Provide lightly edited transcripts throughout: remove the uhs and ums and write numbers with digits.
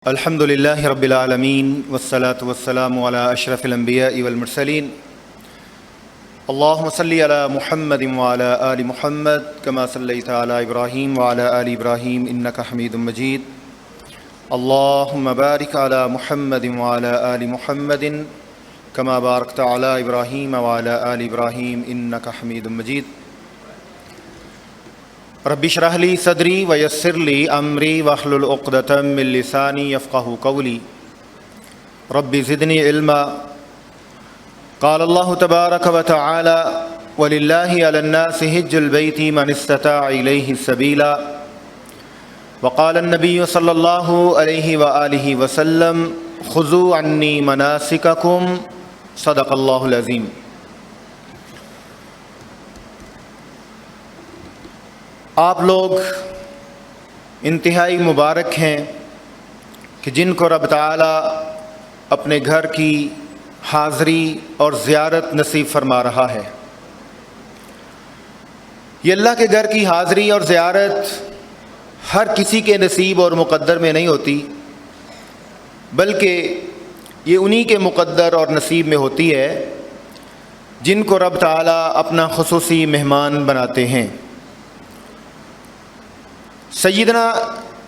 الحمد للہ رب العالمین والصلاة والسلام علی اشرف الانبیاء والمرسلین اللہم صلی علی محمد وعلی آل محمد کما صلیت علی ابراہیم وعلی آل ابراہیم انک حمید مجید اللہم بارک علی محمد وعلی آل محمد کما بارکت علی ابراہیم وعلی آل ابراہیم انک حمید مجید رب اشرح لی صدری ویسر لی امری واحلل عقدۃ من لسانی یفقہوا قولی رب زدنی علما قال اللہ تبارک وتعالی وللہ علی الناس حج البیت من استطاع الیہ سبیلا وقال النبی صلی اللہ علیہ وآلہ وسلم خذوا عنی مناسککم صدق اللہ العظیم۔ آپ لوگ انتہائی مبارک ہیں کہ جن کو رب تعالیٰ اپنے گھر کی حاضری اور زیارت نصیب فرما رہا ہے۔ یہ اللہ کے گھر کی حاضری اور زیارت ہر کسی کے نصیب اور مقدر میں نہیں ہوتی، بلکہ یہ انہی کے مقدر اور نصیب میں ہوتی ہے جن کو رب تعالیٰ اپنا خصوصی مہمان بناتے ہیں۔ سیدنا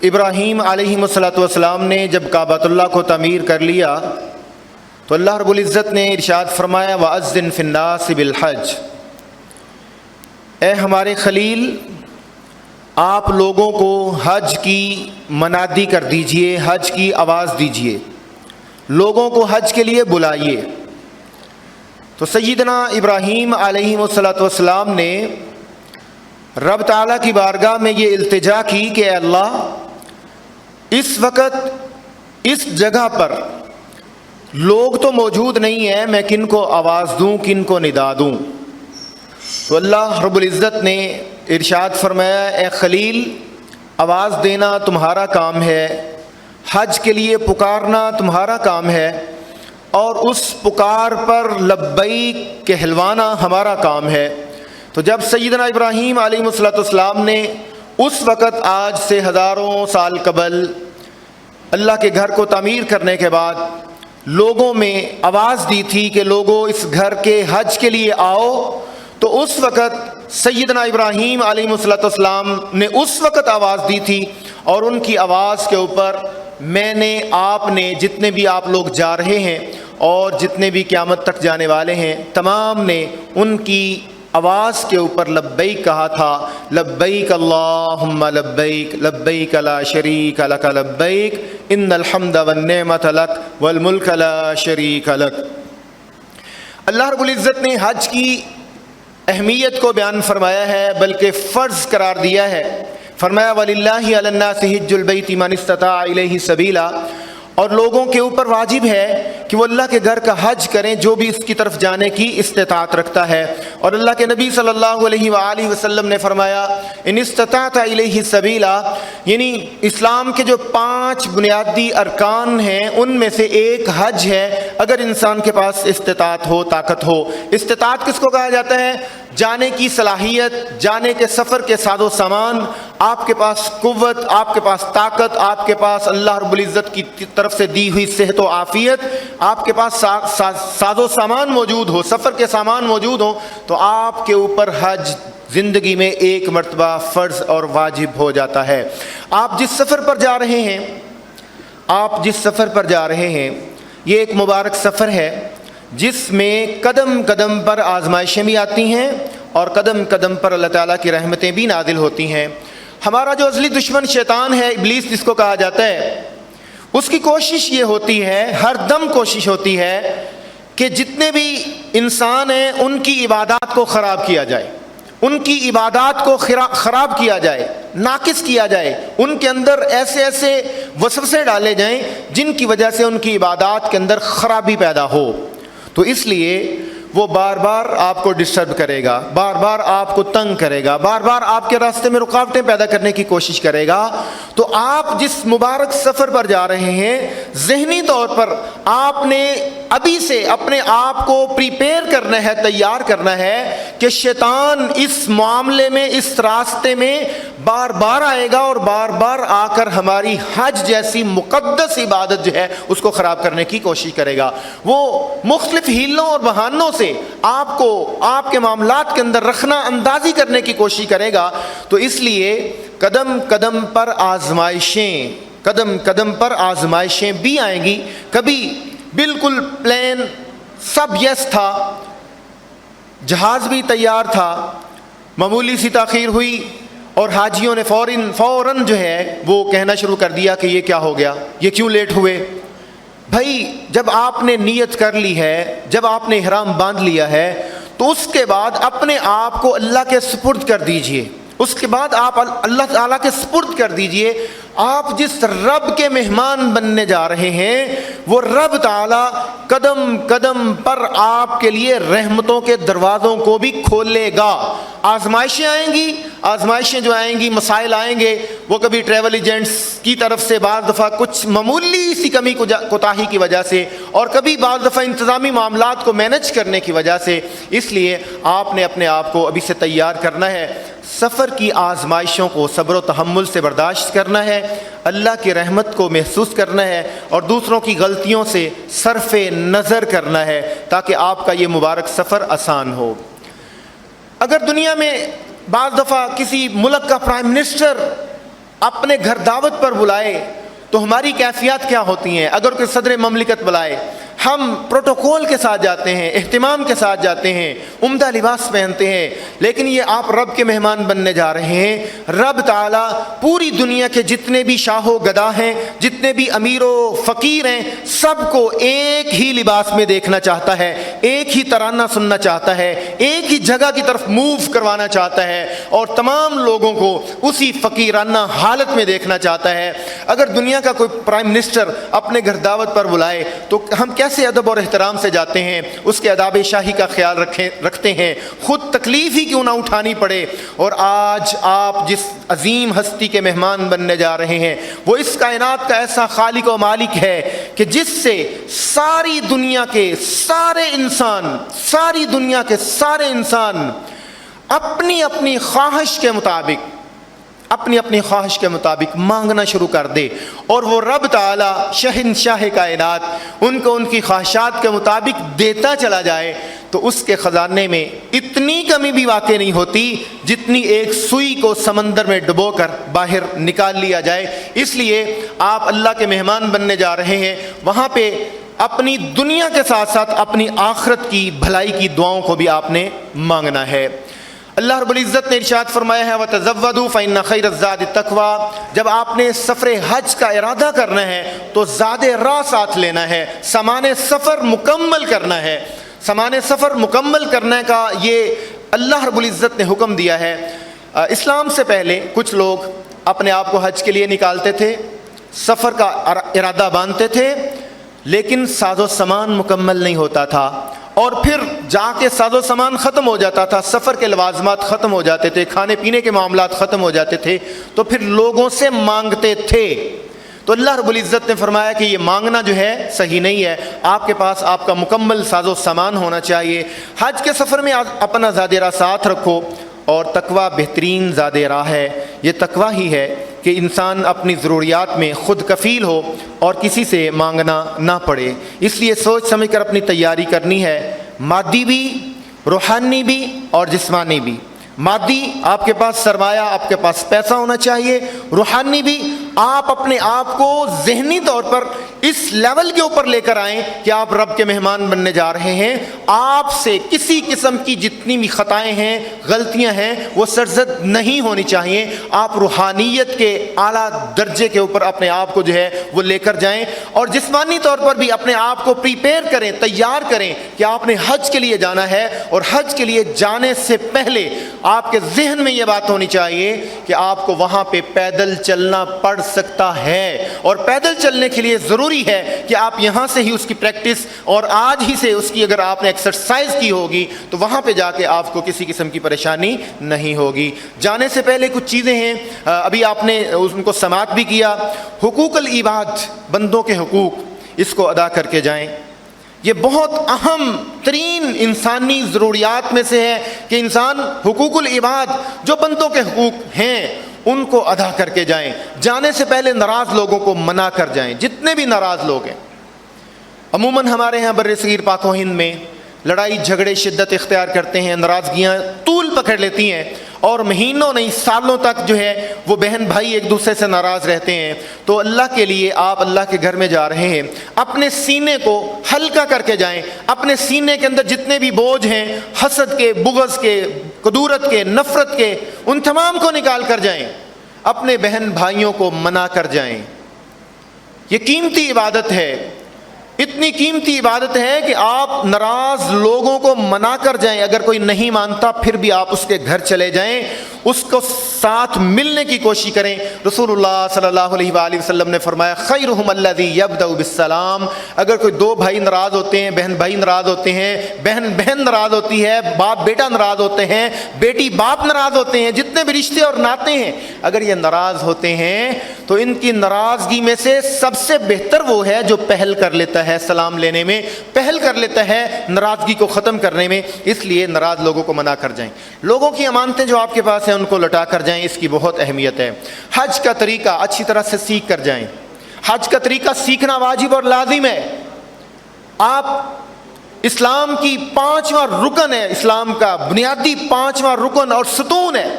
ابراہیم علیہ السلام نے جب کعبۃ اللہ کو تعمیر کر لیا تو اللہ رب العزت نے ارشاد فرمایا وَأَذِّن فِي النَّاسِ بِالْحَجِّ، اے ہمارے خلیل آپ لوگوں کو حج کی منادی کر دیجئے، حج کی آواز دیجئے، لوگوں کو حج کے لیے بلائیے۔ تو سیدنا ابراہیم علیہ السلام نے رب تعالیٰ کی بارگاہ میں یہ التجا کی کہ اے اللہ اس وقت اس جگہ پر لوگ تو موجود نہیں ہیں، میں کن کو آواز دوں، کن کو ندا دوں؟ تو اللہ رب العزت نے ارشاد فرمایا اے خلیل آواز دینا تمہارا کام ہے، حج کے لیے پکارنا تمہارا کام ہے، اور اس پکار پر لبیک کہلوانا ہمارا کام ہے۔ تو جب سیدنا ابراہیم علیہ السلام نے اس وقت آج سے ہزاروں سال قبل اللہ کے گھر کو تعمیر کرنے کے بعد لوگوں میں آواز دی تھی کہ لوگوں اس گھر کے حج کے لیے آؤ، تو اس وقت سیدنا ابراہیم علیہ السلام نے اس وقت آواز دی تھی، اور ان کی آواز کے اوپر میں نے آپ نے جتنے بھی آپ لوگ جا رہے ہیں اور جتنے بھی قیامت تک جانے والے ہیں تمام نے ان کی آواز کے اوپر لبیک کہا تھا، لبیک اللہم لبیک لبیک لا شریک لک لبیک ان الحمد والنعمت لک والملک لا شریک لک۔ اللہ رب العزت نے حج کی اہمیت کو بیان فرمایا ہے، بلکہ فرض قرار دیا ہے۔ فرمایا وَلِلَّهِ عَلَى النَّاسِ حِجُّ الْبَيْتِ مَنِ اسْتَطَاعَ إِلَيْهِ سَبِيلًا، اور لوگوں کے اوپر واجب ہے کہ وہ اللہ کے گھر کا حج کریں جو بھی اس کی طرف جانے کی استطاعت رکھتا ہے۔ اور اللہ کے نبی صلی اللہ علیہ وآلہ وسلم نے فرمایا ان استطاعت الیہ سبیلا، یعنی اسلام کے جو 5 بنیادی ارکان ہیں ان میں سے ایک حج ہے، اگر انسان کے پاس استطاعت ہو، طاقت ہو۔ استطاعت کس کو کہا جاتا ہے؟ جانے کی صلاحیت، جانے کے سفر کے ساز و سامان، آپ کے پاس قوت، آپ کے پاس طاقت، آپ کے پاس اللہ رب العزت کی طرف سے دی ہوئی صحت و عافیت، آپ کے پاس ساز و سامان موجود ہو، سفر کے سامان موجود ہو، تو آپ کے اوپر حج زندگی میں ایک مرتبہ فرض اور واجب ہو جاتا ہے۔ آپ جس سفر پر جا رہے ہیں، آپ جس سفر پر جا رہے ہیں یہ ایک مبارک سفر ہے جس میں قدم قدم پر آزمائشیں بھی آتی ہیں اور قدم قدم پر اللہ تعالیٰ کی رحمتیں بھی نازل ہوتی ہیں۔ ہمارا جو ازلی دشمن شیطان ہے، ابلیس جس کو کہا جاتا ہے، اس کی کوشش یہ ہوتی ہے، ہر دم کوشش ہوتی ہے کہ جتنے بھی انسان ہیں ان کی عبادات کو خراب کیا جائے، ان کی عبادات کو خراب کیا جائے، ناقص کیا جائے، ان کے اندر ایسے ایسے وسوسے ڈالے جائیں جن کی وجہ سے ان کی عبادات کے اندر خرابی پیدا ہو۔ تو اس لیے وہ بار بار آپ کو ڈسٹرب کرے گا، بار بار آپ کو تنگ کرے گا، بار بار آپ کے راستے میں رکاوٹیں پیدا کرنے کی کوشش کرے گا۔ تو آپ جس مبارک سفر پر جا رہے ہیں ذہنی طور پر آپ نے ابھی سے اپنے آپ کو پریپیئر کرنا ہے، تیار کرنا ہے کہ شیطان اس معاملے میں، اس راستے میں بار بار آئے گا اور بار بار آ کر ہماری حج جیسی مقدس عبادت جو ہے اس کو خراب کرنے کی کوشش کرے گا۔ وہ مختلف ہیلوں اور بہانوں سے آپ کو آپ کے معاملات کے اندر رخنہ اندازی کرنے کی کوشش کرے گا۔ تو اس لیے قدم قدم پر آزمائشیں بھی آئیں گی۔ کبھی بالکل پلین سب یس تھا، جہاز بھی تیار تھا، معمولی سی تاخیر ہوئی اور حاجیوں نے فوراً جو ہے وہ کہنا شروع کر دیا کہ یہ کیا ہو گیا، یہ کیوں لیٹ ہوئے۔ بھائی جب آپ نے نیت کر لی ہے، جب آپ نے احرام باندھ لیا ہے، تو اس کے بعد اپنے آپ کو اللہ کے سپرد کر دیجئے۔ اس کے بعد آپ اللہ تعالیٰ کے سپرد کر دیجئے۔ آپ جس رب کے مہمان بننے جا رہے ہیں وہ رب تعالیٰ قدم قدم پر آپ کے لیے رحمتوں کے دروازوں کو بھی کھولے گا۔ آزمائشیں آئیں گی، آزمائشیں جو آئیں گی، مسائل آئیں گے، وہ کبھی ٹریول ایجنٹس کی طرف سے بعض دفعہ کچھ معمولی سی کمی کوتاہی کی وجہ سے، اور کبھی بعض دفعہ انتظامی معاملات کو مینج کرنے کی وجہ سے۔ اس لیے آپ نے اپنے آپ کو ابھی سے تیار کرنا ہے، سفر کی آزمائشوں کو صبر و تحمل سے برداشت کرنا ہے، اللہ کی رحمت کو محسوس کرنا ہے اور دوسروں کی غلطیوں سے صرف نظر کرنا ہے تاکہ آپ کا یہ مبارک سفر آسان ہو۔ اگر دنیا میں بعض دفعہ کسی ملک کا پرائم منسٹر اپنے گھر دعوت پر بلائے تو ہماری کیفیات کیا ہوتی ہیں؟ اگر کوئی صدر مملکت بلائے، ہم پروٹوکول کے ساتھ جاتے ہیں، اہتمام کے ساتھ جاتے ہیں، عمدہ لباس پہنتے ہیں، لیکن یہ آپ رب کے مہمان بننے جا رہے ہیں۔ رب تعالیٰ پوری دنیا کے جتنے بھی شاہ و گدا ہیں، جتنے بھی امیر و فقیر ہیں، سب کو ایک ہی لباس میں دیکھنا چاہتا ہے، ایک ہی ترانہ سننا چاہتا ہے، ایک ہی جگہ کی طرف موو کروانا چاہتا ہے اور تمام لوگوں کو اسی فقیرانہ حالت میں دیکھنا چاہتا ہے۔ اگر دنیا کا کوئی پرائم منسٹر اپنے گھر دعوت پر بلائے تو ہم کیسے ادب اور احترام سے جاتے ہیں، اس کے آداب شاہی کا خیال رکھتے ہیں، خود تکلیف ہی کیوں نہ اٹھانی پڑے۔ اور آج آپ جس عظیم ہستی کے مہمان بننے جا رہے ہیں وہ اس کائنات کا ایسا خالق و مالک ہے کہ جس سے ساری دنیا کے سارے انسان اپنی اپنی خواہش کے مطابق مانگنا شروع کر دے، اور وہ رب تعالی شہنشاہ کائنات ان کو ان کی خواہشات کے مطابق دیتا چلا جائے، تو اس کے خزانے میں اتنی کمی بھی واقع نہیں ہوتی جتنی ایک سوئی کو سمندر میں ڈبو کر باہر نکال لیا جائے۔ اس لیے آپ اللہ کے مہمان بننے جا رہے ہیں، وہاں پہ اپنی دنیا کے ساتھ ساتھ اپنی آخرت کی بھلائی کی دعاؤں کو بھی آپ نے مانگنا ہے۔ اللہ رب العزت نے ارشاد فرمایا ہے وَتَزَوَّدُوا فَإِنَّ خَيْرَ الزَّادِ التَّقْوَىٰ، جب آپ نے سفر حج کا ارادہ کرنا ہے تو زاد راہ ساتھ لینا ہے، سامان سفر مکمل کرنا ہے۔ سامان سفر مکمل کرنے کا یہ اللہ رب العزت نے حکم دیا ہے۔ اسلام سے پہلے کچھ لوگ اپنے آپ کو حج کے لیے نکالتے تھے، سفر کا ارادہ باندھتے تھے، لیکن ساز و سامان مکمل نہیں ہوتا تھا، اور پھر جا کے ساز و سامان ختم ہو جاتا تھا، سفر کے لوازمات ختم ہو جاتے تھے، کھانے پینے کے معاملات ختم ہو جاتے تھے، تو پھر لوگوں سے مانگتے تھے۔ تو اللہ رب العزت نے فرمایا کہ یہ مانگنا جو ہے صحیح نہیں ہے، آپ کے پاس آپ کا مکمل ساز و سامان ہونا چاہیے۔ حج کے سفر میں اپنا زاد راہ ساتھ رکھو، اور تقوی بہترین زاد راہ ہے۔ یہ تقوی ہی ہے کہ انسان اپنی ضروریات میں خود کفیل ہو اور کسی سے مانگنا نہ پڑے۔ اس لیے سوچ سمجھ کر اپنی تیاری کرنی ہے، مادی بھی، روحانی بھی اور جسمانی بھی۔ مادی آپ کے پاس سرمایہ، آپ کے پاس پیسہ ہونا چاہیے۔ روحانی بھی آپ اپنے آپ کو ذہنی طور پر اس لیول کے اوپر لے کر آئیں کہ آپ رب کے مہمان بننے جا رہے ہیں، آپ سے کسی قسم کی جتنی بھی خطائیں ہیں، غلطیاں ہیں، وہ سرزد نہیں ہونی چاہیے۔ آپ روحانیت کے اعلیٰ درجے کے اوپر اپنے آپ کو جو ہے وہ لے کر جائیں، اور جسمانی طور پر بھی اپنے آپ کو پریپیئر کریں، تیار کریں کہ آپ نے حج کے لیے جانا ہے، اور حج کے لیے جانے سے پہلے آپ کے ذہن میں یہ بات ہونی چاہیے کہ آپ کو وہاں پہ پیدل چلنا پڑ سکتا ہے، اور پیدل چلنے کے لیے ضروری ہے کہ آپ یہاں سے ہی اس کی پریکٹس، اور آج ہی سے اس کی اگر آپ نے ایکسرسائز کی ہوگی تو وہاں پہ جا کے آپ کو کسی قسم کی پریشانی نہیں ہوگی۔ جانے سے پہلے کچھ چیزیں ہیں، ابھی آپ نے ان کو سماعت بھی کیا، حقوق العباد، بندوں کے حقوق، اس کو ادا کر کے جائیں۔ یہ بہت اہم ترین انسانی ضروریات میں سے ہے کہ انسان حقوق العباد جو بندوں کے حقوق ہیں ان کو ادا کر کے جائیں، جانے سے پہلے ناراض لوگوں کو منا کر جائیں، جتنے بھی ناراض لوگ ہیں۔ عموماً ہمارے ہاں بر صغیر پاک و ہند میں لڑائی جھگڑے شدت اختیار کرتے ہیں، ناراضگیاں طول پکڑ لیتی ہیں اور مہینوں نہیں سالوں تک جو ہے وہ بہن بھائی ایک دوسرے سے ناراض رہتے ہیں۔ تو اللہ کے لیے آپ اللہ کے گھر میں جا رہے ہیں، اپنے سینے کو ہلکا کر کے جائیں، اپنے سینے کے اندر جتنے بھی بوجھ ہیں حسد کے، بغض کے، کدورت کے، نفرت کے، ان تمام کو نکال کر جائیں، اپنے بہن بھائیوں کو منا کر جائیں۔ یہ قیمتی عبادت ہے، اتنی قیمتی عبادت ہے کہ آپ ناراض لوگوں کو منا کر جائیں، اگر کوئی نہیں مانتا پھر بھی آپ اس کے گھر چلے جائیں، اس کو ساتھ ملنے کی کوشش کریں۔ رسول اللہ صلی اللہ علیہ وآلہ وسلم نے فرمایا خیرہم الذی یبدأ بالسلام، اگر کوئی دو بھائی ناراض ہوتے ہیں، بہن بھائی ناراض ہوتے ہیں، بہن ناراض ہوتی ہے، باپ بیٹا ناراض ہوتے ہیں، بیٹی باپ ناراض ہوتے ہیں، جتنے بھی رشتے اور ناطے ہیں اگر یہ ناراض ہوتے ہیں تو ان کی ناراضگی میں سے سب سے بہتر وہ ہے جو پہل کر لیتا ہے سلام لینے میں، پہل کر لیتا ہے ناراضگی کو ختم کرنے میں۔ اس لیے ناراض لوگوں کو منا کر جائیں، لوگوں کی امانتیں جو آپ کے پاس ہیں ان کو لوٹا کر جائیں، اس کی بہت اہمیت ہے۔ حج کا طریقہ اچھی طرح سے سیکھ کر جائیں، حج کا طریقہ سیکھنا واجب اور لازم ہے۔ آپ اسلام کی 5واں رکن ہے، اسلام کا بنیادی 5واں رکن اور ستون ہے،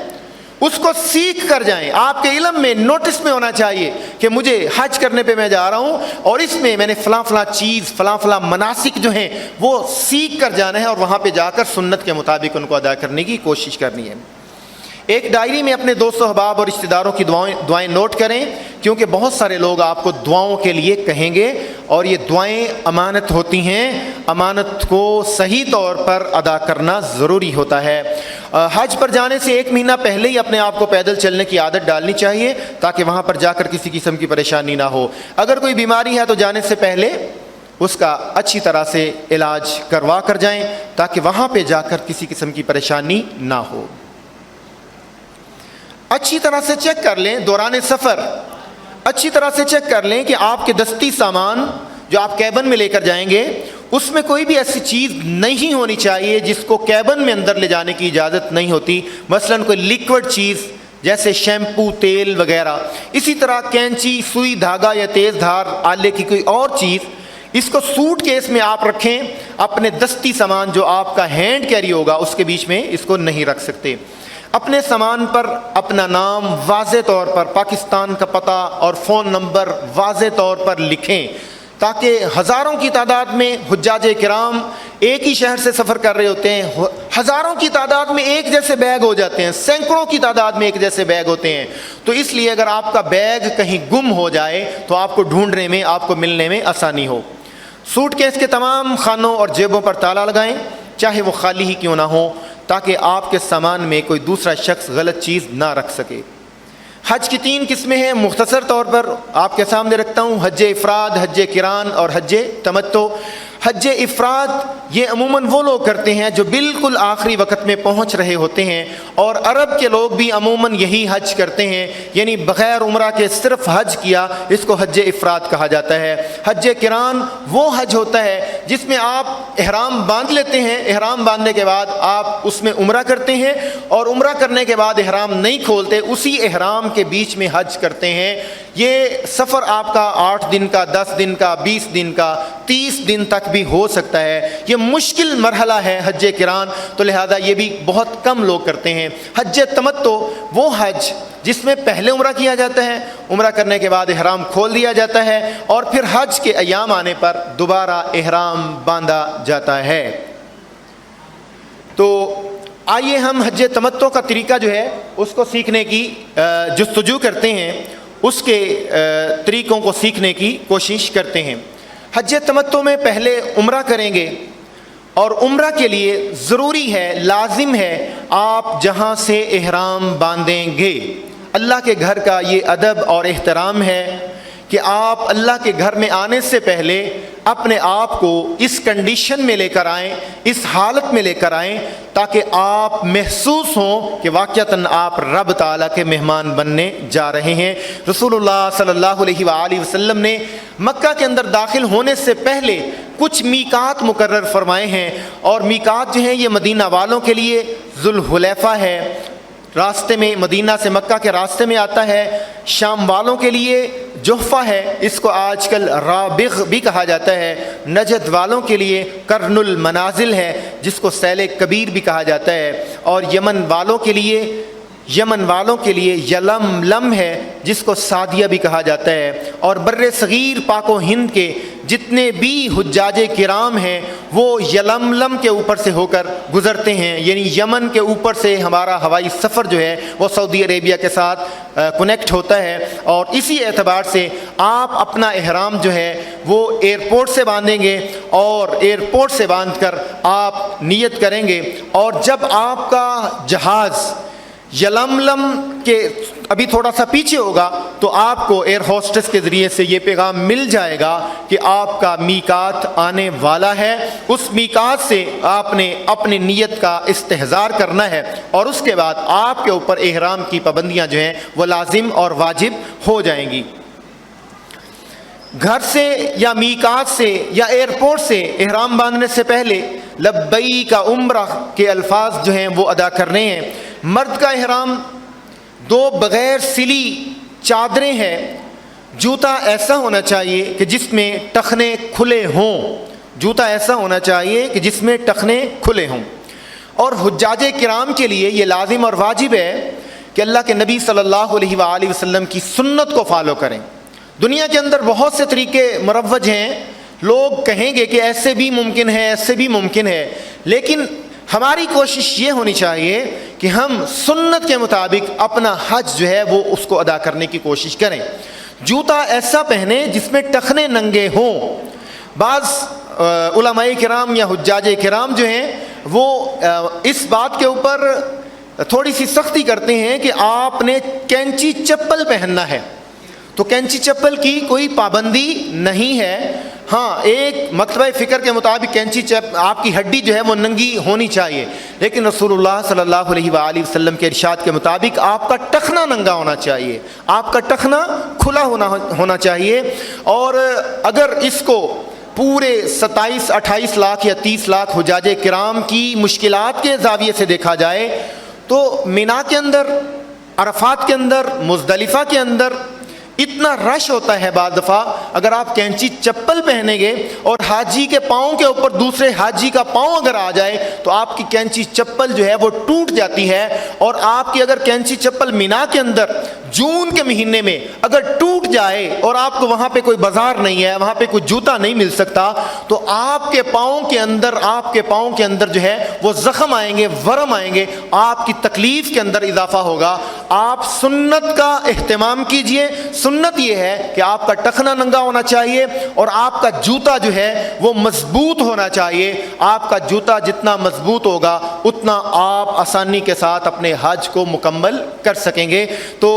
اس کو سیکھ کر جائیں۔ آپ کے علم میں نوٹس میں ہونا چاہیے کہ مجھے حج کرنے پہ میں جا رہا ہوں اور اس میں میں نے فلاں فلاں چیز، فلاں فلاں مناسک جو ہیں وہ سیکھ کر جانا ہے اور وہاں پہ جا کر سنت کے مطابق ان کو ادا کرنے کی کوشش کرنی ہے۔ ایک ڈائری میں اپنے دوست و احباب اور رشتہ داروں کی دعائیں نوٹ کریں، کیونکہ بہت سارے لوگ آپ کو دعاؤں کے لیے کہیں گے اور یہ دعائیں امانت ہوتی ہیں، امانت کو صحیح طور پر ادا کرنا ضروری ہوتا ہے۔ حج پر جانے سے 1 مہینہ پہلے ہی اپنے آپ کو پیدل چلنے کی عادت ڈالنی چاہیے تاکہ وہاں پر جا کر کسی قسم کی پریشانی نہ ہو۔ اگر کوئی بیماری ہے تو جانے سے پہلے اس کا اچھی طرح سے علاج کروا کر جائیں تاکہ وہاں پہ جا کر کسی قسم کی پریشانی نہ ہو۔ اچھی طرح سے چیک کر لیں دوران سفر، اچھی طرح سے چیک کر لیں کہ آپ کے دستی سامان جو آپ کیبن میں لے کر جائیں گے اس میں کوئی بھی ایسی چیز نہیں ہونی چاہیے جس کو کیبن میں اندر لے جانے کی اجازت نہیں ہوتی، مثلاً کوئی لیکوڈ چیز جیسے شیمپو، تیل وغیرہ، اسی طرح کینچی، سوئی، دھاگا یا تیز دھار آلے کی کوئی اور چیز، اس کو سوٹ کیس میں آپ رکھیں، اپنے دستی سامان جو آپ کا ہینڈ کیری ہوگا اس کے بیچ میں اس کو نہیں رکھ سکتے۔ اپنے سامان پر اپنا نام واضح طور پر، پاکستان کا پتہ اور فون نمبر واضح طور پر لکھیں تاکہ ہزاروں کی تعداد میں حجاج کرام ایک ہی شہر سے سفر کر رہے ہوتے ہیں، ہزاروں کی تعداد میں ایک جیسے بیگ ہو جاتے ہیں، سینکڑوں کی تعداد میں ایک جیسے بیگ ہوتے ہیں، تو اس لیے اگر آپ کا بیگ کہیں گم ہو جائے تو آپ کو ڈھونڈنے میں، آپ کو ملنے میں آسانی ہو۔ سوٹ کیس کے تمام خانوں اور جیبوں پر تالا لگائیں، چاہے وہ خالی ہی کیوں نہ ہو، تاکہ آپ کے سامان میں کوئی دوسرا شخص غلط چیز نہ رکھ سکے۔ حج کی 3 قسمیں ہیں، مختصر طور پر آپ کے سامنے رکھتا ہوں، حج افراد، حج قران اور حج تمتع۔ حج افراد یہ عموماً وہ لوگ کرتے ہیں جو بالکل آخری وقت میں پہنچ رہے ہوتے ہیں، اور عرب کے لوگ بھی عموماً یہی حج کرتے ہیں، یعنی بغیر عمرہ کے صرف حج کیا، اس کو حج افراد کہا جاتا ہے۔ حج قران وہ حج ہوتا ہے جس میں آپ احرام باندھ لیتے ہیں، احرام باندھنے کے بعد آپ اس میں عمرہ کرتے ہیں اور عمرہ کرنے کے بعد احرام نہیں کھولتے، اسی احرام کے بیچ میں حج کرتے ہیں۔ یہ سفر آپ کا 8 دن کا، 10 دن کا، 20 دن کا، 30 دن تک بھی ہو سکتا ہے۔ یہ مشکل مرحلہ ہے حج قران، تو لہذا یہ بھی بہت کم لوگ کرتے ہیں۔ حج تمتع وہ حج جس میں پہلے عمرہ کیا جاتا ہے، عمرہ کرنے کے بعد احرام کھول دیا جاتا ہے اور پھر حج کے ایام آنے پر دوبارہ احرام باندھا جاتا ہے۔ تو آئیے ہم حج تمتع کا طریقہ جو ہے اس کو سیکھنے کی جستجو کرتے ہیں، اس کے طریقوں کو سیکھنے کی کوشش کرتے ہیں۔ حج تمتع میں پہلے عمرہ کریں گے، اور عمرہ کے لیے ضروری ہے، لازم ہے، آپ جہاں سے احرام باندھیں گے، اللہ کے گھر کا یہ ادب اور احترام ہے کہ آپ اللہ کے گھر میں آنے سے پہلے اپنے آپ کو اس کنڈیشن میں لے کر آئیں، اس حالت میں لے کر آئیں تاکہ آپ محسوس ہوں کہ واقعتاً آپ رب تعالیٰ کے مہمان بننے جا رہے ہیں۔ رسول اللہ صلی اللہ علیہ وآلہ وسلم نے مکہ کے اندر داخل ہونے سے پہلے کچھ میقات مقرر فرمائے ہیں، اور میقات جو ہیں یہ مدینہ والوں کے لیے ذوالحلیفہ ہے، راستے میں مدینہ سے مکہ کے راستے میں آتا ہے، شام والوں کے لیے جحفہ ہے، اس کو آج کل رابغ بھی کہا جاتا ہے، نجد والوں کے لیے قرن المنازل ہے جس کو سیل کبیر بھی کہا جاتا ہے، اور یمن والوں کے لیے یلملم ہے جس کو سعدیہ بھی کہا جاتا ہے، اور بر صغیر پاک و ہند کے جتنے بھی حجاج کرام ہیں وہ یلملم کے اوپر سے ہو کر گزرتے ہیں، یعنی یمن کے اوپر سے ہمارا ہوائی سفر جو ہے وہ سعودی عربیہ کے ساتھ کنیکٹ ہوتا ہے، اور اسی اعتبار سے آپ اپنا احرام جو ہے وہ ایئرپورٹ سے باندھیں گے، اور ایئرپورٹ سے باندھ کر آپ نیت کریں گے، اور جب آپ کا جہاز یلملم کے ابھی تھوڑا سا پیچھے ہوگا تو آپ کو ایئر ہوسٹس کے ذریعے سے یہ پیغام مل جائے گا کہ آپ کا میقات آنے والا ہے، اس میقات سے آپ نے اپنی نیت کا استحضار کرنا ہے، اور اس کے بعد آپ کے اوپر احرام کی پابندیاں جو ہیں وہ لازم اور واجب ہو جائیں گی۔ گھر سے یا میقات سے یا ایئرپورٹ سے احرام باندھنے سے پہلے لبیک عمرہ کے الفاظ جو ہیں وہ ادا کرنے ہیں۔ مرد کا احرام 2 بغیر سلی چادریں ہیں، جوتا ایسا ہونا چاہیے کہ جس میں ٹخنے کھلے ہوں، جوتا ایسا ہونا چاہیے کہ جس میں ٹخنے کھلے ہوں، اور حجاج کرام کے لیے یہ لازم اور واجب ہے کہ اللہ کے نبی صلی اللہ علیہ وآلہ وسلم کی سنت کو فالو کریں۔ دنیا کے اندر بہت سے طریقے مروج ہیں، لوگ کہیں گے کہ ایسے بھی ممکن ہے، ایسے بھی ممکن ہے، لیکن ہماری کوشش یہ ہونی چاہیے کہ ہم سنت کے مطابق اپنا حج جو ہے وہ اس کو ادا کرنے کی کوشش کریں۔ جوتا ایسا پہنیں جس میں ٹخنے ننگے ہوں۔ بعض علماء کرام یا حجاج کرام جو ہیں وہ اس بات کے اوپر تھوڑی سی سختی کرتے ہیں کہ آپ نے کینچی چپل پہننا ہے، تو کینچی چپل کی کوئی پابندی نہیں ہے، ہاں ایک مکتبہ فکر کے مطابق کینچی آپ کی ہڈی جو ہے وہ ننگی ہونی چاہیے، لیکن رسول اللہ صلی اللہ علیہ وآلہ وسلم کے ارشاد کے مطابق آپ کا ٹخنا ننگا ہونا چاہیے، آپ کا ٹخنا کھلا ہونا چاہیے۔ اور اگر اس کو پورے 27-28 لاکھ یا 30 لاکھ حجاج کرام کی مشکلات کے زاویے سے دیکھا جائے تو مینا کے اندر، عرفات کے اندر، مزدلفہ کے اندر اتنا رش ہوتا ہے، بعض دفعہ اگر آپ کینچی چپل پہنیں گے اور حاجی کے پاؤں کے اوپر دوسرے حاجی کا پاؤں اگر آ جائے تو آپ کی کینچی چپل جو ہے وہ ٹوٹ جاتی ہے، اور آپ کی اگر کینچی چپل مینا کے اندر جون کے مہینے میں اگر ٹوٹ جائے اور آپ کو وہاں پہ کوئی بازار نہیں ہے، وہاں پہ کوئی جوتا نہیں مل سکتا، تو آپ کے پاؤں کے اندر جو ہے وہ زخم آئیں گے، ورم آئیں گے، آپ کی تکلیف کے اندر اضافہ ہوگا۔ آپ سنت کا اہتمام کیجئے۔ سنت یہ ہے کہ آپ کا ٹخنا ننگا ہونا چاہیے اور آپ کا جوتا جو ہے وہ مضبوط ہونا چاہیے۔ آپ کا جوتا جتنا مضبوط ہوگا اتنا آپ آسانی کے ساتھ اپنے حج کو مکمل کر سکیں گے۔ تو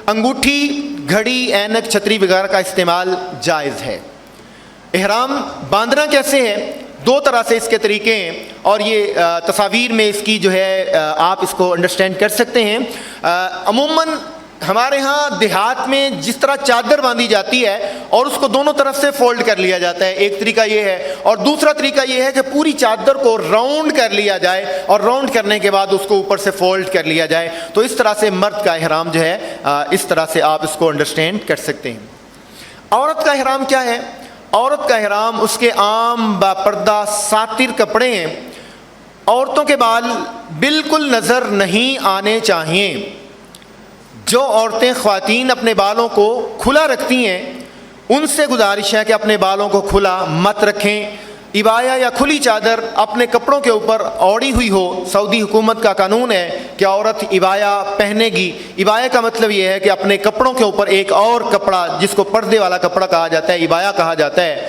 انگوٹھی، گھڑی، اینک، چھتری وغیرہ کا استعمال جائز ہے۔ احرام باندھنا کیسے ہے؟ 2 طرح سے اس کے طریقے ہیں، اور یہ تصاویر میں اس کی جو ہے آپ اس کو انڈرسٹینڈ کر سکتے ہیں۔ عموماً ہمارے ہاں دیہات میں جس طرح چادر باندھی جاتی ہے اور اس کو دونوں طرف سے فولڈ کر لیا جاتا ہے، ایک طریقہ یہ ہے، اور دوسرا طریقہ یہ ہے کہ پوری چادر کو راؤنڈ کر لیا جائے اور راؤنڈ کرنے کے بعد اس کو اوپر سے فولڈ کر لیا جائے۔ تو اس طرح سے مرد کا احرام جو ہے اس طرح سے آپ اس کو انڈرسٹینڈ کر سکتے ہیں۔ عورت کا احرام کیا ہے؟ عورت کا احرام اس کے عام باپردہ ساتر کپڑے ہیں۔ عورتوں کے بال بالکل نظر نہیں آنے چاہیے۔ جو عورتیں خواتین اپنے بالوں کو کھلا رکھتی ہیں ان سے گزارش ہے کہ اپنے بالوں کو کھلا مت رکھیں۔ عبایا یا کھلی چادر اپنے کپڑوں کے اوپر اوڑھی ہوئی ہو، سعودی حکومت کا قانون ہے کہ عورت عبایا پہنے گی۔ عبایا کا مطلب یہ ہے کہ اپنے کپڑوں کے اوپر ایک اور کپڑا جس کو پردے والا کپڑا کہا جاتا ہے، عبایا کہا جاتا ہے۔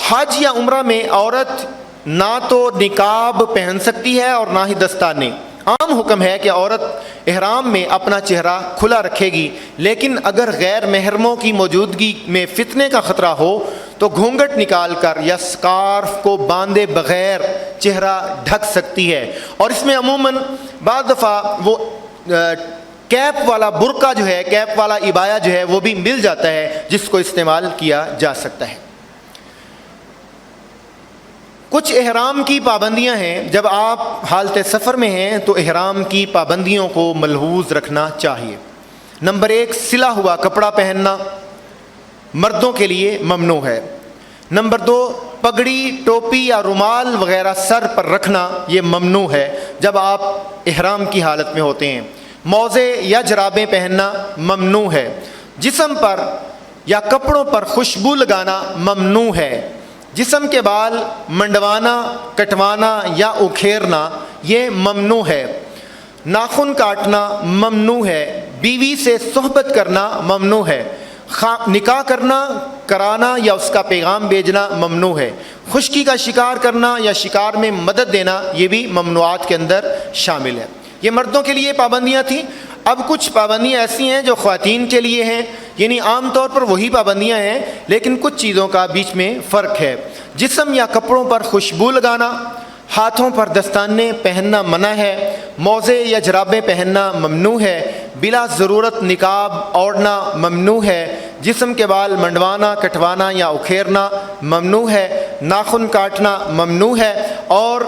حج یا عمرہ میں عورت نہ تو نقاب پہن سکتی ہے اور نہ ہی دستانے۔ عام حکم ہے کہ عورت احرام میں اپنا چہرہ کھلا رکھے گی، لیکن اگر غیر محرموں کی موجودگی میں فتنے کا خطرہ ہو تو گھونگھٹ نکال کر یا سکارف کو باندھے بغیر چہرہ ڈھک سکتی ہے۔ اور اس میں عموماً بعض دفعہ وہ کیپ والا برقع جو ہے، کیپ والا عبایا جو ہے وہ بھی مل جاتا ہے جس کو استعمال کیا جا سکتا ہے۔ کچھ احرام کی پابندیاں ہیں، جب آپ حالت سفر میں ہیں تو احرام کی پابندیوں کو ملحوظ رکھنا چاہیے۔ نمبر 1، سلا ہوا کپڑا پہننا مردوں کے لیے ممنوع ہے۔ نمبر 2، پگڑی، ٹوپی یا رومال وغیرہ سر پر رکھنا یہ ممنوع ہے جب آپ احرام کی حالت میں ہوتے ہیں۔ موزے یا جرابیں پہننا ممنوع ہے۔ جسم پر یا کپڑوں پر خوشبو لگانا ممنوع ہے۔ جسم کے بال منڈوانا، کٹوانا یا اکھیرنا یہ ممنوع ہے۔ ناخن کاٹنا ممنوع ہے۔ بیوی سے صحبت کرنا ممنوع ہے۔ نکاح کرانا یا اس کا پیغام بھیجنا ممنوع ہے۔ خشکی کا شکار کرنا یا شکار میں مدد دینا یہ بھی ممنوعات کے اندر شامل ہے۔ یہ مردوں کے لیے پابندیاں تھیں۔ اب کچھ پابندیاں ایسی ہیں جو خواتین کے لیے ہیں، یعنی عام طور پر وہی پابندیاں ہیں لیکن کچھ چیزوں کا بیچ میں فرق ہے۔ جسم یا کپڑوں پر خوشبو لگانا، ہاتھوں پر دستانے پہننا منع ہے۔ موزے یا جرابیں پہننا ممنوع ہے۔ بلا ضرورت نقاب اوڑھنا ممنوع ہے۔ جسم کے بال منڈوانا، کٹوانا یا اکھیرنا ممنوع ہے۔ ناخن کاٹنا ممنوع ہے اور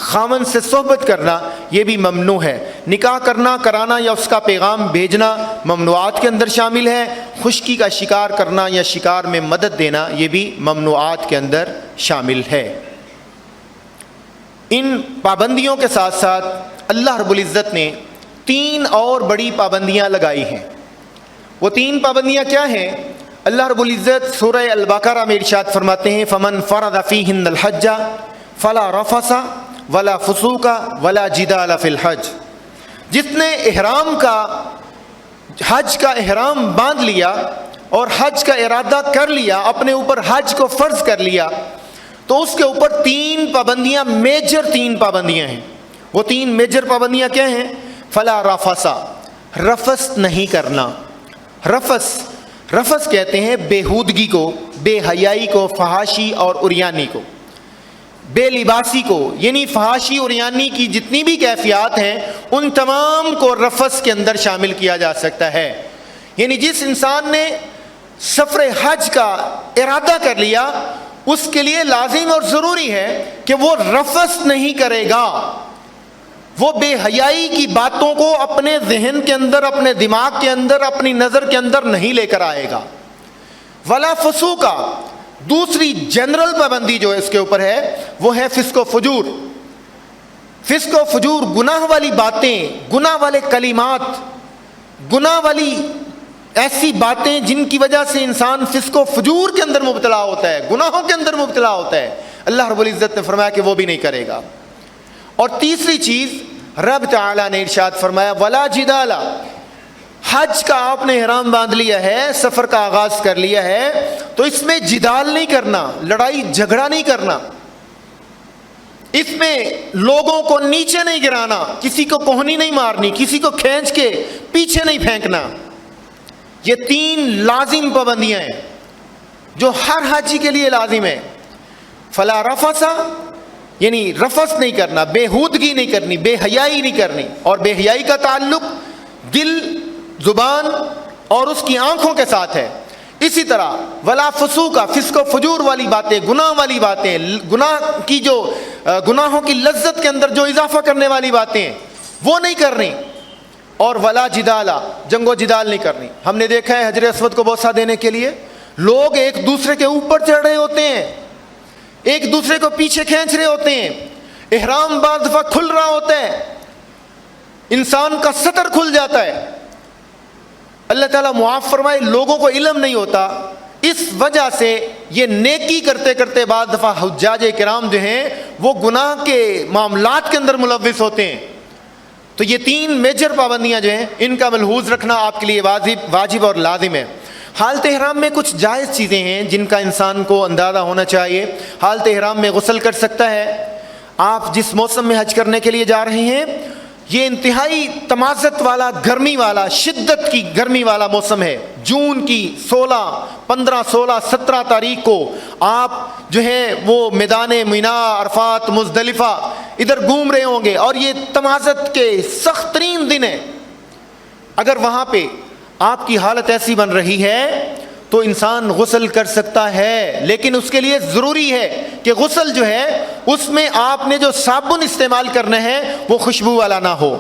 خاوند سے صحبت کرنا یہ بھی ممنوع ہے۔ نکاح کرانا یا اس کا پیغام بھیجنا ممنوعات کے اندر شامل ہے۔ خشکی کا شکار کرنا یا شکار میں مدد دینا یہ بھی ممنوعات کے اندر شامل ہے۔ ان پابندیوں کے ساتھ ساتھ اللہ رب العزت نے 3 اور بڑی پابندیاں لگائی ہیں۔ وہ 3 پابندیاں کیا ہیں؟ اللہ رب العزت سورہ البقرہ میں ارشاد فرماتے ہیں فَمَنْ فَرَضَ فِيهِنَّ الْحَجَّ فَلَا رَفَثَ وَلَا فُسُوقَ وَلَا جِدَالَ فِي الْحَجِّ، جس نے حج کا احرام باندھ لیا اور حج کا ارادہ کر لیا، اپنے اوپر حج کو فرض کر لیا، تو اس کے اوپر 3 پابندیاں، میجر 3 پابندیاں ہیں۔ وہ 3 میجر پابندیاں کیا ہیں؟ فلا رفث، رفث نہیں کرنا۔ رفث کہتے ہیں بےہودگی کو، بے حیائی کو، فحاشی اور عریانی کو، بے لباسی کو، یعنی فحاشی عریانی کی جتنی بھی کیفیات ہیں ان تمام کو رفث کے اندر شامل کیا جا سکتا ہے۔ یعنی جس انسان نے سفر حج کا ارادہ کر لیا اس کے لیے لازم اور ضروری ہے کہ وہ رفث نہیں کرے گا، وہ بے حیائی کی باتوں کو اپنے ذہن کے اندر، اپنے دماغ کے اندر، اپنی نظر کے اندر نہیں لے کر آئے گا۔ ولا فسوقا، دوسری جنرل پابندی جو اس کے اوپر ہے وہ ہے فسق و فجور۔ فسق و فجور، گناہ والی باتیں، گناہ والے کلمات، گناہ والی ایسی باتیں جن کی وجہ سے انسان فسق و فجور کے اندر مبتلا ہوتا ہے، گناہوں کے اندر مبتلا ہوتا ہے، اللہ رب العزت نے فرمایا کہ وہ بھی نہیں کرے گا۔ اور تیسری چیز رب تعالیٰ نے ارشاد فرمایا ولا جدال، حج کا آپ نے احرام باندھ لیا ہے، سفر کا آغاز کر لیا ہے تو اس میں جدال نہیں کرنا، لڑائی جھگڑا نہیں کرنا، اس میں لوگوں کو نیچے نہیں گرانا، کسی کو کوہنی نہیں مارنی، کسی کو کھینچ کے پیچھے نہیں پھینکنا۔ یہ 3 لازم پابندیاں ہیں جو ہر حاجی کے لیے لازم ہے۔ فلا رفث، یعنی رفث نہیں کرنا، بےہودگی نہیں کرنی، بے حیائی نہیں کرنی، اور بے حیائی کا تعلق دل، زبان اور اس کی آنکھوں کے ساتھ ہے۔ اسی طرح ولا فسوقا، فسق و فجور والی باتیں، گناہ والی باتیں، گناہوں کی لذت کے اندر جو اضافہ کرنے والی باتیں وہ نہیں کرنی، اور ولا جدالا، جنگ و جدال نہیں کرنی۔ ہم نے دیکھا ہے حجر اسود کو بوسہ دینے کے لیے لوگ ایک دوسرے کے اوپر چڑھ رہے ہوتے ہیں، ایک دوسرے کو پیچھے کھینچ رہے ہوتے ہیں، احرام بعض دفعہ کھل رہا ہوتا ہے، انسان کا سطر کھل جاتا ہے۔ اللہ تعالیٰ معاف فرمائے، لوگوں کو علم نہیں ہوتا، اس وجہ سے یہ نیکی کرتے کرتے بعض دفعہ حجاج کرام جو ہیں وہ گناہ کے معاملات کے اندر ملوث ہوتے ہیں۔ تو یہ 3 میجر پابندیاں جو ہیں ان کا ملحوظ رکھنا آپ کے لیے واجب اور لازم ہے۔ حالت احرام میں کچھ جائز چیزیں ہیں جن کا انسان کو اندازہ ہونا چاہیے۔ حالت احرام میں غسل کر سکتا ہے۔ آپ جس موسم میں حج کرنے کے لیے جا رہے ہیں یہ انتہائی تمازت والا، گرمی والا، شدت کی گرمی والا موسم ہے۔ جون کی 16، 15، 16، 17 تاریخ کو آپ جو ہے وہ میدان مینا، عرفات، مزدلفہ ادھر گھوم رہے ہوں گے اور یہ تمازت کے سخت ترین دن ہیں۔ اگر وہاں پہ آپ کی حالت ایسی بن رہی ہے تو انسان غسل کر سکتا ہے، لیکن اس کے لیے ضروری ہے کہ غسل جو ہے اس میں آپ نے جو صابن استعمال کرنا ہے وہ خوشبو والا نہ ہو۔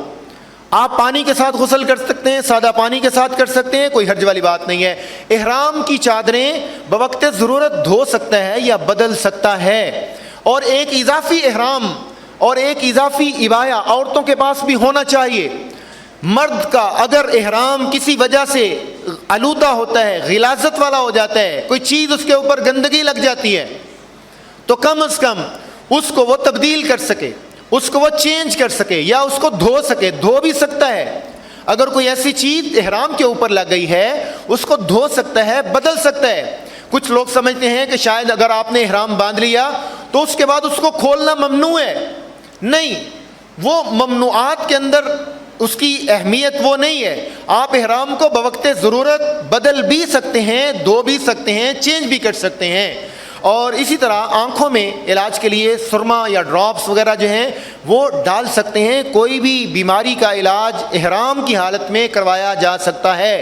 آپ پانی کے ساتھ غسل کر سکتے ہیں، سادہ پانی کے ساتھ کر سکتے ہیں، کوئی حرج والی بات نہیں ہے۔ احرام کی چادریں بوقت ضرورت دھو سکتا ہے یا بدل سکتا ہے، اور ایک اضافی احرام اور ایک اضافی عبایا عورتوں کے پاس بھی ہونا چاہیے۔ مرد کا اگر احرام کسی وجہ سے آلودہ ہوتا ہے، غلاظت والا ہو جاتا ہے، کوئی چیز اس کے اوپر گندگی لگ جاتی ہے، تو کم از کم اس کو وہ تبدیل کر سکے، اس کو وہ چینج کر سکے یا اس کو دھو سکے۔ دھو بھی سکتا ہے، اگر کوئی ایسی چیز احرام کے اوپر لگ گئی ہے اس کو دھو سکتا ہے، بدل سکتا ہے۔ کچھ لوگ سمجھتے ہیں کہ شاید اگر آپ نے احرام باندھ لیا تو اس کے بعد اس کو کھولنا ممنوع ہے۔ نہیں، وہ ممنوعات کے اندر اس کی اہمیت وہ نہیں ہے۔ آپ احرام کو بوقت ضرورت بدل بھی سکتے ہیں، دھو بھی سکتے ہیں، چینج بھی کر سکتے ہیں۔ اور اسی طرح آنکھوں میں علاج کے لیے سرما یا ڈراپس وغیرہ جو ہیں وہ ڈال سکتے ہیں۔ کوئی بھی بیماری کا علاج احرام کی حالت میں کروایا جا سکتا ہے،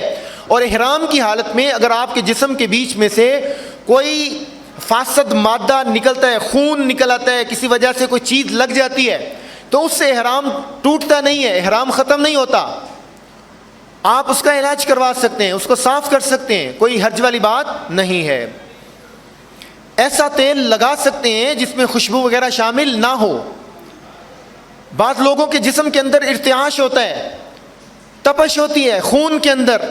اور احرام کی حالت میں اگر آپ کے جسم کے بیچ میں سے کوئی فاسد مادہ نکلتا ہے، خون نکل آتا ہے، کسی وجہ سے کوئی چیز لگ جاتی ہے، تو اس سے احرام ٹوٹتا نہیں ہے، احرام ختم نہیں ہوتا۔ آپ اس کا علاج کروا سکتے ہیں، اس کو صاف کر سکتے ہیں، کوئی حرج والی بات نہیں ہے۔ ایسا تیل لگا سکتے ہیں جس میں خوشبو وغیرہ شامل نہ ہو۔ بعض لوگوں کے جسم کے اندر ارتعاش ہوتا ہے، تپش ہوتی ہے، خون کے اندر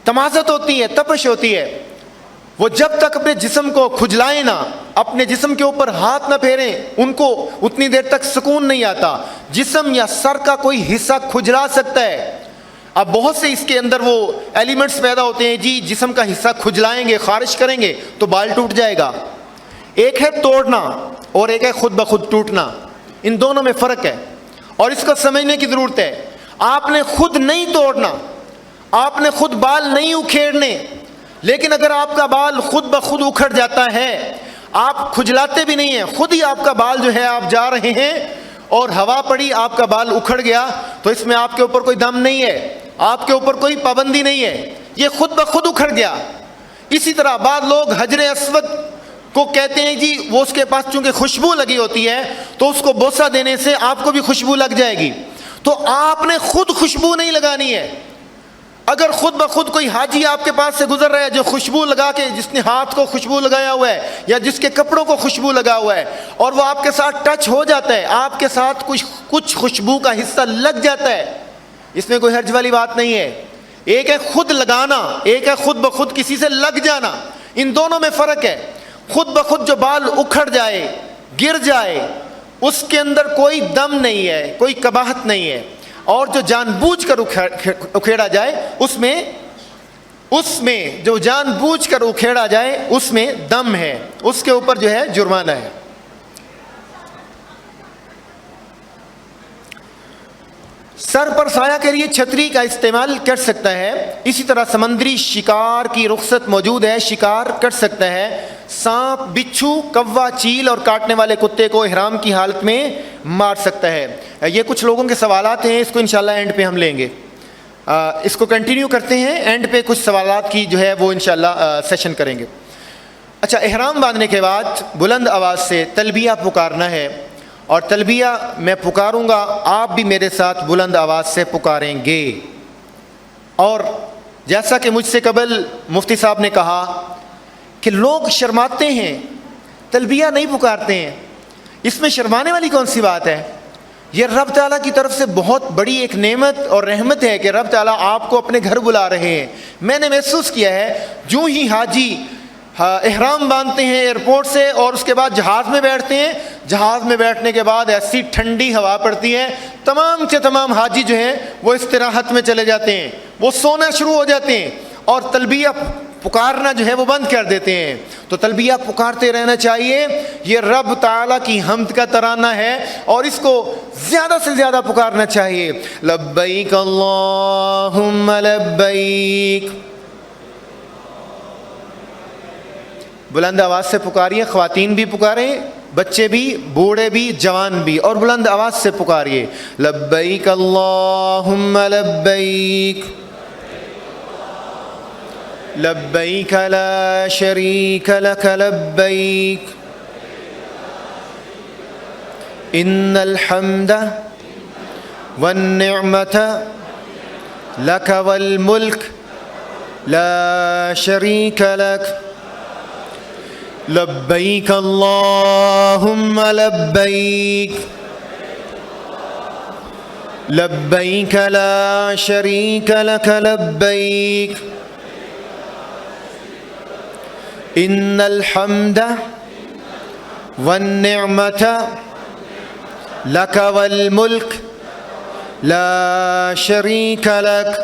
تمازت ہوتی ہے، تپش ہوتی ہے، وہ جب تک اپنے جسم کو کھجلائیں نہ، اپنے جسم کے اوپر ہاتھ نہ پھیریں، ان کو اتنی دیر تک سکون نہیں آتا۔ جسم یا سر کا کوئی حصہ کھجلا سکتا ہے۔ اب بہت سے اس کے اندر وہ ایلیمنٹس پیدا ہوتے ہیں، جی جسم کا حصہ کھجلائیں گے، خارش کریں گے تو بال ٹوٹ جائے گا۔ ایک ہے توڑنا اور ایک ہے خود بخود ٹوٹنا، ان دونوں میں فرق ہے اور اس کو سمجھنے کی ضرورت ہے۔ آپ نے خود نہیں توڑنا، آپ نے خود بال نہیں اکھیڑنے، لیکن اگر آپ کا بال خود بخود اکھڑ جاتا ہے، آپ کھجلاتے بھی نہیں ہیں، خود ہی آپ کا بال جو ہے آپ جا رہے ہیں اور ہوا پڑی، آپ کا بال اکھڑ گیا، تو اس میں آپ کے اوپر کوئی دم نہیں ہے، آپ کے اوپر کوئی پابندی نہیں ہے، یہ خود بخود اکھڑ گیا۔ اسی طرح بعض لوگ حجر اسود کو کہتے ہیں جی وہ اس کے پاس چونکہ خوشبو لگی ہوتی ہے تو اس کو بوسہ دینے سے آپ کو بھی خوشبو لگ جائے گی، تو آپ نے خود خوشبو نہیں لگانی ہے۔ اگر خود بخود کوئی حاجی آپ کے پاس سے گزر رہا ہے جو خوشبو لگا کے، جس نے ہاتھ کو خوشبو لگایا ہوا ہے یا جس کے کپڑوں کو خوشبو لگا ہوا ہے، اور وہ آپ کے ساتھ ٹچ ہو جاتا ہے، آپ کے ساتھ کچھ خوشبو کا حصہ لگ جاتا ہے، اس میں کوئی حرج والی بات نہیں ہے۔ ایک ہے خود لگانا، ایک ہے خود بخود کسی سے لگ جانا، ان دونوں میں فرق ہے۔ خود بخود جو بال اکھڑ جائے، گر جائے، اس کے اندر کوئی دم نہیں ہے، کوئی قباحت نہیں ہے، اور جو جان بوجھ کر اکھیڑا جائے اس میں جو جان بوجھ کر اکھیڑا جائے اس میں دم ہے، اس کے اوپر جو ہے جرمانہ ہے۔ سر پر سایہ کے لیے چھتری کا استعمال کر سکتا ہے، اسی طرح سمندری شکار کی رخصت موجود ہے، شکار کر سکتا ہے۔ سانپ، بچھو، کوا، چیل اور کاٹنے والے کتے کو احرام کی حالت میں مار سکتا ہے۔ یہ کچھ لوگوں کے سوالات ہیں، اس کو انشاءاللہ اینڈ پہ ہم لیں گے، اس کو کنٹینیو کرتے ہیں، اینڈ پہ کچھ سوالات کی جو ہے وہ انشاءاللہ سیشن کریں گے۔ اچھا، احرام باندھنے کے بعد بلند آواز سے تلبیہ پکارنا ہے، اور تلبیہ میں پکاروں گا، آپ بھی میرے ساتھ بلند آواز سے پکاریں گے۔ اور جیسا کہ مجھ سے قبل مفتی صاحب نے کہا کہ لوگ شرماتے ہیں، تلبیہ نہیں پکارتے ہیں، اس میں شرمانے والی کون سی بات ہے؟ یہ رب تعالیٰ کی طرف سے بہت بڑی ایک نعمت اور رحمت ہے کہ رب تعالیٰ آپ کو اپنے گھر بلا رہے ہیں۔ میں نے محسوس کیا ہے جو ہی حاجی احرام باندھتے ہیں ایئرپورٹ سے اور اس کے بعد جہاز میں بیٹھتے ہیں، جہاز میں بیٹھنے کے بعد ایسی ٹھنڈی ہوا پڑتی ہے، تمام کے تمام حاجی جو ہیں وہ استراحت میں چلے جاتے ہیں، وہ سونا شروع ہو جاتے ہیں اور تلبیہ پکارنا جو ہے وہ بند کر دیتے ہیں۔ تو تلبیہ پکارتے رہنا چاہیے، یہ رب تعالیٰ کی حمد کا ترانہ ہے اور اس کو زیادہ سے زیادہ پکارنا چاہیے۔ لبیک اللہم لبیک، بلند آواز سے پکاریے، خواتین بھی پکاریں، بچے بھی، بوڑھے بھی، جوان بھی، اور بلند آواز سے پکاریے، لبیک اللہم لبیک لبیک لا شریک لک لبیک ان الحمد والنعمت لک والملک لا شریک لک لبیک اللہم لبیک لبیک لا شریک لک لبیک ان الحمد والنعمت لک والملک لا شریک لک۔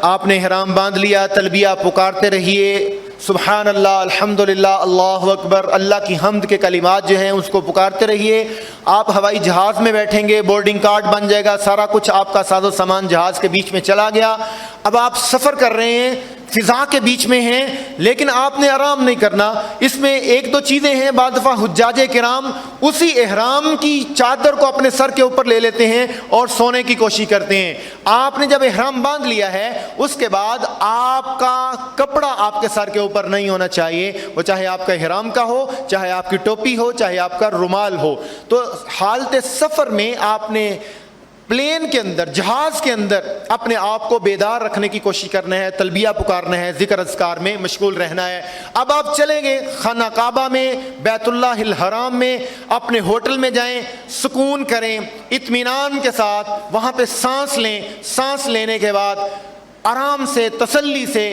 آپ نے احرام باندھ لیا، تلبیہ پکارتے رہیے، سبحان اللہ، الحمدللہ، اللہ اکبر، اللہ کی حمد کے کلمات جو ہیں اس کو پکارتے رہیے۔ آپ ہوائی جہاز میں بیٹھیں گے، بورڈنگ کارڈ بن جائے گا، سارا کچھ آپ کا ساز و سامان جہاز کے بیچ میں چلا گیا۔ اب آپ سفر کر رہے ہیں، فضا کے بیچ میں ہیں، لیکن آپ نے آرام نہیں کرنا۔ اس میں ایک دو چیزیں ہیں، بعض دفعہ حجاج کرام اسی احرام کی چادر کو اپنے سر کے اوپر لے لیتے ہیں اور سونے کی کوشش کرتے ہیں۔ آپ نے جب احرام باندھ لیا ہے، اس کے بعد آپ کا کپڑا آپ کے سر کے اوپر نہیں ہونا چاہیے، وہ چاہے آپ کا احرام کا ہو، چاہے آپ کی ٹوپی ہو، چاہے آپ کا رومال ہو۔ تو حالت سفر میں آپ نے پلین کے اندر، جہاز کے اندر اپنے آپ کو بیدار رکھنے کی کوشش کرنا ہے، تلبیہ پکارنا ہے، ذکر اذکار میں مشغول رہنا ہے۔ اب آپ چلیں گے خانہ کعبہ میں، بیت اللہ الحرام میں، اپنے ہوٹل میں جائیں، سکون کریں، اطمینان کے ساتھ وہاں پہ سانس لیں۔ سانس لینے کے بعد آرام سے، تسلی سے،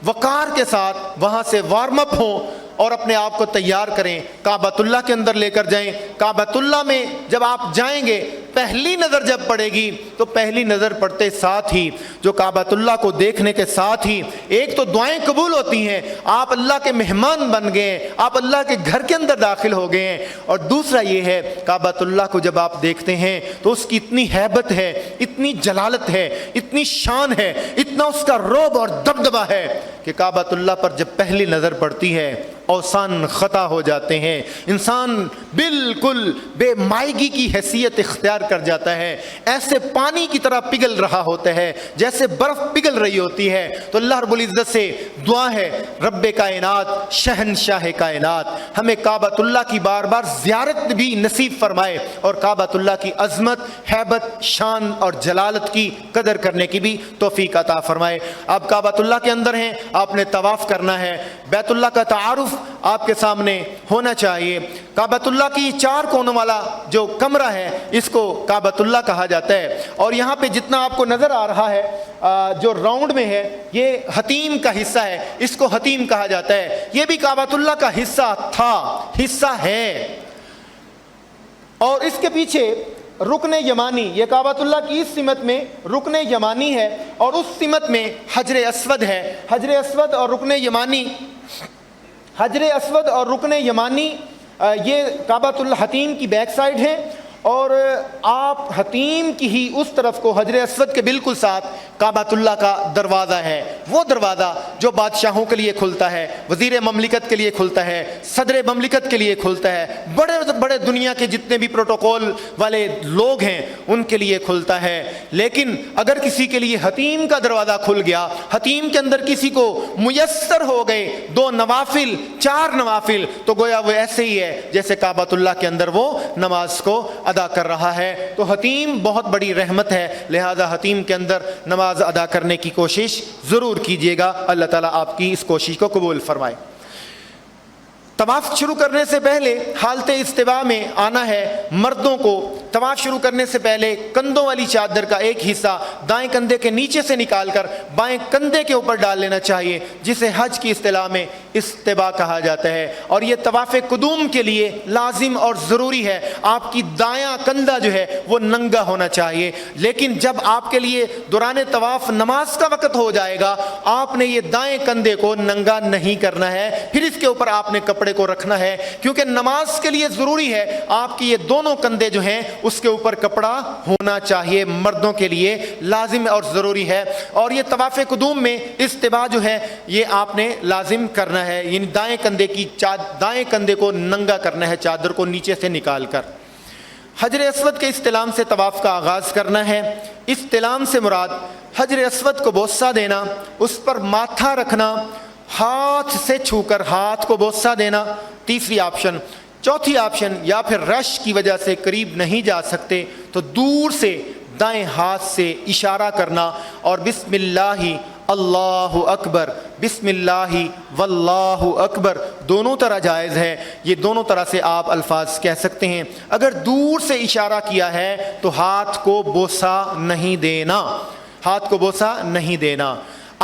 وقار کے ساتھ وہاں سے وارم اپ ہوں اور اپنے آپ کو تیار کریں، کعبۃ اللہ کے اندر لے کر جائیں۔ کعبۃ اللہ میں جب آپ جائیں گے، پہلی نظر جب پڑے گی تو پہلی نظر پڑتے ساتھ ہی جو کعبۃ اللہ کو دیکھنے کے ساتھ ہی ایک تو دعائیں قبول ہوتی ہیں، آپ اللہ کے مہمان بن گئے، آپ اللہ کے گھر کے اندر داخل ہو گئے ہیں، اور دوسرا یہ ہے کعبۃ اللہ کو جب آپ دیکھتے ہیں تو اس کی اتنی ہیبت ہے، اتنی جلالت ہے، اتنی شان ہے، اتنا اس کا رعب اور دبدبہ ہے کہ کعبۃ اللہ پر جب پہلی نظر پڑتی ہے اوسان خطا ہو جاتے ہیں، انسان بالکل بے مائگی کی حیثیت اختیار کر جاتا ہے، ایسے پانی کی طرح پگھل رہا ہوتا ہے جیسے برف پگھل رہی ہوتی ہے۔ تو اللہ رب العزت سے دعا ہے، رب کائنات، شہنشاہ کائنات، ہمیں کعبۃ اللہ کی بار بار زیارت بھی نصیب فرمائے اور کعبۃ اللہ کی عظمت، ہیبت، شان اور جلالت کی قدر کرنے کی بھی توفیق عطا فرمائے۔ آپ کعبۃ اللہ کے اندر ہیں، آپ نے طواف کرنا ہے، بیت اللہ کا تعارف آپ کے سامنے ہونا چاہیے۔ کعبۃ اللہ کی چار کونوں والا جو کمرہ ہے اس کو کعبۃ اللہ کہا جاتا ہے، اور یہاں پہ جتنا آپ کو نظر آ رہا ہے جو راؤنڈ میں ہے یہ حتیم کا حصہ ہے، اس کو حتیم کہا جاتا ہے۔ یہ بھی کعبۃ اللہ کا حصہ تھا، حصہ ہے، اور اس کے پیچھے رکن یمانی، یہ کعبۃ اللہ کی اس سمت میں رکن یمانی ہے اور اس سمت میں حجر اسود ہے۔ حجر اسود اور رکن یمانی، حجر اسود اور رکن یمانی یہ کعبۃ اللہ حتیم کی بیک سائڈ ہے، اور آپ حتیم کی ہی اس طرف کو حجر اسود کے بالکل ساتھ کعبۃ اللہ کا دروازہ ہے، وہ دروازہ جو بادشاہوں کے لیے کھلتا ہے، وزیر مملکت کے لیے کھلتا ہے، صدر مملکت کے لیے کھلتا ہے، بڑے بڑے دنیا کے جتنے بھی پروٹوکول والے لوگ ہیں ان کے لیے کھلتا ہے۔ لیکن اگر کسی کے لیے حتیم کا دروازہ کھل گیا، حتیم کے اندر کسی کو میسر ہو گئے 2 نوافل، 4 نوافل، تو گویا وہ ایسے ہی ہے جیسے کعبۃ اللہ کے اندر وہ نماز کو ادا کر رہا ہے۔ تو حتیم بہت بڑی رحمت ہے، لہذا حتیم کے اندر نماز ادا کرنے کی کوشش ضرور کیجیے گا۔ اللہ تعالیٰ آپ کی اس کوشش کو قبول فرمائے۔ طواف شروع کرنے سے پہلے حالت استوا میں آنا ہے۔ مردوں کو طواف شروع کرنے سے پہلے کندھوں والی چادر کا ایک حصہ دائیں کندھے کے نیچے سے نکال کر بائیں کندھے کے اوپر ڈال لینا چاہیے، جسے حج کی اصطلاح میں استوا کہا جاتا ہے، اور یہ طواف قدوم کے لیے لازم اور ضروری ہے۔ آپ کی دایاں کندھا جو ہے وہ ننگا ہونا چاہیے، لیکن جب آپ کے لیے دوران طواف نماز کا وقت ہو جائے گا، آپ نے یہ دائیں کندھے کو ننگا نہیں کرنا ہے، پھر اس کے اوپر آپ نے کپڑے کو رکھنا ہے، کیونکہ نماز کے لیے ضروری ہے آپ کی یہ دونوں کندھے جو ہیں اس کے اوپر کپڑا ہونا چاہیے، مردوں کے لیے لازم اور ضروری ہے۔ اور یہ طواف قدوم میں استوا جو ہے یہ آپ نے لازم کرنا ہے، یعنی دائیں کندھے کو ننگا کرنا ہے چادر کو نیچے سے نکال کر۔ حجر اسود کے استلام سے طواف کا آغاز کرنا ہے۔ استلام سے مراد حجر اسود کو بوسہ دینا، اس پر ماتھا رکھنا، ہاتھ سے چھو کر ہاتھ کو بوسہ دینا، تیسری آپشن۔ چوتھی آپشن، یا پھر رش کی وجہ سے قریب نہیں جا سکتے تو دور سے دائیں ہاتھ سے اشارہ کرنا اور بسم اللہ اللہ اکبر، بسم اللہ واللہ اکبر دونوں طرح جائز ہے۔ یہ دونوں طرح سے آپ الفاظ کہہ سکتے ہیں۔ اگر دور سے اشارہ کیا ہے تو ہاتھ کو بوسہ نہیں دینا، ہاتھ کو بوسہ نہیں دینا۔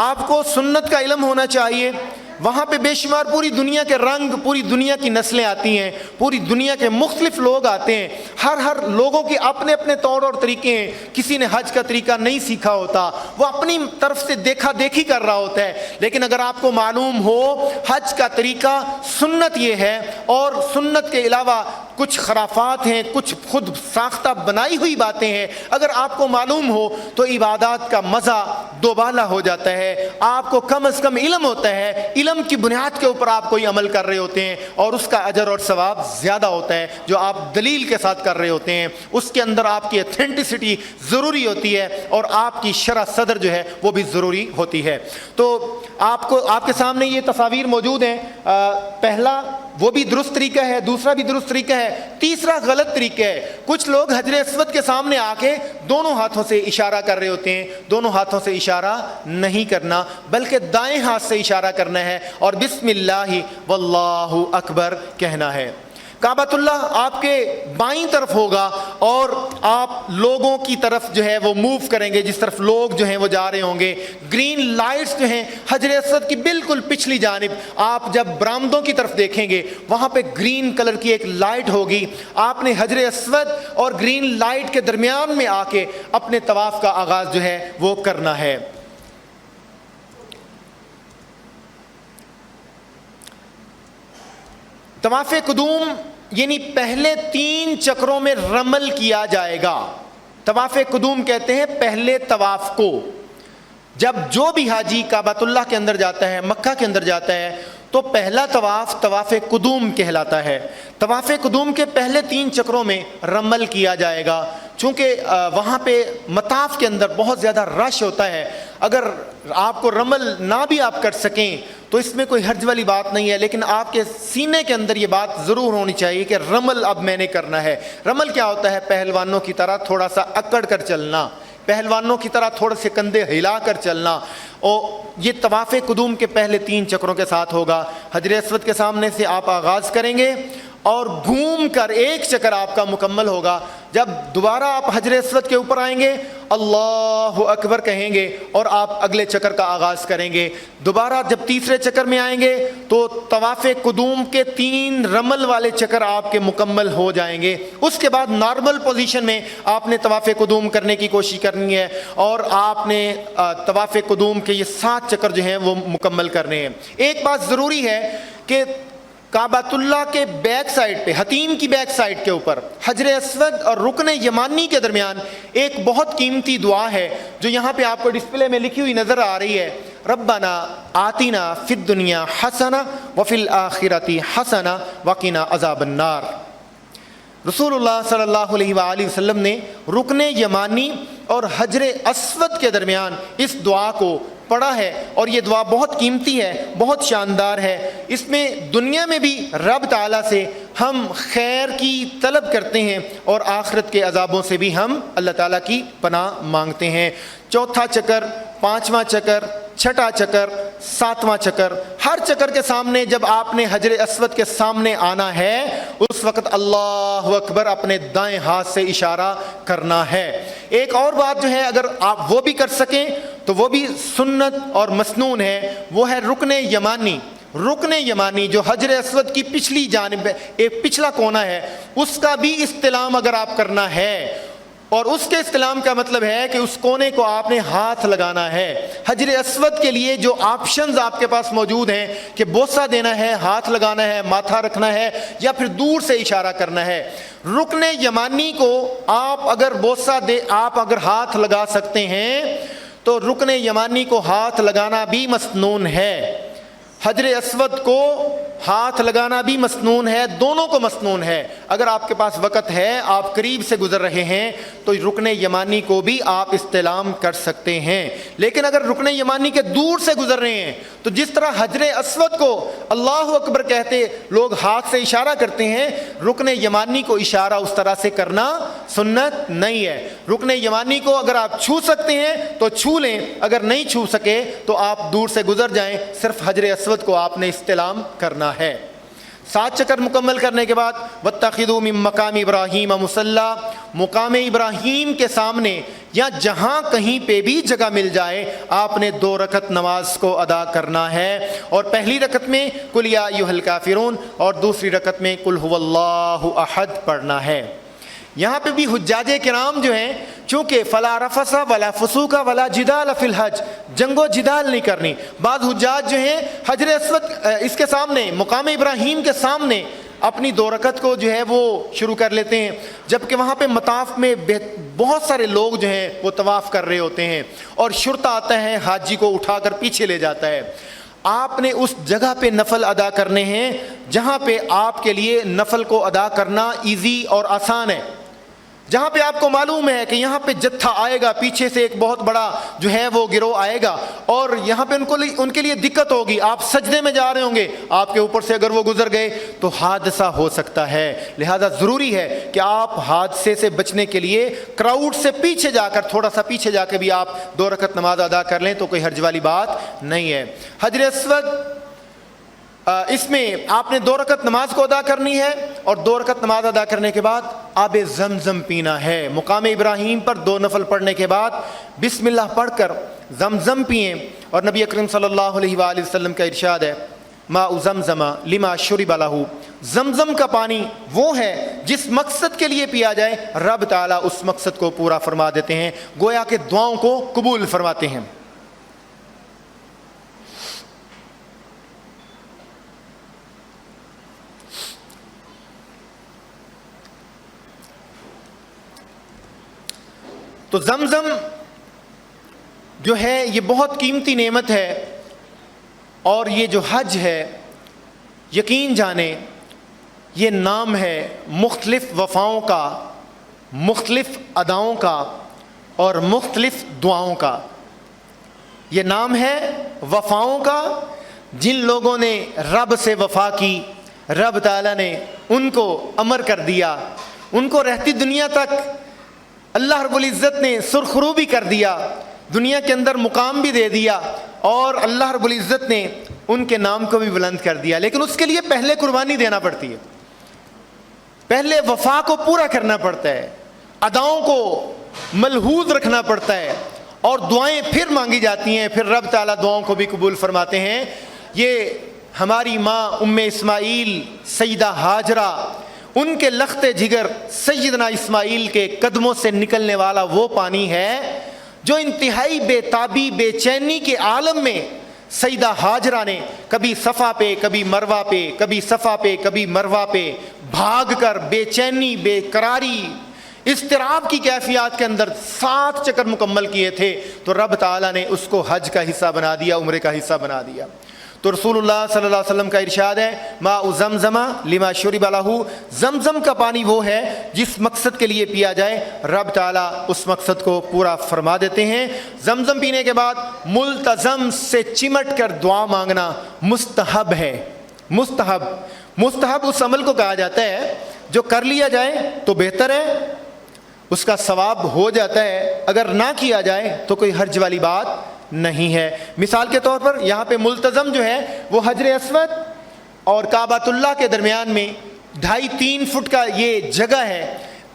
آپ کو سنت کا علم ہونا چاہیے۔ وہاں پہ بے شمار پوری دنیا کے رنگ، پوری دنیا کی نسلیں آتی ہیں، پوری دنیا کے مختلف لوگ آتے ہیں، ہر لوگوں کے اپنے اپنے طور اور طریقے ہیں۔ کسی نے حج کا طریقہ نہیں سیکھا ہوتا، وہ اپنی طرف سے دیکھا دیکھی کر رہا ہوتا ہے، لیکن اگر آپ کو معلوم ہو حج کا طریقہ سنت یہ ہے اور سنت کے علاوہ کچھ خرافات ہیں، کچھ خود ساختہ بنائی ہوئی باتیں ہیں، اگر آپ کو معلوم ہو تو عبادات کا مزہ دوبالا ہو جاتا ہے۔ آپ کو کم از کم علم ہوتا ہے، علم کی بنیاد کے اوپر آپ کوئی عمل کر رہے ہوتے ہیں اور اس کا اجر اور ثواب زیادہ ہوتا ہے جو آپ دلیل کے ساتھ کر رہے ہوتے ہیں۔ اس کے اندر آپ کی اتھینٹسٹی ضروری ہوتی ہے اور آپ کی شرح صدر جو ہے وہ بھی ضروری ہوتی ہے۔ تو آپ کے سامنے یہ تصاویر موجود ہیں۔ پہلا وہ بھی درست طریقہ ہے، دوسرا بھی درست طریقہ ہے، تیسرا غلط طریقہ ہے۔ کچھ لوگ حجر اسود کے سامنے آ کے دونوں ہاتھوں سے اشارہ کر رہے ہوتے ہیں۔ دونوں ہاتھوں سے اشارہ نہیں کرنا بلکہ دائیں ہاتھ سے اشارہ کرنا ہے اور بسم اللہ واللہ اکبر کہنا ہے۔ کعبۃ اللہ آپ کے بائیں طرف ہوگا اور آپ لوگوں کی طرف جو ہے وہ موو کریں گے، جس طرف لوگ جو ہیں وہ جا رہے ہوں گے۔ گرین لائٹس جو ہیں حجر اسود کی بالکل پچھلی جانب، آپ جب برآمدوں کی طرف دیکھیں گے وہاں پہ گرین کلر کی ایک لائٹ ہوگی۔ آپ نے حجر اسود اور گرین لائٹ کے درمیان میں آ کے اپنے طواف کا آغاز جو ہے وہ کرنا ہے۔ طواف قدوم یعنی پہلے 3 چکروں میں رمل کیا جائے گا۔ طواف قدوم کہتے ہیں پہلے طواف کو۔ جب جو بھی حاجی کعبۃ اللہ کے اندر جاتا ہے، مکہ کے اندر جاتا ہے، تو پہلا طواف طواف قدوم کہلاتا ہے۔ طواف قدوم کے پہلے 3 چکروں میں رمل کیا جائے گا، چونکہ وہاں پہ مطاف کے اندر بہت زیادہ رش ہوتا ہے۔ اگر آپ کو رمل نہ بھی آپ کر سکیں تو اس میں کوئی حرج والی بات نہیں ہے، لیکن آپ کے سینے کے اندر یہ بات ضرور ہونی چاہیے کہ رمل اب میں نے کرنا ہے۔ رمل کیا ہوتا ہے؟ پہلوانوں کی طرح تھوڑا سا اکڑ کر چلنا، پہلوانوں کی طرح تھوڑے سے کندھے ہلا کر چلنا۔ اور یہ طواف قدوم کے پہلے 3 چکروں کے ساتھ ہوگا۔ حجر اسود کے سامنے سے آپ آغاز کریں گے اور گھوم کر 1 چکر آپ کا مکمل ہوگا۔ جب دوبارہ آپ حجر اسود کے اوپر آئیں گے اللہ اکبر کہیں گے اور آپ اگلے چکر کا آغاز کریں گے۔ دوبارہ جب تیسرے چکر میں آئیں گے تو طواف قدوم کے 3 رمل والے چکر آپ کے مکمل ہو جائیں گے۔ اس کے بعد نارمل پوزیشن میں آپ نے طواف قدوم کرنے کی کوشش کرنی ہے اور آپ نے طواف قدوم کے یہ 7 چکر جو ہیں وہ مکمل کرنے ہیں۔ ایک بات ضروری ہے کہ کعبۃ اللہ کے بیک سائڈ پہ، حتیم کی بیک سائڈ کے اوپر حجر اسود اور رکن یمانی کے درمیان ایک بہت قیمتی دعا ہے جو یہاں پہ آپ کو ڈسپلے میں لکھی ہوئی نظر آ رہی ہے۔ ربنا آتنا فی الدنیا حسنہ وفی الآخرۃ حسنہ وقنا عذاب النار۔ رسول اللہ صلی اللہ علیہ وآلہ وسلم نے رکن یمانی اور حجر اسود کے درمیان اس دعا کو پڑھا ہے اور یہ دعا بہت قیمتی ہے، بہت شاندار ہے۔ اس میں دنیا میں بھی رب تعالیٰ سے ہم خیر کی طلب کرتے ہیں اور آخرت کے عذابوں سے بھی ہم اللہ تعالیٰ کی پناہ مانگتے ہیں۔ 4تھا چکر، 5واں چکر، 6ٹھا چکر، 7واں چکر، ہر چکر کے سامنے جب آپ نے حجر اسود کے سامنے آنا ہے اس وقت اللہ اکبر اپنے دائیں ہاتھ سے اشارہ کرنا ہے۔ ایک اور بات جو ہے اگر آپ وہ بھی کر سکیں تو وہ بھی سنت اور مسنون ہے، وہ ہے رکن یمانی۔ رکن یمانی جو حجر اسود کی پچھلی جانب ایک پچھلا کونا ہے، اس کا بھی استلام اگر آپ کرنا ہے، اور اس کے استلام کا مطلب ہے کہ اس کونے کو آپ نے ہاتھ لگانا ہے۔ حجر اسود کے لیے جو آپشنز آپ کے پاس موجود ہیں کہ بوسہ دینا ہے، ہاتھ لگانا ہے، ماتھا رکھنا ہے یا پھر دور سے اشارہ کرنا ہے۔ رکن یمانی کو آپ اگر بوسہ دے، آپ اگر ہاتھ لگا سکتے ہیں تو رکن یمانی کو ہاتھ لگانا بھی مسنون ہے، حجر اسود کو ہاتھ لگانا بھی مسنون ہے، دونوں کو مسنون ہے۔ اگر آپ کے پاس وقت ہے، آپ قریب سے گزر رہے ہیں تو رکن یمانی کو بھی آپ استلام کر سکتے ہیں. لیکن اگر رکن یمانی کے دور سے گزر رہے ہیں تو جس طرح حجر اسود کو اللہ اکبر کہتے لوگ ہاتھ سے اشارہ کرتے ہیں، رکن یمانی کو اشارہ اس طرح سے کرنا سنت نہیں ہے. رکن یمانی کو اگر آپ چھو سکتے ہیں تو چھو لیں، اگر نہیں چھو سکے تو آپ دور سے گزر جائیں. صرف حجر اسود کو آپ نے استلام کرنا ہے. 7 چکر مکمل کرنے کے بعد واتخذوا من مقام ابراہیم مصلی، مقام ابراہیم کے سامنے یا جہاں کہیں پہ بھی جگہ مل جائے آپ نے 2 رکعت نماز کو ادا کرنا ہے. اور پہلی رکعت میں قل یا ایھا الکافرون اور دوسری رکعت میں قل ھو اللہ احد پڑھنا ہے. یہاں پہ بھی حجاج کرام جو ہیں، چونکہ فلا رفث ولا فسوق ولا جدال فی الحج، جنگ و جدال نہیں کرنی. بعض حجاج جو ہیں حجر اسود اس کے سامنے مقام ابراہیم کے سامنے اپنی 2 رکعت کو جو ہے وہ شروع کر لیتے ہیں، جبکہ وہاں پہ مطاف میں بہت سارے لوگ جو ہیں وہ طواف کر رہے ہوتے ہیں اور شرطہ آتا ہے حاجی کو اٹھا کر پیچھے لے جاتا ہے. آپ نے اس جگہ پہ نفل ادا کرنے ہیں جہاں پہ آپ کے لیے نفل کو ادا کرنا ایزی اور آسان ہے، جہاں پہ آپ کو معلوم ہے کہ یہاں پہ جتھا آئے گا، پیچھے سے ایک بہت بڑا جو ہے وہ گروہ آئے گا اور یہاں پہ ان کے لیے دقت ہوگی. آپ سجدے میں جا رہے ہوں گے، آپ کے اوپر سے اگر وہ گزر گئے تو حادثہ ہو سکتا ہے. لہذا ضروری ہے کہ آپ حادثے سے بچنے کے لیے کراؤڈ سے پیچھے جا کر، تھوڑا سا پیچھے جا کے بھی آپ 2 رکعت نماز ادا کر لیں تو کوئی حرج والی بات نہیں ہے. حجر اسود اس میں آپ نے 2 رکعت نماز کو ادا کرنی ہے اور 2 رکعت نماز ادا کرنے کے بعد آب زمزم پینا ہے. مقام ابراہیم پر 2 نفل پڑھنے کے بعد بسم اللہ پڑھ کر زمزم پئیں. اور نبی اکرم صلی اللہ علیہ وآلہ وسلم کا ارشاد ہے ماء زمزم لما شرب لہ، زمزم کا پانی وہ ہے جس مقصد کے لیے پیا جائے رب تعالیٰ اس مقصد کو پورا فرما دیتے ہیں، گویا کہ دعاؤں کو قبول فرماتے ہیں. تو زمزم جو ہے یہ بہت قیمتی نعمت ہے، اور یہ جو حج ہے یقین جانے یہ نام ہے مختلف وفاؤں کا، مختلف اداؤں کا اور مختلف دعاؤں کا. یہ نام ہے وفاؤں کا. جن لوگوں نے رب سے وفا کی، رب تعالیٰ نے ان کو امر کر دیا، ان کو رہتی دنیا تک اللہ رب العزت نے سرخرو بھی کر دیا، دنیا کے اندر مقام بھی دے دیا، اور اللہ رب العزت نے ان کے نام کو بھی بلند کر دیا. لیکن اس کے لیے پہلے قربانی دینا پڑتی ہے، پہلے وفا کو پورا کرنا پڑتا ہے، اداؤں کو ملحوظ رکھنا پڑتا ہے، اور دعائیں پھر مانگی جاتی ہیں، پھر رب تعالیٰ دعاؤں کو بھی قبول فرماتے ہیں. یہ ہماری ماں ام اسماعیل سیدہ ہاجرہ، ان کے لخت جگر سیدنا اسماعیل کے قدموں سے نکلنے والا وہ پانی ہے جو انتہائی بے تابی بے چینی کے عالم میں سیدہ ہاجرہ نے کبھی صفا پہ، کبھی مروہ پہ، کبھی صفا پہ، کبھی مروہ پہ بھاگ کر بے چینی، بے قراری، اضطراب کی کیفیات کے اندر 7 چکر مکمل کیے تھے. تو رب تعالیٰ نے اس کو حج کا حصہ بنا دیا، عمرے کا حصہ بنا دیا. تو رسول اللہ صلی اللہ علیہ وسلم کا ارشاد ہے ماء زمزم لما شرب لہ، زمزم کا پانی وہ ہے جس مقصد کے لیے پیا جائے رب تعالیٰ اس مقصد کو پورا فرما دیتے ہیں. زمزم پینے کے بعد ملتزم سے چمٹ کر دعا مانگنا مستحب ہے. مستحب اس عمل کو کہا جاتا ہے جو کر لیا جائے تو بہتر ہے، اس کا ثواب ہو جاتا ہے، اگر نہ کیا جائے تو کوئی حرج والی بات نہیں ہے. مثال کے طور پر یہاں پہ ملتزم جو ہے وہ حجر اسود اور کعبۃ اللہ کے درمیان میں 2.5-3 فٹ کا یہ جگہ ہے،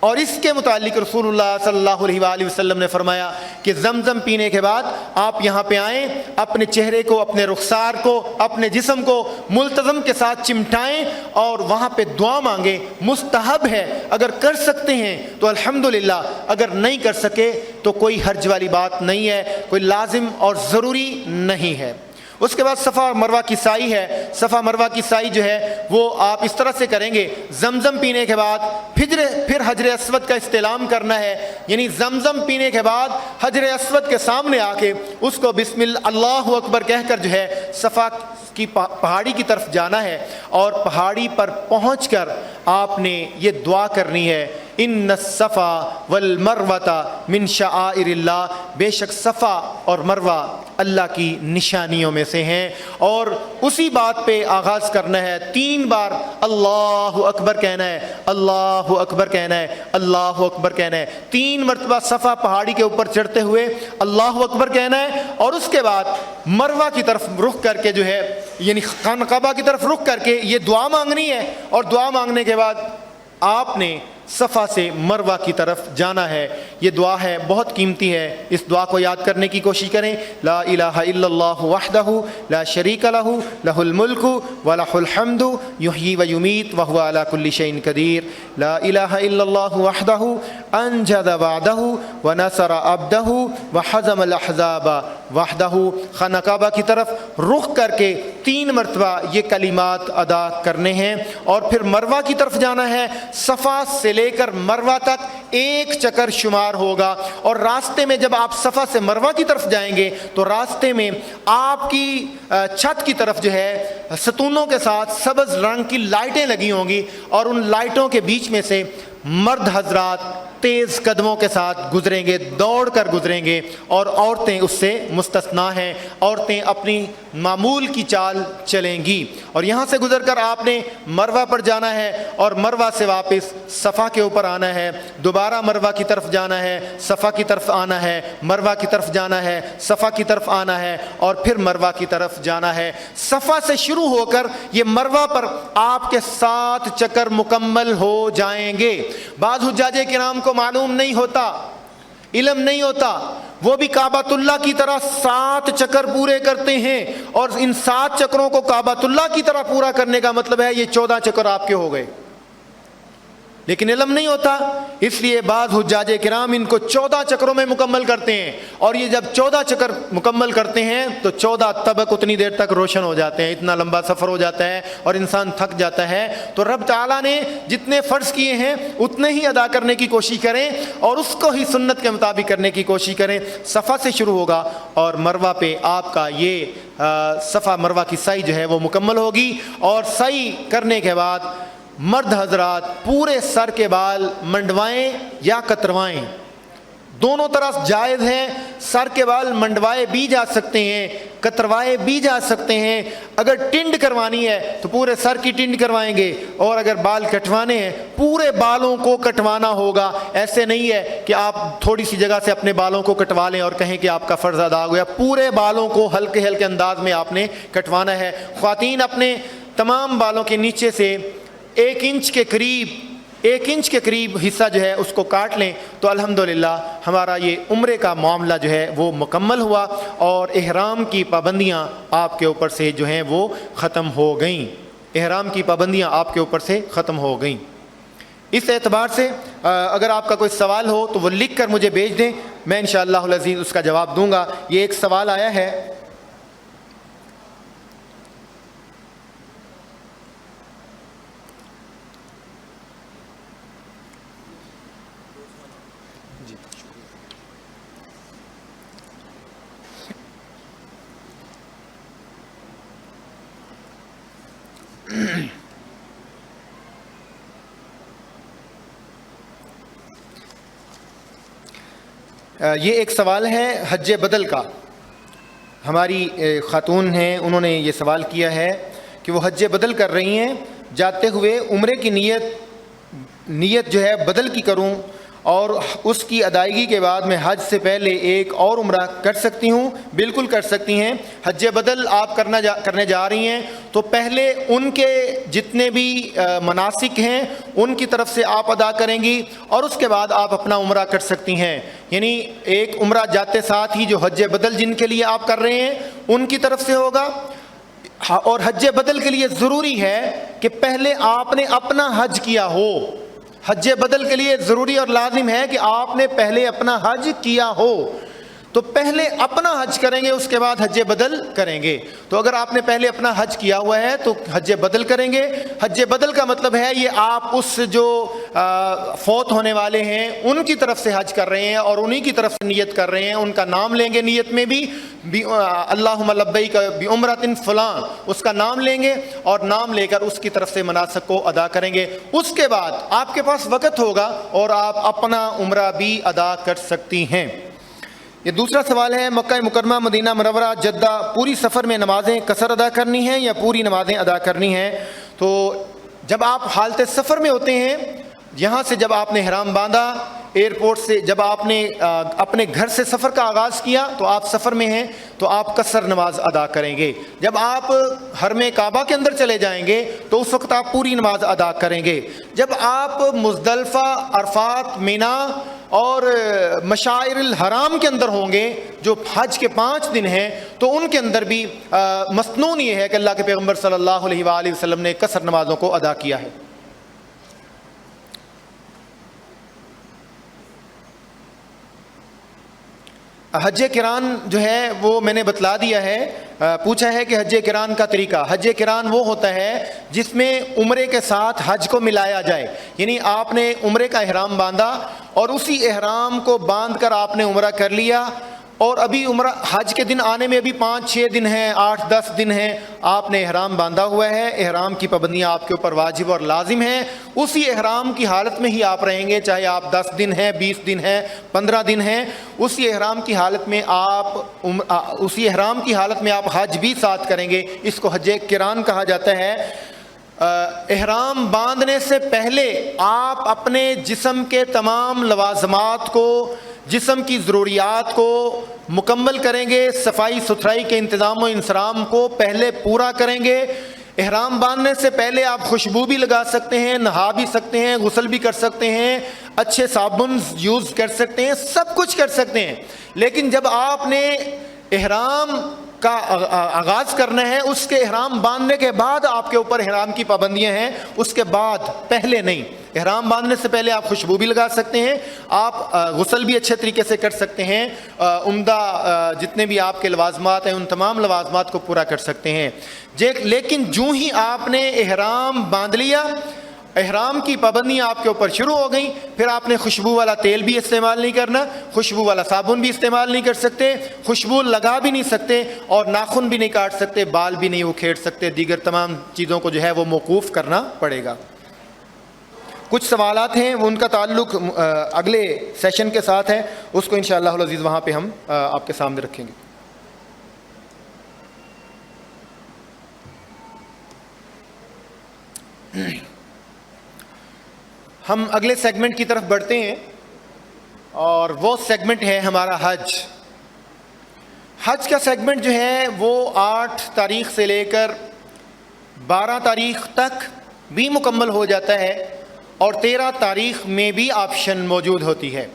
اور اس کے متعلق رسول اللہ صلی اللہ علیہ وآلہ وسلم نے فرمایا کہ زمزم پینے کے بعد آپ یہاں پہ آئیں، اپنے چہرے کو، اپنے رخسار کو، اپنے جسم کو ملتزم کے ساتھ چمٹائیں اور وہاں پہ دعا مانگیں. مستحب ہے، اگر کر سکتے ہیں تو الحمدللہ، اگر نہیں کر سکے تو کوئی حرج والی بات نہیں ہے، کوئی لازم اور ضروری نہیں ہے. اس کے بعد صفا اور مروہ کی سعی ہے. صفا مروہ کی سعی جو ہے وہ آپ اس طرح سے کریں گے, زمزم پینے کے بعد پھر حجر اسود کا استعلام کرنا ہے. یعنی زمزم پینے کے بعد حجر اسود کے سامنے آ کے اس کو بسم اللہ اکبر کہہ کر جو ہے صفا کی پہاڑی کی طرف جانا ہے, اور پہاڑی پر پہنچ کر آپ نے یہ دعا کرنی ہے, ان الصفا والمروۃ من شعائر اللہ, بے شک صفا اور مروہ اللہ کی نشانیوں میں سے ہیں. اور اسی بات پہ آغاز کرنا ہے, 3 بار اللہ اکبر کہنا ہے, اللہ اکبر کہنا ہے, اللہ اکبر کہنا ہے. 3 مرتبہ صفا پہاڑی کے اوپر چڑھتے ہوئے اللہ اکبر کہنا ہے, اور اس کے بعد مروہ کی طرف رخ کر کے جو ہے یعنی خانہ کعبہ کی طرف رخ کر کے یہ دعا مانگنی ہے, اور دعا مانگنے کے بعد آپ نے صفا سے مروہ کی طرف جانا ہے. یہ دعا ہے, بہت قیمتی ہے, اس دعا کو یاد کرنے کی کوشش کریں. لا الہ الا اللہ وحدہ لا شریک لہ لہ الملک ولہ الحمد یحیی و یمیت وہو علی کل شیء قدیر. لا الہ الا اللہ وحدہ انجز وعدہ ونصر عبدہ وحزم الاحزاب وحدہ. خانہ کعبہ کی طرف رخ کر کے 3 مرتبہ یہ کلمات ادا کرنے ہیں, اور پھر مروہ کی طرف جانا ہے. صفا سے لے کر مروہ تک 1 چکر شمار ہوگا, اور راستے میں جب آپ صفا سے مروہ کی طرف جائیں گے تو راستے میں آپ کی چھت کی طرف جو ہے ستونوں کے ساتھ سبز رنگ کی لائٹیں لگی ہوں گی, اور ان لائٹوں کے بیچ میں سے مرد حضرات تیز قدموں کے ساتھ گزریں گے, دوڑ کر گزریں گے, اور عورتیں اس سے مستثنا ہیں. عورتیں اپنی معمول کی چال چلیں گی, اور یہاں سے گزر کر آپ نے مروہ پر جانا ہے, اور مروہ سے واپس صفا کے اوپر آنا ہے. دوبارہ مروہ کی طرف جانا ہے, صفا کی طرف آنا ہے, مروہ کی طرف جانا ہے, صفا کی طرف آنا ہے, اور پھر مروہ کی طرف جانا ہے. صفا سے شروع ہو کر یہ مروہ پر آپ کے 7 چکر مکمل ہو جائیں گے. بعض حجاج کرام کو معلوم نہیں ہوتا, علم نہیں ہوتا, وہ بھی کعبۃ اللہ کی طرح 7 چکر پورے کرتے ہیں, اور ان 7 چکروں کو کعبۃ اللہ کی طرح پورا کرنے کا مطلب ہے یہ 14 چکر آپ کے ہو گئے, لیکن علم نہیں ہوتا. اس لیے بعض حجاج کرام ان کو 14 چکروں میں مکمل کرتے ہیں, اور یہ جب 14 چکر مکمل کرتے ہیں تو 14 طبق اتنی دیر تک روشن ہو جاتے ہیں. اتنا لمبا سفر ہو جاتا ہے اور انسان تھک جاتا ہے. تو رب تعالیٰ نے جتنے فرض کیے ہیں اتنے ہی ادا کرنے کی کوشش کریں, اور اس کو ہی سنت کے مطابق کرنے کی کوشش کریں. صفا سے شروع ہوگا, اور مروہ پہ آپ کا یہ صفا مروہ کی سعی جو ہے وہ مکمل ہوگی. اور سعی کرنے کے بعد مرد حضرات پورے سر کے بال منڈوائیں یا کتروائیں, دونوں طرح جائز ہیں. سر کے بال منڈوائے بھی جا سکتے ہیں, کتروائے بھی جا سکتے ہیں. اگر ٹنڈ کروانی ہے تو پورے سر کی ٹنڈ کروائیں گے, اور اگر بال کٹوانے ہیں پورے بالوں کو کٹوانا ہوگا. ایسے نہیں ہے کہ آپ تھوڑی سی جگہ سے اپنے بالوں کو کٹوا لیں اور کہیں کہ آپ کا فرض ادا ہو گیا. پورے بالوں کو ہلکے ہلکے انداز میں آپ نے کٹوانا ہے. خواتین اپنے تمام بالوں کے نیچے سے 1 انچ کے قریب حصہ جو ہے اس کو کاٹ لیں, تو الحمدللہ ہمارا یہ عمرے کا معاملہ جو ہے وہ مکمل ہوا, اور احرام کی پابندیاں آپ کے اوپر سے جو ہیں وہ ختم ہو گئیں. احرام کی پابندیاں آپ کے اوپر سے ختم ہو گئیں. اس اعتبار سے اگر آپ کا کوئی سوال ہو تو وہ لکھ کر مجھے بھیج دیں, میں انشاءاللہ العزیز اس کا جواب دوں گا. یہ ایک سوال آیا ہے, یہ ایک سوال ہے حج بدل کا. ہماری خاتون ہیں, انہوں نے یہ سوال کیا ہے کہ وہ حج بدل کر رہی ہیں, جاتے ہوئے عمرے کی نیت جو ہے بدل کی کروں, اور اس کی ادائیگی کے بعد میں حج سے پہلے ایک اور عمرہ کر سکتی ہوں؟ بالکل کر سکتی ہیں. حج بدل آپ کرنے جا رہی ہیں تو پہلے ان کے جتنے بھی مناسک ہیں ان کی طرف سے آپ ادا کریں گی, اور اس کے بعد آپ اپنا عمرہ کر سکتی ہیں. یعنی ایک عمرہ جاتے ساتھ ہی جو حج بدل جن کے لیے آپ کر رہے ہیں ان کی طرف سے ہوگا, اور حج بدل کے لیے ضروری ہے کہ پہلے آپ نے اپنا حج کیا ہو. حج بدل کے لیے ضروری اور لازم ہے کہ آپ نے پہلے اپنا حج کیا ہو. تو پہلے اپنا حج کریں گے، اس کے بعد حج بدل کریں گے۔ تو اگر آپ نے پہلے اپنا حج کیا ہوا ہے تو حج بدل کریں گے۔ حج بدل کا مطلب ہے یہ آپ اس جو فوت ہونے والے ہیں ان کی طرف سے حج کر رہے ہیں اور انہی کی طرف سے نیت کر رہے ہیں، ان کا نام لیں گے نیت میں بھی، اللہم لبیک بعمرۃ فلاں، اس کا نام لیں گے اور نام لے کر اس کی طرف سے مناسک کو ادا کریں گے۔ اس کے بعد آپ کے پاس وقت ہوگا اور آپ اپنا عمرہ بھی ادا کر سکتی ہیں۔ یہ دوسرا سوال ہے، مکہ مکرمہ، مدینہ منورہ، جدہ، پوری سفر میں نمازیں قصر ادا کرنی ہیں یا پوری نمازیں ادا کرنی ہیں؟ تو جب آپ حالت سفر میں ہوتے ہیں، یہاں سے جب آپ نے احرام باندھا، ایئرپورٹ سے جب آپ نے اپنے گھر سے سفر کا آغاز کیا تو آپ سفر میں ہیں تو آپ قصر نماز ادا کریں گے۔ جب آپ حرم کعبہ کے اندر چلے جائیں گے تو اس وقت آپ پوری نماز ادا کریں گے۔ جب آپ مزدلفہ، عرفات، مینا اور مشاعر الحرام کے اندر ہوں گے جو حج کے 5 دن ہیں تو ان کے اندر بھی مسنون یہ ہے کہ اللہ کے پیغمبر صلی اللہ علیہ وآلہ وسلم نے قصر نمازوں کو ادا کیا ہے۔ حج کران جو ہے وہ میں نے بتلا دیا ہے۔ پوچھا ہے کہ حج کران کا طریقہ، حج کران وہ ہوتا ہے جس میں عمرے کے ساتھ حج کو ملایا جائے، یعنی آپ نے عمرے کا احرام باندھا اور اسی احرام کو باندھ کر آپ نے عمرہ کر لیا، اور ابھی عمرہ حج کے دن آنے میں ابھی 5-6 دن ہیں، 8-10 دن ہیں، آپ نے احرام باندھا ہوا ہے، احرام کی پابندیاں آپ کے اوپر واجب اور لازم ہیں، اسی احرام کی حالت میں ہی آپ رہیں گے، چاہے آپ 10 دن ہیں، 20 دن ہیں، 15 دن ہیں، اسی احرام کی حالت میں آپ حج بھی ساتھ کریں گے۔ اس کو حج قران کہا جاتا ہے۔ احرام باندھنے سے پہلے آپ اپنے جسم کے تمام لوازمات کو، جسم کی ضروریات کو مکمل کریں گے، صفائی ستھرائی کے انتظام و انصرام کو پہلے پورا کریں گے۔ احرام باندھنے سے پہلے آپ خوشبو بھی لگا سکتے ہیں، نہا بھی سکتے ہیں، غسل بھی کر سکتے ہیں، اچھے صابن یوز کر سکتے ہیں، سب کچھ کر سکتے ہیں، لیکن جب آپ نے احرام کا آغاز کرنا ہے، اس کے احرام باندھنے کے بعد آپ کے اوپر احرام کی پابندیاں ہیں، اس کے بعد پہلے نہیں۔ احرام باندھنے سے پہلے آپ خوشبو بھی لگا سکتے ہیں، آپ غسل بھی اچھے طریقے سے کر سکتے ہیں، عمدہ جتنے بھی آپ کے لوازمات ہیں ان تمام لوازمات کو پورا کر سکتے ہیں۔ لیکن جو ہی آپ نے احرام باندھ لیا، احرام کی پابندیاں آپ کے اوپر شروع ہو گئیں، پھر آپ نے خوشبو والا تیل بھی استعمال نہیں کرنا، خوشبو والا صابن بھی استعمال نہیں کر سکتے، خوشبو لگا بھی نہیں سکتے، اور ناخن بھی نہیں کاٹ سکتے، بال بھی نہیں اکھیڑ سکتے، دیگر تمام چیزوں کو جو ہے وہ موقوف کرنا پڑے گا۔ کچھ سوالات ہیں ان کا تعلق اگلے سیشن کے ساتھ ہے، اس کو انشاءاللہ العزیز وہاں پہ ہم آپ کے سامنے رکھیں گے۔ ہم اگلے سیگمنٹ کی طرف بڑھتے ہیں اور وہ سیگمنٹ ہے ہمارا حج۔ حج کا سیگمنٹ جو ہے وہ 8 تاریخ سے لے کر 12 تاریخ تک بھی مکمل ہو جاتا ہے اور 13 تاریخ میں بھی آپشن موجود ہوتی ہے،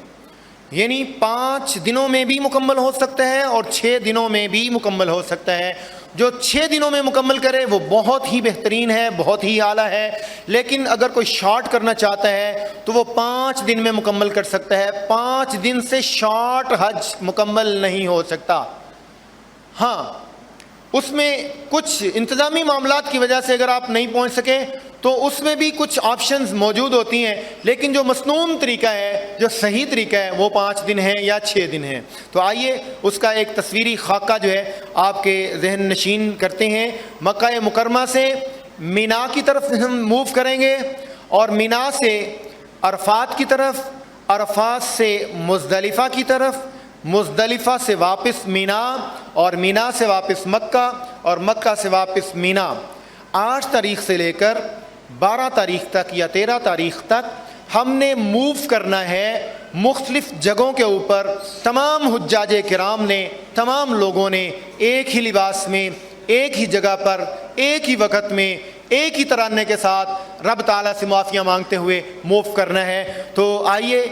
یعنی 5 دنوں میں بھی مکمل ہو سکتا ہے اور 6 دنوں میں بھی مکمل ہو سکتا ہے۔ جو 6 دنوں میں مکمل کرے وہ بہت ہی بہترین ہے، بہت ہی اعلیٰ ہے، لیکن اگر کوئی شارٹ کرنا چاہتا ہے تو وہ 5 دن میں مکمل کر سکتا ہے۔ 5 دن سے شارٹ حج مکمل نہیں ہو سکتا۔ ہاں، اس میں کچھ انتظامی معاملات کی وجہ سے اگر آپ نہیں پہنچ سکیں تو اس میں بھی کچھ آپشنز موجود ہوتی ہیں، لیکن جو مسنون طریقہ ہے، جو صحیح طریقہ ہے، وہ 5 دن ہے یا 6 دن ہے۔ تو آئیے اس کا ایک تصویری خاکہ جو ہے آپ کے ذہن نشین کرتے ہیں۔ مکہ مکرمہ سے مینا کی طرف ہم موو کریں گے اور مینا سے عرفات کی طرف، عرفات سے مزدلفہ کی طرف، مزدلفہ سے واپس مینا اور مینا سے واپس مکہ اور مکہ سے واپس مینا۔ 8 تاریخ سے لے کر 12 تاریخ تک یا 13 تاریخ تک ہم نے موو کرنا ہے مختلف جگہوں کے اوپر۔ تمام حجاج کرام نے، تمام لوگوں نے ایک ہی لباس میں، ایک ہی جگہ پر، ایک ہی وقت میں، ایک ہی ترانے کے ساتھ رب تعالیٰ سے معافیاں مانگتے ہوئے موو کرنا ہے۔ تو آئیے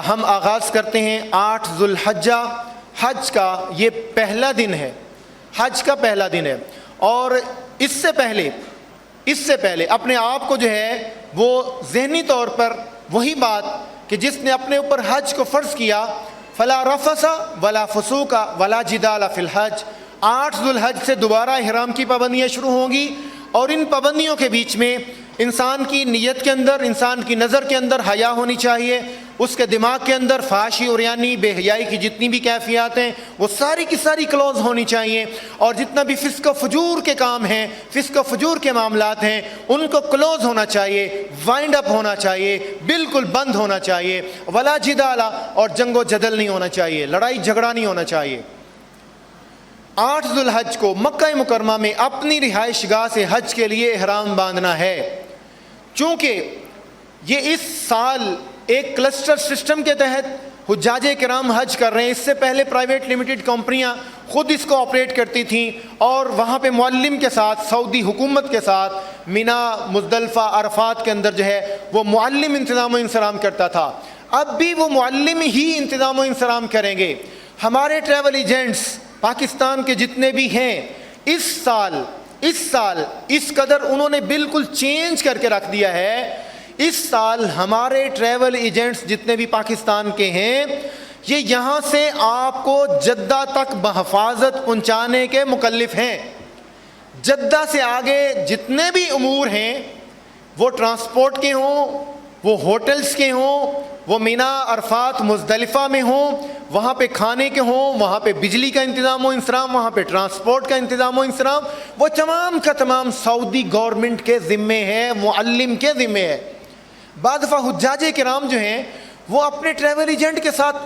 ہم آغاز کرتے ہیں 8 ذو الحجہ۔ حج کا یہ پہلا دن ہے، حج کا پہلا دن ہے، اور اس سے پہلے اپنے آپ کو جو ہے وہ ذہنی طور پر وہی بات کہ جس نے اپنے اوپر حج کو فرض کیا، فلا رفث ولا فسوق ولا جدال فی الحج، 8 ذوالحج سے دوبارہ احرام کی پابندیاں شروع ہوں گی، اور ان پابندیوں کے بیچ میں انسان کی نیت کے اندر، انسان کی نظر کے اندر حیا ہونی چاہیے، اس کے دماغ کے اندر فحاشی اور یعنی بے حیائی کی جتنی بھی کیفیات ہیں وہ ساری کی ساری کلوز ہونی چاہیے، اور جتنا بھی فسق و فجور کے کام ہیں، فسق و فجور کے معاملات ہیں، ان کو کلوز ہونا چاہیے، وائنڈ اپ ہونا چاہیے، بالکل بند ہونا چاہیے، ولا جدال، اور جنگ و جدل نہیں ہونا چاہیے، لڑائی جھگڑا نہیں ہونا چاہیے۔ 8 ذوالحج کو مکہ مکرمہ میں اپنی رہائش گاہ سے حج کے لیے احرام باندھنا ہے۔ چونکہ یہ اس سال ایک کلسٹر سسٹم کے تحت حجاج کرام حج کر رہے ہیں، اس سے پہلے پرائیویٹ لمیٹڈ کمپنیاں خود اس کو آپریٹ کرتی تھیں، اور وہاں پہ معلم کے ساتھ، سعودی حکومت کے ساتھ مینا، مزدلفہ، عرفات کے اندر جو ہے وہ معلم انتظام و انصرام کرتا تھا۔ اب بھی وہ معلم ہی انتظام و انصرام کریں گے۔ ہمارے ٹریول ایجنٹس پاکستان کے جتنے بھی ہیں، اس سال اس قدر انہوں نے بالکل چینج کر کے رکھ دیا ہے۔ اس سال ہمارے ٹریول ایجنٹس جتنے بھی پاکستان کے ہیں، یہ یہاں سے آپ کو جدہ تک بحفاظت پہنچانے کے مکلف ہیں۔ جدہ سے آگے جتنے بھی امور ہیں، وہ ٹرانسپورٹ کے ہوں، وہ ہوٹلز کے ہوں، وہ مینا، عرفات، مزدلفہ میں ہوں، وہاں پہ کھانے کے ہوں، وہاں پہ بجلی کا انتظام و انصرام، وہاں پہ ٹرانسپورٹ کا انتظام و انصرام، وہ تمام کا تمام سعودی گورنمنٹ کے ذمے ہے، معلم کے ذمے ہے۔ بعض دفعہ حجاج کرام جو ہیں وہ اپنے ٹریول ایجنٹ کے ساتھ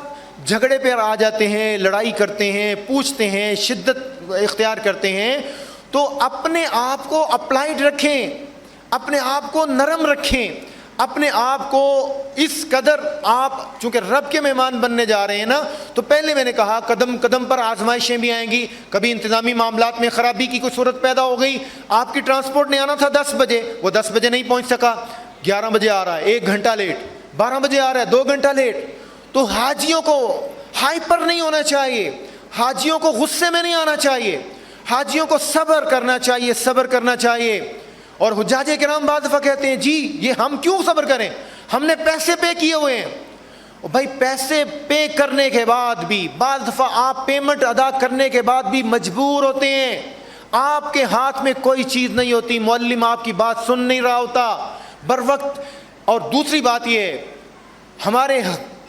جھگڑے پہ آ جاتے ہیں، لڑائی کرتے ہیں، پوچھتے ہیں، شدت اختیار کرتے ہیں۔ تو اپنے آپ کو اپلائیڈ رکھیں، اپنے آپ کو نرم رکھیں، اپنے آپ کو اس قدر، آپ چونکہ رب کے مہمان بننے جا رہے ہیں نا، تو پہلے میں نے کہا قدم قدم پر آزمائشیں بھی آئیں گی، کبھی انتظامی معاملات میں خرابی کی کوئی صورت پیدا ہو گئی، آپ کی ٹرانسپورٹ نے آنا تھا 10 بجے، وہ 10 بجے نہیں پہنچ سکا، 11 بجے آ رہا ہے، 1 گھنٹہ لیٹ، 12 بجے آ رہا ہے، 2 گھنٹہ لیٹ۔ تو حاجیوں کو ہائپر نہیں ہونا چاہیے، حاجیوں کو غصے میں نہیں آنا چاہیے، حاجیوں کو صبر کرنا چاہیے، صبر کرنا چاہیے۔ اور حجاج کرام بعض دفعہ کہتے ہیں جی یہ ہم کیوں صبر کریں، ہم نے پیسے پے کیے ہوئے ہیں۔ بھائی پیسے پے کرنے کے بعد بھی بعض دفعہ آپ پیمنٹ ادا کرنے کے بعد بھی مجبور ہوتے ہیں، آپ کے ہاتھ میں کوئی چیز نہیں ہوتی، معلم آپ کی بات سن نہیں رہا ہوتا بر وقت۔ اور دوسری بات یہ ہے، ہمارے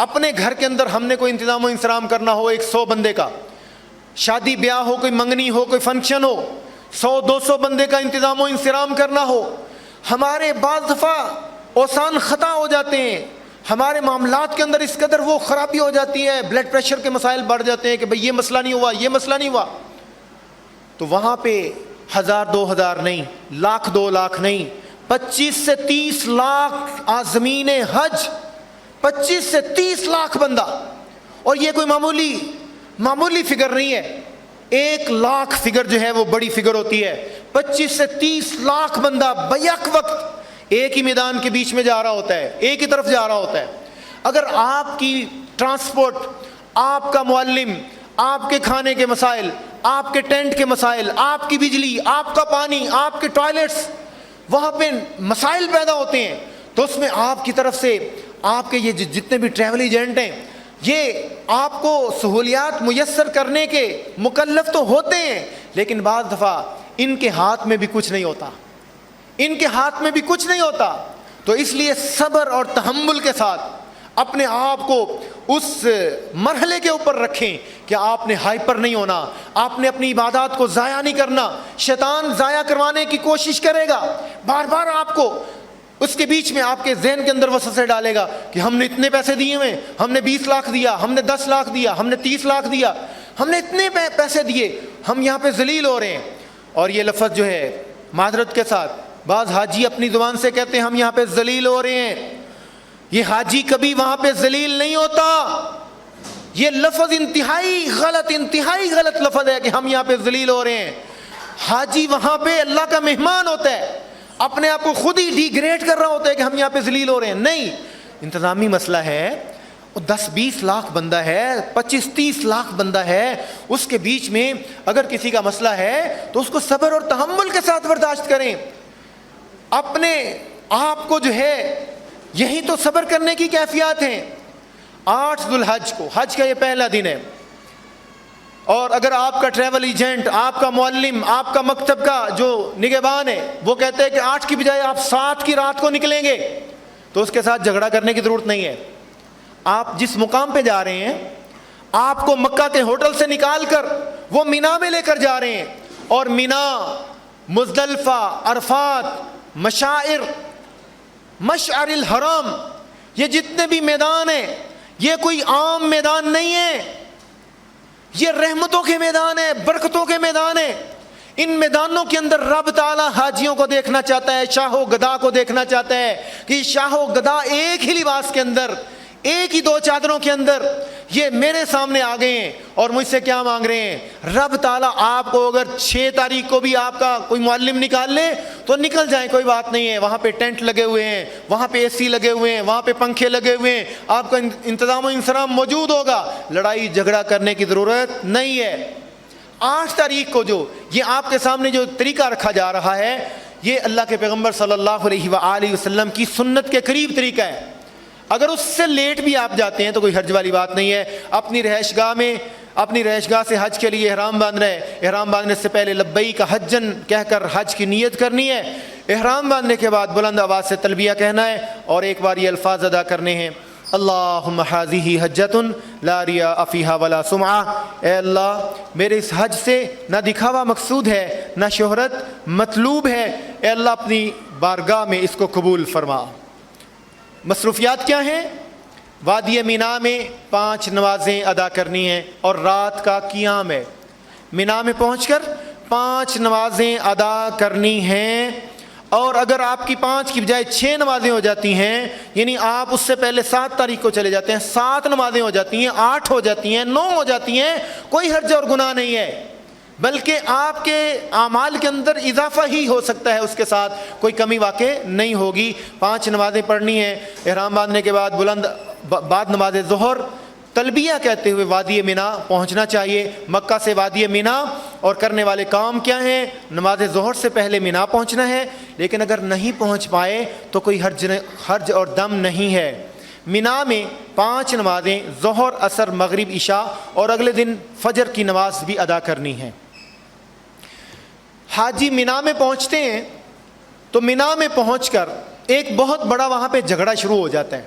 اپنے گھر کے اندر ہم نے کوئی انتظام و انصرام کرنا ہو 100 بندے کا، شادی بیاہ ہو، کوئی منگنی ہو، کوئی فنکشن ہو، 100-200 بندے کا انتظام و انصرام کرنا ہو، ہمارے بعض دفعہ اوسان خطا ہو جاتے ہیں، ہمارے معاملات کے اندر اس قدر وہ خرابی ہو جاتی ہے، بلڈ پریشر کے مسائل بڑھ جاتے ہیں کہ بھئی یہ مسئلہ نہیں ہوا، یہ مسئلہ نہیں ہوا، تو وہاں پہ 1000-2000 نہیں، 1,00,000-2,00,000 نہیں، 25 سے 30 لاکھ عازمین حج، 25 سے 30 لاکھ بندہ، اور یہ کوئی معمولی فگر نہیں ہے۔ 1 لاکھ فگر جو ہے وہ بڑی فگر ہوتی ہے، 25 سے 30 لاکھ بندہ بیک وقت ایک ہی میدان کے بیچ میں جا رہا ہوتا ہے، ایک ہی طرف جا رہا ہوتا ہے۔ اگر آپ کی ٹرانسپورٹ، آپ کا معلم، آپ کے کھانے کے مسائل، آپ کے ٹینٹ کے مسائل، آپ کی بجلی، آپ کا پانی، آپ کے ٹوائلٹس، وہاں پہ مسائل پیدا ہوتے ہیں، تو اس میں آپ کی طرف سے آپ کے یہ جتنے بھی ٹریول ایجنٹ ہیں، یہ آپ کو سہولیات میسر کرنے کے مکلف تو ہوتے ہیں، لیکن بعض دفعہ ان کے ہاتھ میں بھی کچھ نہیں ہوتا، ان کے ہاتھ میں بھی کچھ نہیں ہوتا۔ تو اس لیے صبر اور تحمل کے ساتھ اپنے آپ کو اس مرحلے کے اوپر رکھیں کہ آپ نے ہائپر نہیں ہونا، آپ نے اپنی عبادات کو ضائع نہیں کرنا۔ شیطان ضائع کروانے کی کوشش کرے گا، بار بار آپ کو اس کے بیچ میں آپ کے ذہن کے اندر وسوسے ڈالے گا کہ ہم نے اتنے پیسے دیے ہوئے، ہم نے 20 لاکھ دیا، ہم نے 10 لاکھ دیا، ہم نے 30 لاکھ دیا، ہم نے اتنے پیسے دیے، ہم یہاں پہ ذلیل ہو رہے ہیں۔ اور یہ لفظ جو ہے معذرت کے ساتھ بعض حاجی اپنی زبان سے کہتے ہیں ہم یہاں پہ ذلیل ہو رہے ہیں، یہ حاجی کبھی وہاں پہ ذلیل نہیں ہوتا۔ یہ لفظ انتہائی غلط لفظ ہے کہ ہم یہاں پہ ذلیل ہو رہے ہیں۔ حاجی وہاں پہ اللہ کا مہمان ہوتا ہے، اپنے آپ کو خود ہی ڈی گریڈ کر رہا ہوتا ہے کہ ہم یہاں پہ ذلیل ہو رہے ہیں، نہیں، انتظامی مسئلہ ہے۔ 10-20 لاکھ بندہ ہے، 25-30 لاکھ بندہ ہے، اس کے بیچ میں اگر کسی کا مسئلہ ہے تو اس کو صبر اور تحمل کے ساتھ برداشت کریں۔ اپنے آپ کو جو ہے، یہی تو صبر کرنے کی کیفیات ہیں۔ 8 ذوالحج کو, حج کا یہ پہلا دن ہے. اور اگر آپ کا ٹریول ایجنٹ, آپ کا معلم, آپ کا مکتب کا جو نگہبان ہے وہ کہتے ہیں کہ 8 کی بجائے آپ 7 کی رات کو نکلیں گے, تو اس کے ساتھ جھگڑا کرنے کی ضرورت نہیں ہے. آپ جس مقام پہ جا رہے ہیں, آپ کو مکہ کے ہوٹل سے نکال کر وہ مینا میں لے کر جا رہے ہیں, اور مینا, مزدلفہ, عرفات, مشاعر, مشعر الحرام, یہ جتنے بھی میدان ہیں یہ کوئی عام میدان نہیں ہے, یہ رحمتوں کے میدان ہیں, برکتوں کے میدان ہیں. ان میدانوں کے اندر رب تعالیٰ حاجیوں کو دیکھنا چاہتا ہے, شاہ و گدا کو دیکھنا چاہتا ہے کہ شاہ و گدا ایک ہی لباس کے اندر, ایک ہی 2 چادروں کے اندر یہ میرے سامنے آ گئے ہیں اور مجھ سے کیا مانگ رہے ہیں. رب تعالیٰ آپ کو اگر 6 تاریخ کو بھی آپ کا کوئی معلم نکال لے تو نکل جائیں, کوئی بات نہیں ہے. وہاں پہ ٹینٹ لگے ہوئے ہیں, وہاں پہ AC لگے ہوئے ہیں, وہاں پہ پنکھے لگے ہوئے ہیں, آپ کا انتظام و انصرام موجود ہوگا. لڑائی جھگڑا کرنے کی ضرورت نہیں ہے. 8 تاریخ کو جو یہ آپ کے سامنے جو طریقہ رکھا جا رہا ہے, یہ اللہ کے پیغمبر صلی اللہ علیہ وآلہ وسلم کی سنت کے قریب طریقہ ہے. اگر اس سے لیٹ بھی آپ جاتے ہیں تو کوئی حرج والی بات نہیں ہے. اپنی رہائش گاہ سے حج کے لیے احرام باندھ رہے ہیں, احرام باندھنے سے پہلے لبیک حجن کہہ کر حج کی نیت کرنی ہے. احرام باندھنے کے بعد بلند آواز سے تلبیہ کہنا ہے اور ایک بار یہ الفاظ ادا کرنے ہیں, اللہم ھذہ حجۃ لا ریاء فیہا ولا سمعہ. اے اللہ میرے اس حج سے نہ دکھاوا مقصود ہے نہ شہرت مطلوب ہے, اے اللہ اپنی بارگاہ میں اس کو قبول فرما. مصروفیات کیا ہیں؟ وادی مینا میں 5 نمازیں ادا کرنی ہیں اور رات کا قیام ہے. مینا میں پہنچ کر 5 نمازیں ادا کرنی ہیں, اور اگر آپ کی 5 کی بجائے 6 نمازیں ہو جاتی ہیں, یعنی آپ اس سے پہلے 7 تاریخ کو چلے جاتے ہیں, 7 نمازیں ہو جاتی ہیں, 8 ہو جاتی ہیں, 9 ہو جاتی ہیں, کوئی حرج اور گناہ نہیں ہے, بلکہ آپ کے اعمال کے اندر اضافہ ہی ہو سکتا ہے, اس کے ساتھ کوئی کمی واقع نہیں ہوگی. 5 نمازیں پڑھنی ہیں. احرام باندھنے کے بعد بعد نماز ظہر تلبیہ کہتے ہوئے وادی مینا پہنچنا چاہیے. مکہ سے وادی مینا, اور کرنے والے کام کیا ہیں؟ نماز ظہر سے پہلے مینا پہنچنا ہے, لیکن اگر نہیں پہنچ پائے تو کوئی حرج اور دم نہیں ہے. مینا میں 5 نمازیں ظہر, عصر, مغرب, عشاء, اور اگلے دن فجر کی نماز بھی ادا کرنی ہے. حاجی مینا میں پہنچتے ہیں تو مینا میں پہنچ کر ایک بہت بڑا وہاں پہ جھگڑا شروع ہو جاتا ہے,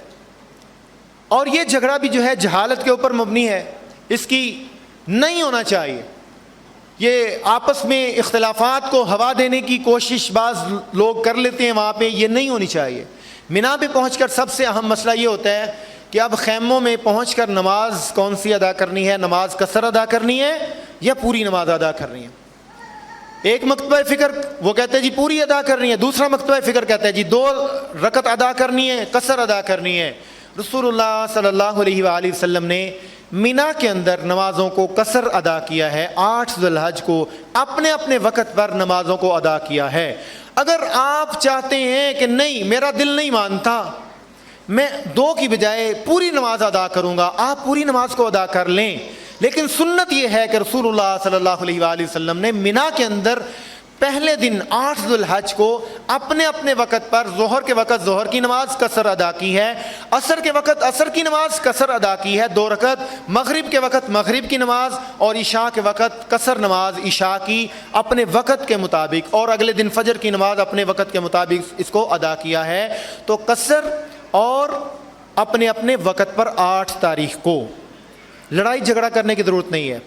اور یہ جھگڑا بھی جو ہے جہالت کے اوپر مبنی ہے, اس کی نہیں ہونا چاہیے. یہ آپس میں اختلافات کو ہوا دینے کی کوشش بعض لوگ کر لیتے ہیں وہاں پہ, یہ نہیں ہونی چاہیے. مینا پہ پہنچ کر سب سے اہم مسئلہ یہ ہوتا ہے کہ اب خیموں میں پہنچ کر نماز کون سی ادا کرنی ہے, نماز قصر ادا کرنی ہے یا پوری نماز ادا کرنی ہے. ایک مکتبہ فکر وہ کہتے ہیں جی پوری ادا کرنی ہے, دوسرا مکتبہ فکر کہتا ہے جی 2 رکعت ادا کرنی ہے, قصر ادا کرنی ہے. رسول اللہ صلی اللہ علیہ وآلہ وسلم نے مینا کے اندر نمازوں کو قصر ادا کیا ہے. 8 ذوالحج کو اپنے اپنے وقت پر نمازوں کو ادا کیا ہے. اگر آپ چاہتے ہیں کہ نہیں میرا دل نہیں مانتا, میں 2 کی بجائے پوری نماز ادا کروں گا, آپ پوری نماز کو ادا کر لیں, لیکن سنت یہ ہے کہ رسول اللہ صلی اللہ علیہ وآلہ وسلم نے مینا کے اندر پہلے دن 8 ذوالحج کو اپنے اپنے وقت پر ظہر کے وقت ظہر کی نماز قصر ادا کی ہے, عصر کے وقت عصر کی نماز قصر ادا کی ہے 2 رکعت, مغرب کے وقت مغرب کی نماز, اور عشاء کے وقت قصر نماز عشاء کی اپنے وقت کے مطابق, اور اگلے دن فجر کی نماز اپنے وقت کے مطابق اس کو ادا کیا ہے. تو قصر اور اپنے اپنے وقت پر 8 تاریخ کو لڑائی جھگڑا کرنے کی ضرورت نہیں ہے.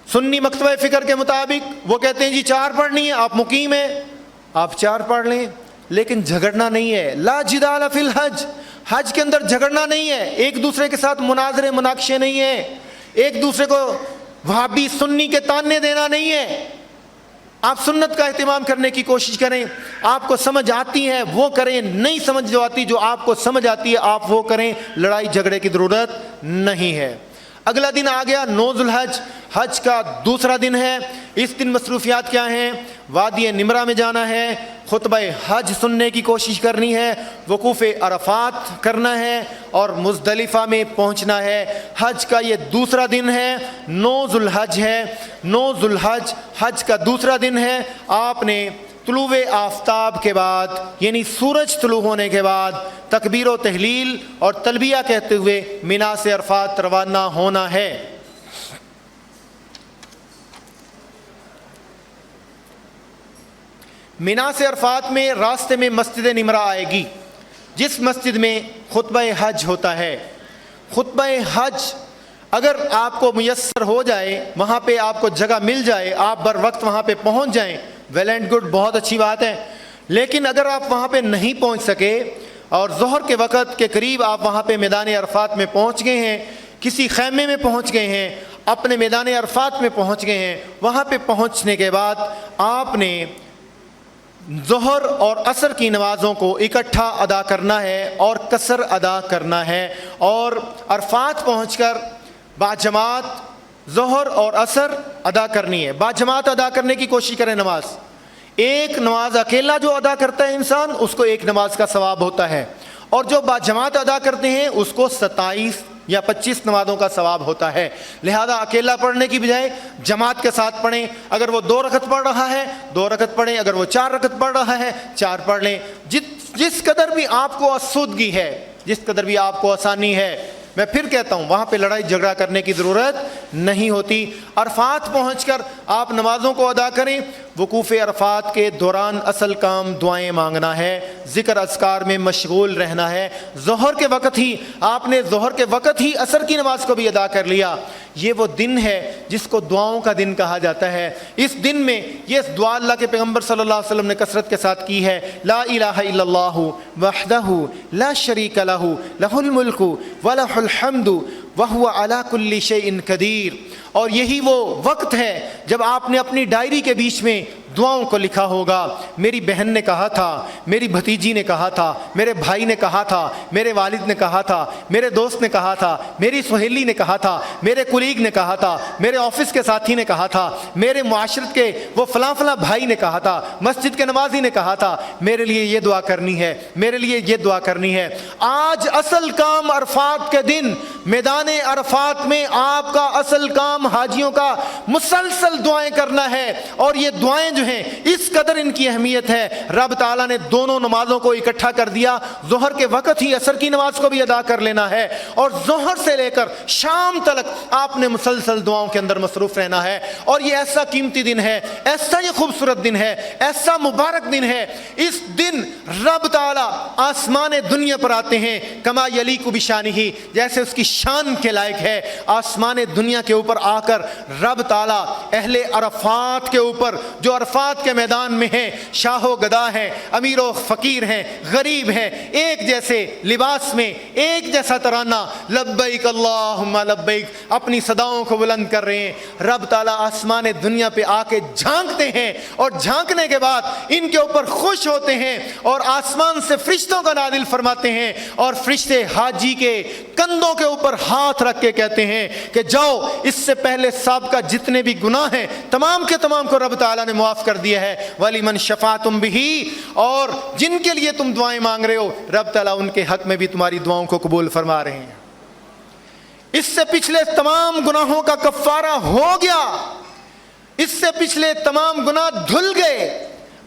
سنی مکتبہ فکر کے مطابق وہ کہتے ہیں جی 4 پڑھنی ہے, آپ مقیم ہیں آپ 4 پڑھ لیں, لیکن جھگڑنا نہیں ہے. لا جدال فی الحج, حج کے اندر جھگڑنا نہیں ہے, ایک دوسرے کے ساتھ مناظرے مناقشے نہیں ہیں, ایک دوسرے کو وہابی سنی کے تانے دینا نہیں ہے. آپ سنت کا اہتمام کرنے کی کوشش کریں, آپ کو سمجھ آتی ہے وہ کریں, نہیں سمجھ جو آتی جو آپ کو سمجھ آتی ہے آپ وہ کریں, لڑائی جھگڑے کی ضرورت نہیں ہے. اگلا دن آ گیا 9 ذوالحج, حج کا دوسرا دن ہے. اس دن مصروفیات کیا ہیں؟ وادی نمرہ میں جانا ہے, خطبہ حج سننے کی کوشش کرنی ہے, وقوف عرفات کرنا ہے, اور مزدلفہ میں پہنچنا ہے. حج کا یہ دوسرا دن ہے, 9 ذوالحج ہے. 9 ذوالحج حج کا دوسرا دن ہے. آپ نے طلوع آفتاب کے بعد یعنی سورج طلوع ہونے کے بعد تکبیر و تحلیل اور تلبیہ کہتے ہوئے مینا سے عرفات روانہ ہونا ہے۔ مینا سے عرفات میں راستے میں مسجد نمرہ آئے گی، جس مسجد میں خطبہ حج ہوتا ہے۔ خطبہ حج اگر آپ کو میسر ہو جائے، وہاں پہ آپ کو جگہ مل جائے، آپ بر وقت وہاں پہ پہنچ جائیں، ویل اینڈ گڈ، بہت اچھی بات ہے۔ لیکن اگر آپ وہاں پہ نہیں پہنچ سکے اور ظہر کے وقت کے قریب آپ وہاں پہ میدان عرفات میں پہنچ گئے ہیں، کسی خیمے میں پہنچ گئے ہیں، اپنے میدان عرفات میں پہنچ گئے ہیں، وہاں پہ پہنچنے کے بعد آپ نے ظہر اور عصر کی نمازوں کو اکٹھا ادا کرنا ہے اور قصر ادا کرنا ہے، اور عرفات پہنچ کر باجماعت ظہر اور عصر ادا کرنی ہے۔ باجماعت ادا کرنے کی کوشش کریں نماز۔ ایک نماز اکیلا جو ادا کرتا ہے انسان، اس کو ایک نماز کا ثواب ہوتا ہے، اور جو باجماعت ادا کرتے ہیں اس کو 27 یا 25 نمازوں کا ثواب ہوتا ہے۔ لہذا اکیلا پڑھنے کی بجائے جماعت کے ساتھ پڑھیں۔ اگر وہ 2 رکعت پڑھ رہا ہے 2 رکعت پڑھیں، اگر وہ 4 رکعت پڑھ رہا ہے 4 پڑھ لیں۔ جس قدر بھی آپ کو آسودگی ہے، جس قدر بھی آپ کو آسانی ہے، میں پھر کہتا ہوں وہاں پہ لڑائی جھگڑا کرنے کی ضرورت نہیں ہوتی۔ عرفات پہنچ کر آپ نمازوں کو ادا کریں۔ وقوف عرفات کے دوران اصل کام دعائیں مانگنا ہے، ذکر اذکار میں مشغول رہنا ہے۔ ظہر کے وقت ہی آپ نے ظہر کے وقت ہی عصر کی نماز کو بھی ادا کر لیا۔ یہ وہ دن ہے جس کو دعاؤں کا دن کہا جاتا ہے۔ اس دن میں یہ دعا اللہ کے پیغمبر صلی اللہ علیہ وسلم نے کثرت کے ساتھ کی ہے، لا الہ الا اللہ وحدہ لا شریک لہ لہ الملک ولہ الحمد وہو علی کل شیء قدیر۔ اور یہی وہ وقت ہے جب آپ نے اپنی ڈائری کے بیچ میں دعاؤں کو لکھا ہوگا۔ میری بہن نے کہا تھا، میری بھتیجی نے کہا تھا، میرے بھائی نے کہا تھا، میرے والد نے کہا تھا، میرے دوست نے کہا تھا، میری سہیلی نے کہا تھا، میرے کولیگ نے کہا تھا، میرے آفس کے ساتھی نے کہا تھا، میرے معاشرت کے وہ فلاں فلاں بھائی نے کہا تھا، مسجد کے نمازی نے کہا تھا، میرے لیے یہ دعا کرنی ہے، میرے لیے یہ دعا کرنی ہے۔ آج اصل کام عرفات کے دن میدان عرفات میں آپ کا اصل کام حاجیوں کا مسلسل دعائیں کرنا ہے، اور یہ دعائیں جو ہیں اس قدر ان کی اہمیت ہے، رب تعالیٰ نے دونوں نمازوں کو اکٹھا کر دیا۔ ظہر کے وقت ہی عصر کی نماز کو بھی ادا کر لینا ہے، اور ظہر سے لے کر شام تک آپ نے مسلسل دعاؤں کے اندر مصروف رہنا ہے۔ اور یہ ایسا قیمتی دن ہے، ایسا یہ خوبصورت دن ہے، ایسا مبارک دن ہے۔ اس دن رب تعالیٰ آسمان دنیا پر آتے ہیں، کما یلیق بشانہ، جیسے اس کی شان کے لائق ہے۔ آسمان دنیا کے اوپر آ کر رب تعالیٰ اہل عرفات کے اوپر جو عرفات کے میدان میں ہیں، شاہ و گدا ہیں، امیر و فقیر ہیں، غریب ہیں، ایک جیسے لباس میں ایک جیسا ترانہ لبیک اللہم لبیک اپنی صداؤں کو بلند کر رہے ہیں۔ رب تعالیٰ آسمان دنیا پہ آ کے جھانکتے ہیں، اور جھانکنے کے بعد ان کے اوپر خوش ہوتے ہیں، اور آسمان سے فرشتوں کا نازل فرماتے ہیں، اور فرشتے حاجی کے کندھوں کے اوپر ہاتھ رکھ کے کہتے ہیں کہ جاؤ، اس سے پہلے سابقہ جتنے بھی گناہ ہیں تمام کے تمام کو رب تعالیٰ نے معاف کر دیا ہے۔ وَلِمَنْ شَفَعْتُمْ بِهِ، اور جن کے لیے تم دعائیں مانگ رہے ہو رب تعالیٰ ان کے حق میں بھی تمہاری دعاؤں کو قبول فرما رہے ہیں۔ اس سے پچھلے تمام گناہوں کا کفارہ ہو گیا، اس سے پچھلے تمام گناہ دھل گئے۔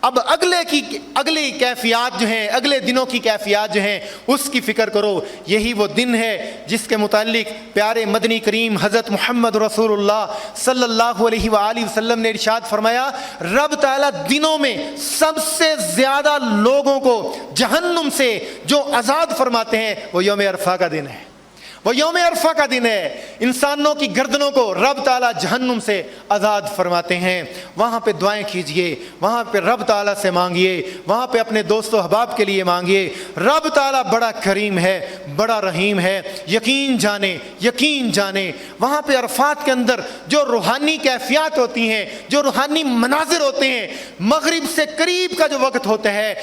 اب اگلی کیفیات جو ہیں، اگلے دنوں کی کیفیات جو ہیں اس کی فکر کرو۔ یہی وہ دن ہے جس کے متعلق پیارے مدنی کریم حضرت محمد رسول اللہ صلی اللہ علیہ وآلہ وسلم نے ارشاد فرمایا، رب تعالیٰ دنوں میں سب سے زیادہ لوگوں کو جہنم سے جو آزاد فرماتے ہیں وہ یوم عرفہ کا دن ہے، وہ یوم عرفہ کا دن ہے۔ انسانوں کی گردنوں کو رب تعالیٰ جہنم سے آزاد فرماتے ہیں۔ وہاں پہ دعائیں کیجئے، وہاں پہ رب تعالیٰ سے مانگیے، وہاں پہ اپنے دوست و احباب کے لیے مانگیے۔ رب تعالیٰ بڑا کریم ہے، بڑا رحیم ہے، یقین جانے۔ وہاں پہ عرفات کے اندر جو روحانی کیفیات ہوتی ہیں، جو روحانی مناظر ہوتے ہیں، مغرب سے قریب کا جو وقت ہوتا ہے،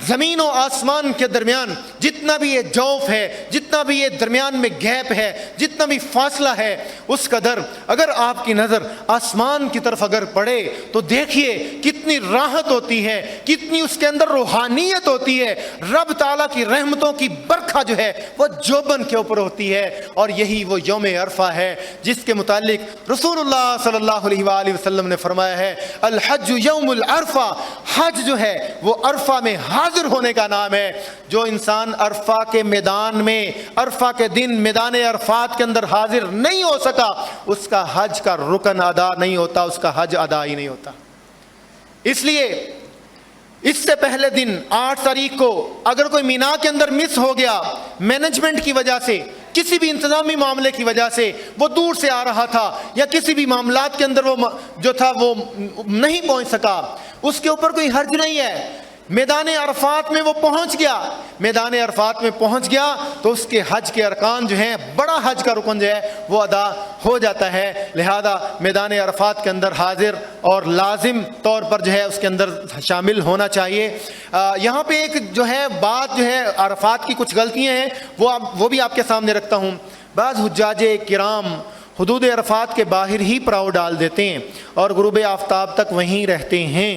زمین و آسمان کے درمیان جتنا بھی یہ جوف ہے، جتنا بھی یہ درمیان میں گیپ ہے، جتنا بھی فاصلہ ہے، اس قدر اگر آپ کی نظر آسمان کی طرف اگر پڑے تو دیکھیے کتنی راحت ہوتی ہے، کتنی اس کے اندر روحانیت ہوتی ہے۔ رب تعالیٰ کی رحمتوں کی برکھا جو ہے وہ جوبن کے اوپر ہوتی ہے، اور یہی وہ یوم عرفہ ہے جس کے متعلق رسول اللہ صلی اللہ علیہ وآلہ وسلم نے فرمایا ہے، الحج یوم العرفہ، حج جو ہے وہ عرفہ میں حاضر ہونے کا نام ہے۔ جو انسان عرفہ کے میدان میں، عرفہ کے دن میدان عرفات کے اندر حاضر نہیں ہو سکا، اس کا حج کا رکن ادا نہیں ہوتا، اس کا حج ادا ہی نہیں ہوتا۔ اس لیے اس سے پہلے دن 8 تاریخ کو اگر کوئی مینا کے اندر مس ہو گیا، مینجمنٹ کی وجہ سے، کسی بھی انتظامی معاملے کی وجہ سے، وہ دور سے آ رہا تھا یا کسی بھی معاملات کے اندر وہ جو تھا وہ نہیں پہنچ سکا، اس کے اوپر کوئی حرج نہیں ہے۔ میدان عرفات میں وہ پہنچ گیا، میدان عرفات میں پہنچ گیا تو اس کے حج کے ارکان جو ہیں، بڑا حج کا رکن جو ہے وہ ادا ہو جاتا ہے۔ لہذا میدان عرفات کے اندر حاضر اور لازم طور پر جو ہے اس کے اندر شامل ہونا چاہیے۔ یہاں پہ ایک جو ہے بات جو ہے عرفات کی کچھ غلطیاں ہیں، وہ بھی آپ کے سامنے رکھتا ہوں۔ بعض حجاج کرام حدود عرفات کے باہر ہی پڑاؤ ڈال دیتے ہیں اور غروب آفتاب تک وہیں رہتے ہیں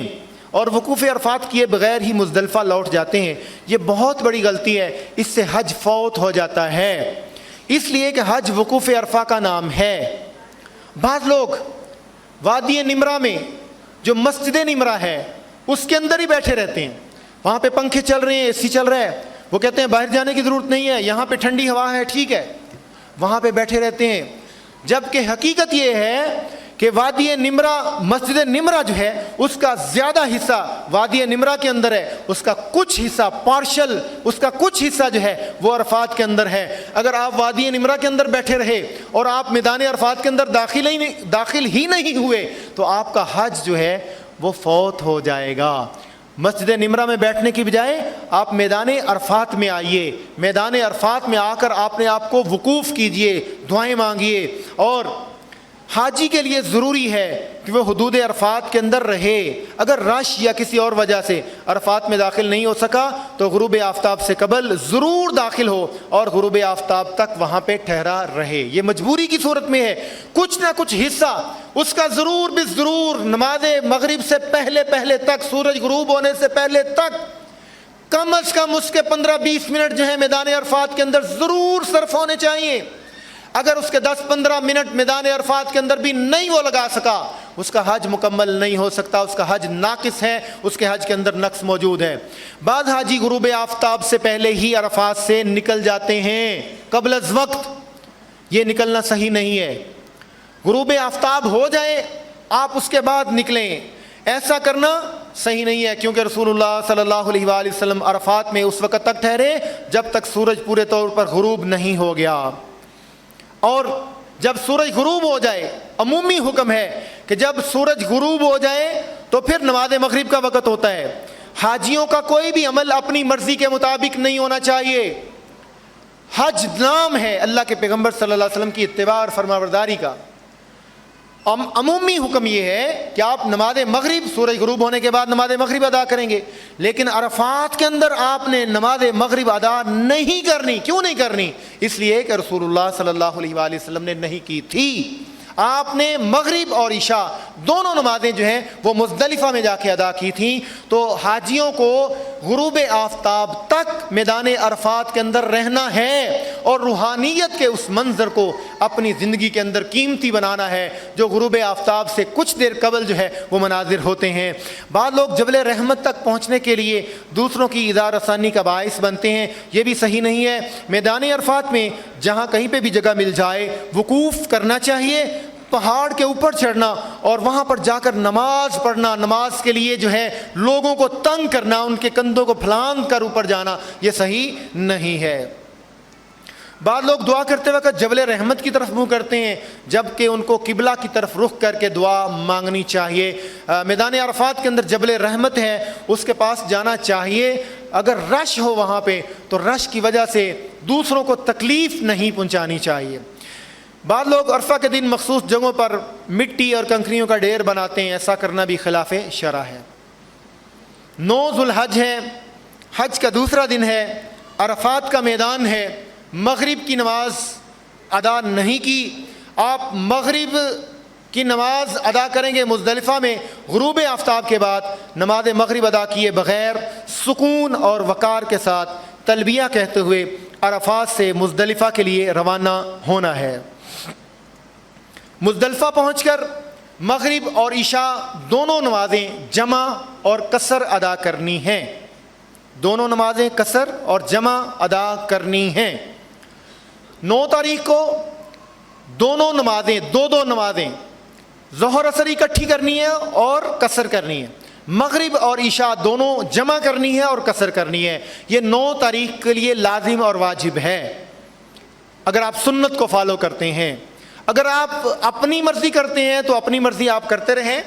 اور وقوف عرفات کیے بغیر ہی مزدلفہ لوٹ جاتے ہیں۔ یہ بہت بڑی غلطی ہے، اس سے حج فوت ہو جاتا ہے، اس لیے کہ حج وقوف عرفہ کا نام ہے۔ بعض لوگ وادی نمرہ میں جو مسجد نمرہ ہے اس کے اندر ہی بیٹھے رہتے ہیں، وہاں پہ پنکھے چل رہے ہیں، اے سی چل رہا ہے، وہ کہتے ہیں باہر جانے کی ضرورت نہیں ہے، یہاں پہ ٹھنڈی ہوا ہے، ٹھیک ہے، وہاں پہ بیٹھے رہتے ہیں۔ جبکہ حقیقت یہ ہے کہ وادی نمرہ، مسجد نمرہ جو ہے اس کا زیادہ حصہ وادی نمرہ کے اندر ہے، اس کا کچھ حصہ پارشل، اس کا کچھ حصہ جو ہے وہ عرفات کے اندر ہے۔ اگر آپ وادی نمرہ کے اندر بیٹھے رہے اور آپ میدان عرفات کے اندر داخل ہی نہیں ہوئے تو آپ کا حج جو ہے وہ فوت ہو جائے گا۔ مسجد نمرہ میں بیٹھنے کی بجائے آپ میدان عرفات میں آئیے، میدان عرفات میں آ کر آپ نے آپ کو وقوف کیجئے، دعائیں مانگیے۔ اور حاجی کے لیے ضروری ہے کہ وہ حدود عرفات کے اندر رہے۔ اگر رش یا کسی اور وجہ سے عرفات میں داخل نہیں ہو سکا تو غروب آفتاب سے قبل ضرور داخل ہو اور غروب آفتاب تک وہاں پہ ٹھہرا رہے۔ یہ مجبوری کی صورت میں ہے، کچھ نہ کچھ حصہ اس کا ضرور بھی ضرور نماز مغرب سے پہلے تک، سورج غروب ہونے سے پہلے تک کم از کم اس کے 15-20 منٹ جو ہے میدان عرفات کے اندر ضرور صرف ہونے چاہیے۔ اگر اس کے 10-15 منٹ میدان عرفات کے اندر بھی نہیں وہ لگا سکا، اس کا حج مکمل نہیں ہو سکتا، اس کا حج ناقص ہے، اس کے حج کے اندر نقص موجود ہے۔ بعض حاجی غروب آفتاب سے پہلے ہی عرفات سے نکل جاتے ہیں قبل از وقت، یہ نکلنا صحیح نہیں ہے۔ غروب آفتاب ہو جائے آپ اس کے بعد نکلیں، ایسا کرنا صحیح نہیں ہے، کیونکہ رسول اللہ صلی اللہ علیہ وآلہ وسلم عرفات میں اس وقت تک ٹھہرے جب تک سورج پورے طور پر غروب نہیں ہو گیا۔ اور جب سورج غروب ہو جائے، عمومی حکم ہے کہ جب سورج غروب ہو جائے تو پھر نماز مغرب کا وقت ہوتا ہے۔ حاجیوں کا کوئی بھی عمل اپنی مرضی کے مطابق نہیں ہونا چاہیے۔ حج نام ہے اللہ کے پیغمبر صلی اللہ علیہ وسلم کی اتباع اور فرمانبرداری کا۔ عمومی حکم یہ ہے کہ آپ نماز مغرب، سورج غروب ہونے کے بعد نماز مغرب ادا کریں گے، لیکن عرفات کے اندر آپ نے نماز مغرب ادا نہیں کرنی۔ کیوں نہیں کرنی؟ اس لیے کہ رسول اللہ صلی اللہ علیہ وآلہ وسلم نے نہیں کی تھی۔ آپ نے مغرب اور عشاء دونوں نمازیں جو ہیں وہ مزدلفہ میں جا کے ادا کی تھیں۔ تو حاجیوں کو غروب آفتاب تک میدان عرفات کے اندر رہنا ہے اور روحانیت کے اس منظر کو اپنی زندگی کے اندر قیمتی بنانا ہے جو غروب آفتاب سے کچھ دیر قبل جو ہے وہ مناظر ہوتے ہیں۔ بعض لوگ جبل رحمت تک پہنچنے کے لیے دوسروں کی ایذا رسانی کا باعث بنتے ہیں، یہ بھی صحیح نہیں ہے۔ میدان عرفات میں جہاں کہیں پہ بھی جگہ مل جائے وقوف کرنا چاہیے، پہاڑ کے اوپر چڑھنا اور وہاں پر جا کر نماز پڑھنا، نماز کے لیے جو ہے لوگوں کو تنگ کرنا، ان کے کندھوں کو پھلانگ کر اوپر جانا، یہ صحیح نہیں ہے۔ بعض لوگ دعا کرتے وقت جبل رحمت کی طرف منہ کرتے ہیں جبکہ ان کو قبلہ کی طرف رخ کر کے دعا مانگنی چاہیے۔ میدان عرفات کے اندر جبل رحمت ہے، اس کے پاس جانا چاہیے۔ اگر رش ہو وہاں پہ تو رش کی وجہ سے دوسروں کو تکلیف نہیں پہنچانی چاہیے۔ بعض لوگ عرفہ کے دن مخصوص جگہوں پر مٹی اور کنکریوں کا ڈھیر بناتے ہیں، ایسا کرنا بھی خلاف شرع ہے۔ 9 ذو الحج ہے، حج کا دوسرا دن ہے، عرفات کا میدان ہے، مغرب کی نماز ادا نہیں کی، آپ مغرب کی نماز ادا کریں گے مزدلفہ میں غروب آفتاب کے بعد، نماز مغرب ادا کیے بغیر سکون اور وقار کے ساتھ تلبیہ کہتے ہوئے عرفات سے مزدلفہ کے لیے روانہ ہونا ہے۔ مزدلفہ پہنچ کر مغرب اور عشاء دونوں نمازیں جمع اور قصر ادا کرنی ہیں، دونوں نمازیں قصر اور جمع ادا کرنی ہیں۔ 9 تاریخ کو دونوں نمازیں دو نمازیں ظہر اثر اکٹھی کرنی ہے اور قصر کرنی ہے، مغرب اور عشاء دونوں جمع کرنی ہے اور قصر کرنی ہے۔ یہ 9 تاریخ کے لیے لازم اور واجب ہے اگر آپ سنت کو فالو کرتے ہیں۔ اگر آپ اپنی مرضی کرتے ہیں تو اپنی مرضی آپ کرتے رہیں،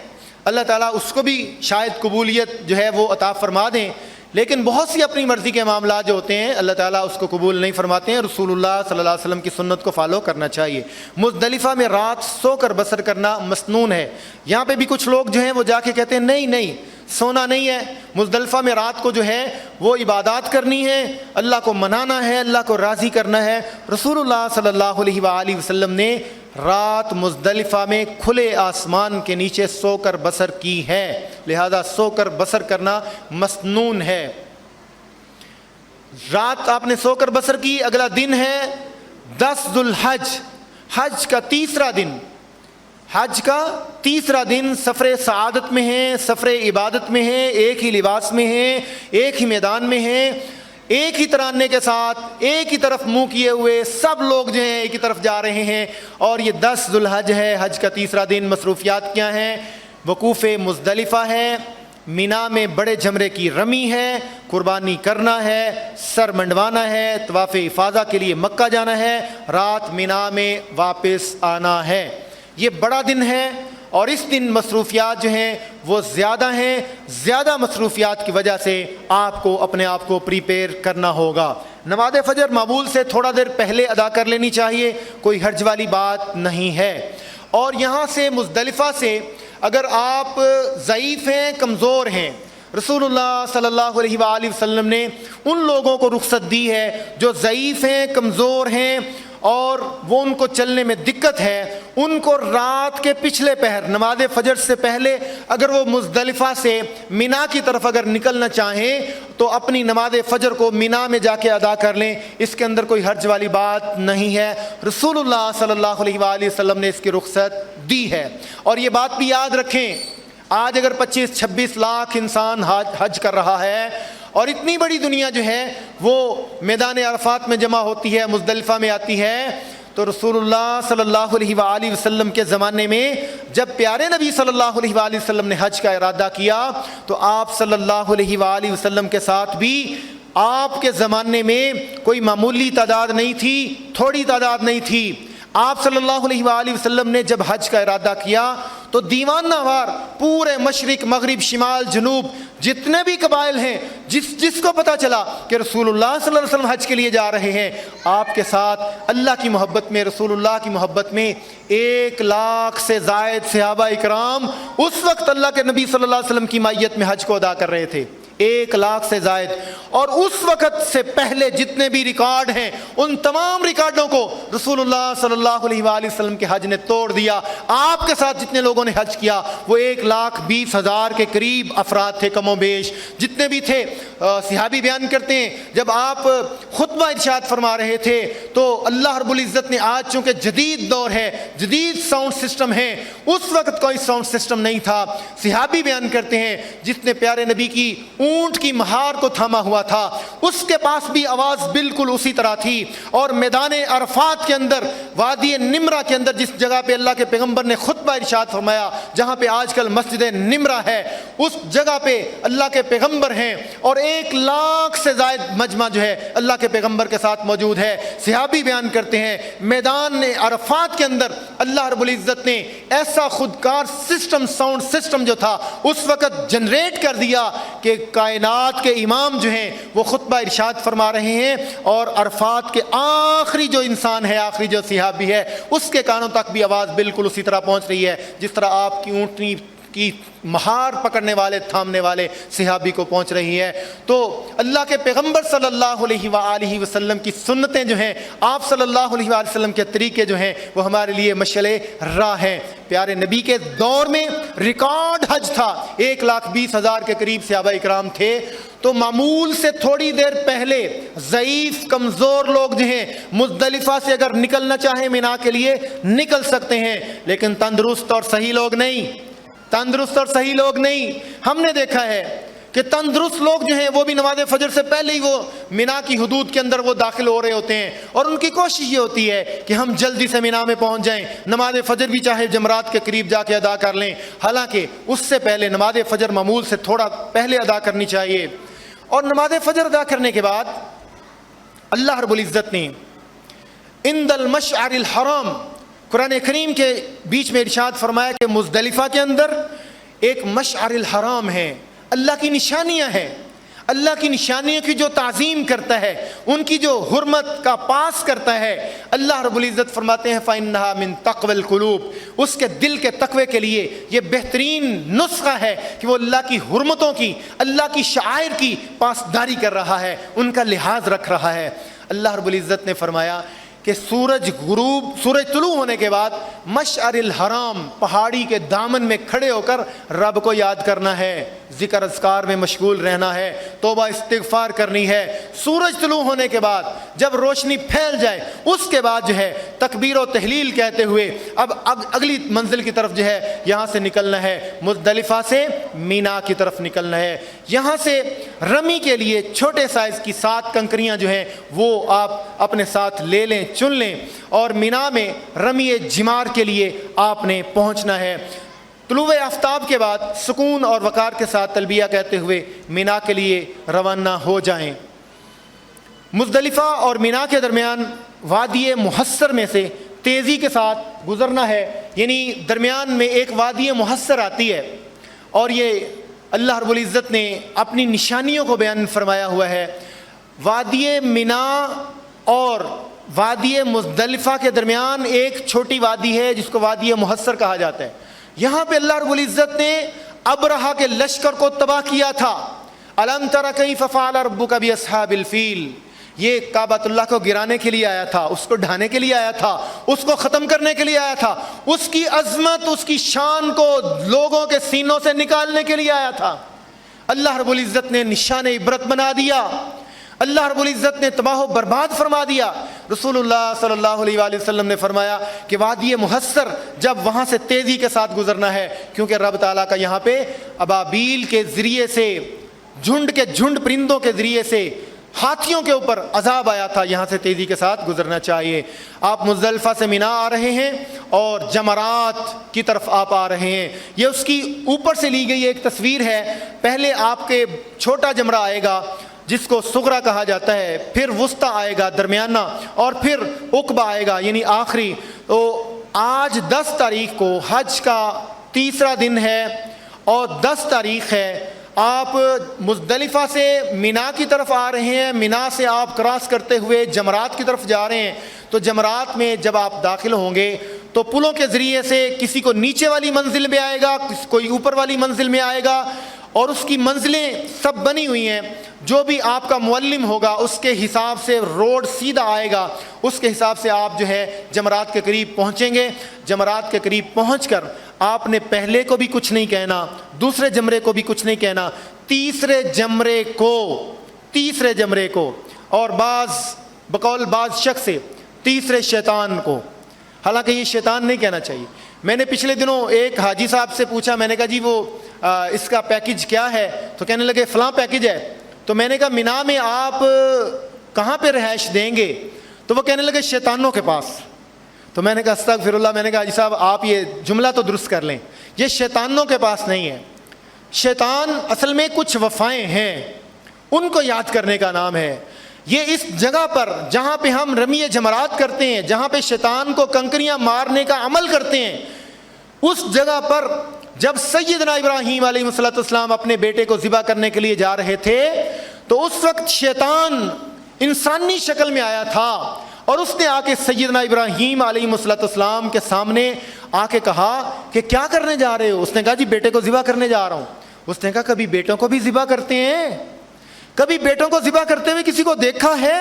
اللہ تعالیٰ اس کو بھی شاید قبولیت جو ہے وہ عطا فرما دیں، لیکن بہت سی اپنی مرضی کے معاملات جو ہوتے ہیں اللہ تعالیٰ اس کو قبول نہیں فرماتے ہیں۔ رسول اللہ صلی اللہ علیہ وسلم کی سنت کو فالو کرنا چاہیے۔ مزدلفہ میں رات سو کر بسر کرنا مسنون ہے۔ یہاں پہ بھی کچھ لوگ جو ہیں وہ جا کے کہتے ہیں نہیں سونا نہیں ہے، مزدلفہ میں رات کو جو ہے وہ عبادات کرنی ہے، اللہ کو منانا ہے، اللہ کو راضی کرنا ہے۔ رسول اللہ صلی اللہ علیہ وآلہ وسلم نے رات مزدلفہ میں کھلے آسمان کے نیچے سو کر بسر کی ہے، لہذا سو کر بسر کرنا مسنون ہے۔ رات آپ نے سو کر بسر کی، اگلا دن ہے 10 ذو الحج، حج کا تیسرا دن، حج کا تیسرا دن سفر سعادت میں ہے، سفر عبادت میں ہے، ایک ہی لباس میں ہے، ایک ہی میدان میں ہے، ایک ہی ترانے کے ساتھ ایک ہی طرف منہ کیے ہوئے سب لوگ جو ہیں ایک ہی طرف جا رہے ہیں، اور یہ 10 ذو الحج ہے، حج کا تیسرا دن۔ مصروفیات کیا ہیں؟ وقوف مزدلفہ ہے، مینا میں بڑے جمرے کی رمی ہے، قربانی کرنا ہے، سر منڈوانا ہے، طواف افاضہ کے لیے مکہ جانا ہے، رات مینا میں واپس آنا ہے۔ یہ بڑا دن ہے اور اس دن مصروفیات جو ہیں وہ زیادہ ہیں، زیادہ مصروفیات کی وجہ سے آپ کو اپنے آپ کو پریپیئر کرنا ہوگا۔ نماز فجر معمول سے تھوڑا دیر پہلے ادا کر لینی چاہیے، کوئی حرج والی بات نہیں ہے۔ اور یہاں سے مزدلفہ سے اگر آپ ضعیف ہیں، کمزور ہیں، رسول اللہ صلی اللہ علیہ وآلہ وسلم نے ان لوگوں کو رخصت دی ہے جو ضعیف ہیں، کمزور ہیں اور وہ ان کو چلنے میں دقت ہے، ان کو رات کے پچھلے پہر نماز فجر سے پہلے اگر وہ مزدلفہ سے مینا کی طرف اگر نکلنا چاہیں تو اپنی نماز فجر کو مینا میں جا کے ادا کر لیں، اس کے اندر کوئی حرج والی بات نہیں ہے۔ رسول اللہ صلی اللہ علیہ وآلہ وسلم نے اس کی رخصت دی ہے۔ اور یہ بات بھی یاد رکھیں، آج اگر 25-26 لاکھ انسان حج کر رہا ہے اور اتنی بڑی دنیا جو ہے وہ میدان عرفات میں جمع ہوتی ہے، مزدلفہ میں آتی ہے، تو رسول اللہ صلی اللہ علیہ وآلہ وسلم کے زمانے میں جب پیارے نبی صلی اللہ علیہ وآلہ وسلم نے حج کا ارادہ کیا تو آپ صلی اللہ علیہ وآلہ وسلم کے ساتھ بھی آپ کے زمانے میں کوئی معمولی تعداد نہیں تھی، تھوڑی تعداد نہیں تھی۔ آپ صلی اللہ علیہ وآلہ وسلم نے جب حج کا ارادہ کیا تو دیوانہ وار پورے مشرق، مغرب، شمال، جنوب جتنے بھی قبائل ہیں، جس کو پتہ چلا کہ رسول اللہ صلی اللہ علیہ وسلم حج کے لیے جا رہے ہیں، آپ کے ساتھ اللہ کی محبت میں، رسول اللہ کی محبت میں 1 لاکھ سے زائد صحابہ اکرام اس وقت اللہ کے نبی صلی اللہ علیہ وسلم کی معیت میں حج کو ادا کر رہے تھے، 1 لاکھ سے زائد۔ اور اس وقت سے پہلے جتنے بھی ریکارڈ ہیں ان تمام ریکارڈوں کو رسول اللہ صلی اللہ علیہ وآلہ وسلم کے حج نے توڑ دیا۔ آپ کے ساتھ جتنے لوگوں نے حج کیا وہ 1,20,000 کے قریب افراد تھے، کم و بیش جتنے بھی تھے۔ صحابی بیان کرتے ہیں جب آپ خطبہ ارشاد فرما رہے تھے تو اللہ رب العزت نے، آج چونکہ جدید دور ہے، جدید ساؤنڈ سسٹم ہے، اس وقت کوئی ساؤنڈ سسٹم نہیں تھا۔ صحابی بیان کرتے ہیں جس نے پیارے نبی کی اونٹ کی مہار کو تھاما ہوا تھا اس کے پاس بھی آواز بالکل اسی طرح تھی، اور میدان عرفات کے اندر، وادی نمرہ کے اندر جس جگہ پہ اللہ کے پیغمبر نے خطبہ ارشاد فرمایا، جہاں پہ آج کل مسجد نمرہ ہے، اس جگہ پہ اللہ کے پیغمبر ہیں اور 1 لاکھ سے زائد مجمع جو ہے اللہ کے پیغمبر کے ساتھ موجود ہے۔ صحابی بیان کرتے ہیں میدان عرفات کے اندر اللہ رب العزت نے ایسا خودکار سسٹم، ساؤنڈ سسٹم جو تھا اس وقت جنریٹ کر دیا کہ کائنات کے امام جو ہیں وہ خطبہ ارشاد فرما رہے ہیں، اور عرفات کے آخری جو انسان ہے، آخری جو صحابی ہے، اس کے کانوں تک بھی آواز بالکل اسی طرح پہنچ رہی ہے جس طرح آپ کی اونٹنی کی مہار پکڑنے والے، تھامنے والے صحابی کو پہنچ رہی ہے۔ تو اللہ کے پیغمبر صلی اللہ علیہ وآلہ وسلم کی سنتیں جو ہیں، آپ صلی اللہ علیہ وآلہ وسلم کے طریقے جو ہیں وہ ہمارے لیے مشعل راہ ہیں۔ پیارے نبی کے دور میں ریکارڈ حج تھا، 1,20,000 کے قریب صحابہ اکرام تھے، تو معمول سے تھوڑی دیر پہلے ضعیف، کمزور لوگ جو ہیں مزدلفہ سے اگر نکلنا چاہیں مینا کے لیے نکل سکتے ہیں، لیکن تندرست اور صحیح لوگ نہیں۔ تندرست اور صحیح لوگ نہیں. ہم نے دیکھا ہے کہ تندرست لوگ جو ہیں وہ بھی نماز فجر سے پہلے ہی وہ مینا کی حدود کے اندر وہ داخل ہو رہے ہوتے ہیں, اور ان کی کوشش یہ ہوتی ہے کہ ہم جلدی سے مینا میں پہنچ جائیں, نماز فجر بھی چاہے جمرات کے قریب جا کے ادا کر لیں, حالانکہ اس سے پہلے نماز فجر معمول سے تھوڑا پہلے ادا کرنی چاہیے. اور نماز فجر ادا کرنے کے بعد اللہ رب العزت نے عند المشعر الحرام قرآن کریم کے بیچ میں ارشاد فرمایا کہ مزدلفہ کے اندر ایک مشعر الحرام ہے, اللہ کی نشانیاں ہیں. اللہ کی نشانیوں کی جو تعظیم کرتا ہے, ان کی جو حرمت کا پاس کرتا ہے, اللہ رب العزت فرماتے ہیں فَإِنَّهَا مِن تَقْوَى الْقُلُوبِ, اس کے دل کے تقوی کے لیے یہ بہترین نسخہ ہے کہ وہ اللہ کی حرمتوں کی, اللہ کی شعائر کی پاسداری کر رہا ہے, ان کا لحاظ رکھ رہا ہے. اللہ رب العزت نے فرمایا کہ سورج طلوع ہونے کے بعد مشعر الحرام پہاڑی کے دامن میں کھڑے ہو کر رب کو یاد کرنا ہے, ذکر اذکار میں مشغول رہنا ہے, توبہ استغفار کرنی ہے. سورج طلوع ہونے کے بعد جب روشنی پھیل جائے اس کے بعد جو ہے تکبیر و تحلیل کہتے ہوئے اب اگلی منزل کی طرف جو ہے یہاں سے نکلنا ہے, مزدلفہ سے مینا کی طرف نکلنا ہے. یہاں سے رمی کے لیے چھوٹے سائز کی 7 کنکریاں جو ہیں وہ آپ اپنے ساتھ لے لیں, چن لیں, اور مینا میں رمی جمار کے لیے آپ نے پہنچنا ہے. طلوع آفتاب کے بعد سکون اور وقار کے ساتھ تلبیہ کہتے ہوئے مینا کے لیے روانہ ہو جائیں. مزدلفہ اور مینا کے درمیان وادی محصر میں سے تیزی کے ساتھ گزرنا ہے, یعنی درمیان میں ایک وادی محصر آتی ہے, اور یہ اللہ رب العزت نے اپنی نشانیوں کو بیان فرمایا ہوا ہے. وادی مینا اور وادی مزدلفہ کے درمیان ایک چھوٹی وادی ہے جس کو وادی محصر کہا جاتا ہے. یہاں پہ اللہ رب العزت نے ابرہہ کے لشکر کو تباہ کیا تھا. الم تر کیف فعل ربک باصحاب الفیل, یہ کعبۃ اللہ کو گرانے کے لیے آیا تھا, اس کو ڈھانے کے لیے آیا تھا, اس کو ختم کرنے کے لیے آیا تھا, اس کی عظمت اس کی شان کو لوگوں کے سینوں سے نکالنے کے لیے آیا تھا. اللہ رب العزت نے نشان عبرت بنا دیا, اللہ رب العزت نے تباہ و برباد فرما دیا. رسول اللہ صلی اللہ علیہ وآلہ وسلم نے فرمایا کہ وادی محصر جب وہاں سے تیزی کے ساتھ گزرنا ہے, کیونکہ رب تعالیٰ کا یہاں پہ ابابیل کے ذریعے سے, جھنڈ کے جھنڈ پرندوں کے ذریعے سے ہاتھیوں کے اوپر عذاب آیا تھا, یہاں سے تیزی کے ساتھ گزرنا چاہیے. آپ مزدلفہ سے مینا آ رہے ہیں اور جمرات کی طرف آپ آ رہے ہیں. یہ اس کی اوپر سے لی گئی ایک تصویر ہے. پہلے آپ کے چھوٹا جمرہ آئے گا جس کو صغرا کہا جاتا ہے, پھر وسطی آئے گا درمیانہ, اور پھر عقبہ آئے گا یعنی آخری. تو آج 10 تاریخ کو حج کا تیسرا دن ہے اور 10 تاریخ ہے. آپ مزدلفہ سے مینا کی طرف آ رہے ہیں, مینا سے آپ کراس کرتے ہوئے جمرات کی طرف جا رہے ہیں. تو جمرات میں جب آپ داخل ہوں گے تو پلوں کے ذریعے سے کسی کو نیچے والی منزل میں آئے گا, کوئی اوپر والی منزل میں آئے گا, اور اس کی منزلیں سب بنی ہوئی ہیں. جو بھی آپ کا معلم ہوگا اس کے حساب سے روڈ سیدھا آئے گا, اس کے حساب سے آپ جو ہے جمرات کے قریب پہنچیں گے. جمرات کے قریب پہنچ کر آپ نے پہلے کو بھی کچھ نہیں کہنا, دوسرے جمرے کو بھی کچھ نہیں کہنا, تیسرے جمرے کو اور بقول بعض شخص سے تیسرے شیطان کو, حالانکہ یہ شیطان نہیں کہنا چاہیے. میں نے پچھلے دنوں ایک حاجی صاحب سے پوچھا, میں نے کہا جی وہ اس کا پیکج کیا ہے, تو کہنے لگے فلاں پیکج ہے. تو میں نے کہا مینا میں آپ کہاں پہ رہائش دیں گے؟ تو وہ کہنے لگے شیطانوں کے پاس. تو میں نے کہا استغفر اللہ, میں نے کہا حاجی صاحب آپ یہ جملہ تو درست کر لیں, یہ شیطانوں کے پاس نہیں ہے. شیطان اصل میں کچھ وفائیں ہیں, ان کو یاد کرنے کا نام ہے. یہ اس جگہ پر جہاں پہ ہم رمی جمرات کرتے ہیں, جہاں پہ شیطان کو کنکریاں مارنے کا عمل کرتے ہیں, اس جگہ پر جب سیدنا ابراہیم علیہ السلام اپنے بیٹے کو ذبح کرنے کے لیے جا رہے تھے تو اس وقت شیطان انسانی شکل میں آیا تھا, اور اس نے آ کے سیدنا ابراہیم علیہ السلام کے سامنے آ کے کہا کہ کیا کرنے جا رہے ہو؟ اس نے کہا جی بیٹے کو ذبح کرنے جا رہا ہوں. اس نے کہا کبھی بیٹوں کو بھی ذبح کرتے ہیں؟ کبھی بیٹوں کو ذبح کرتے ہوئے کسی کو دیکھا ہے؟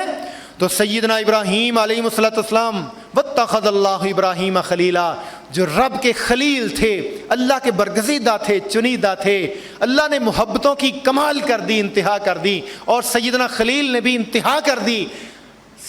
تو سیدنا ابراہیم علیہ السلام واتخذ اللہ ابراہیم خلیلا, جو رب کے خلیل تھے, اللہ کے برگزیدہ تھے, چنیدہ تھے, اللہ نے محبتوں کی کمال کر دی, انتہا کر دی, اور سیدنا خلیل نے بھی انتہا کر دی.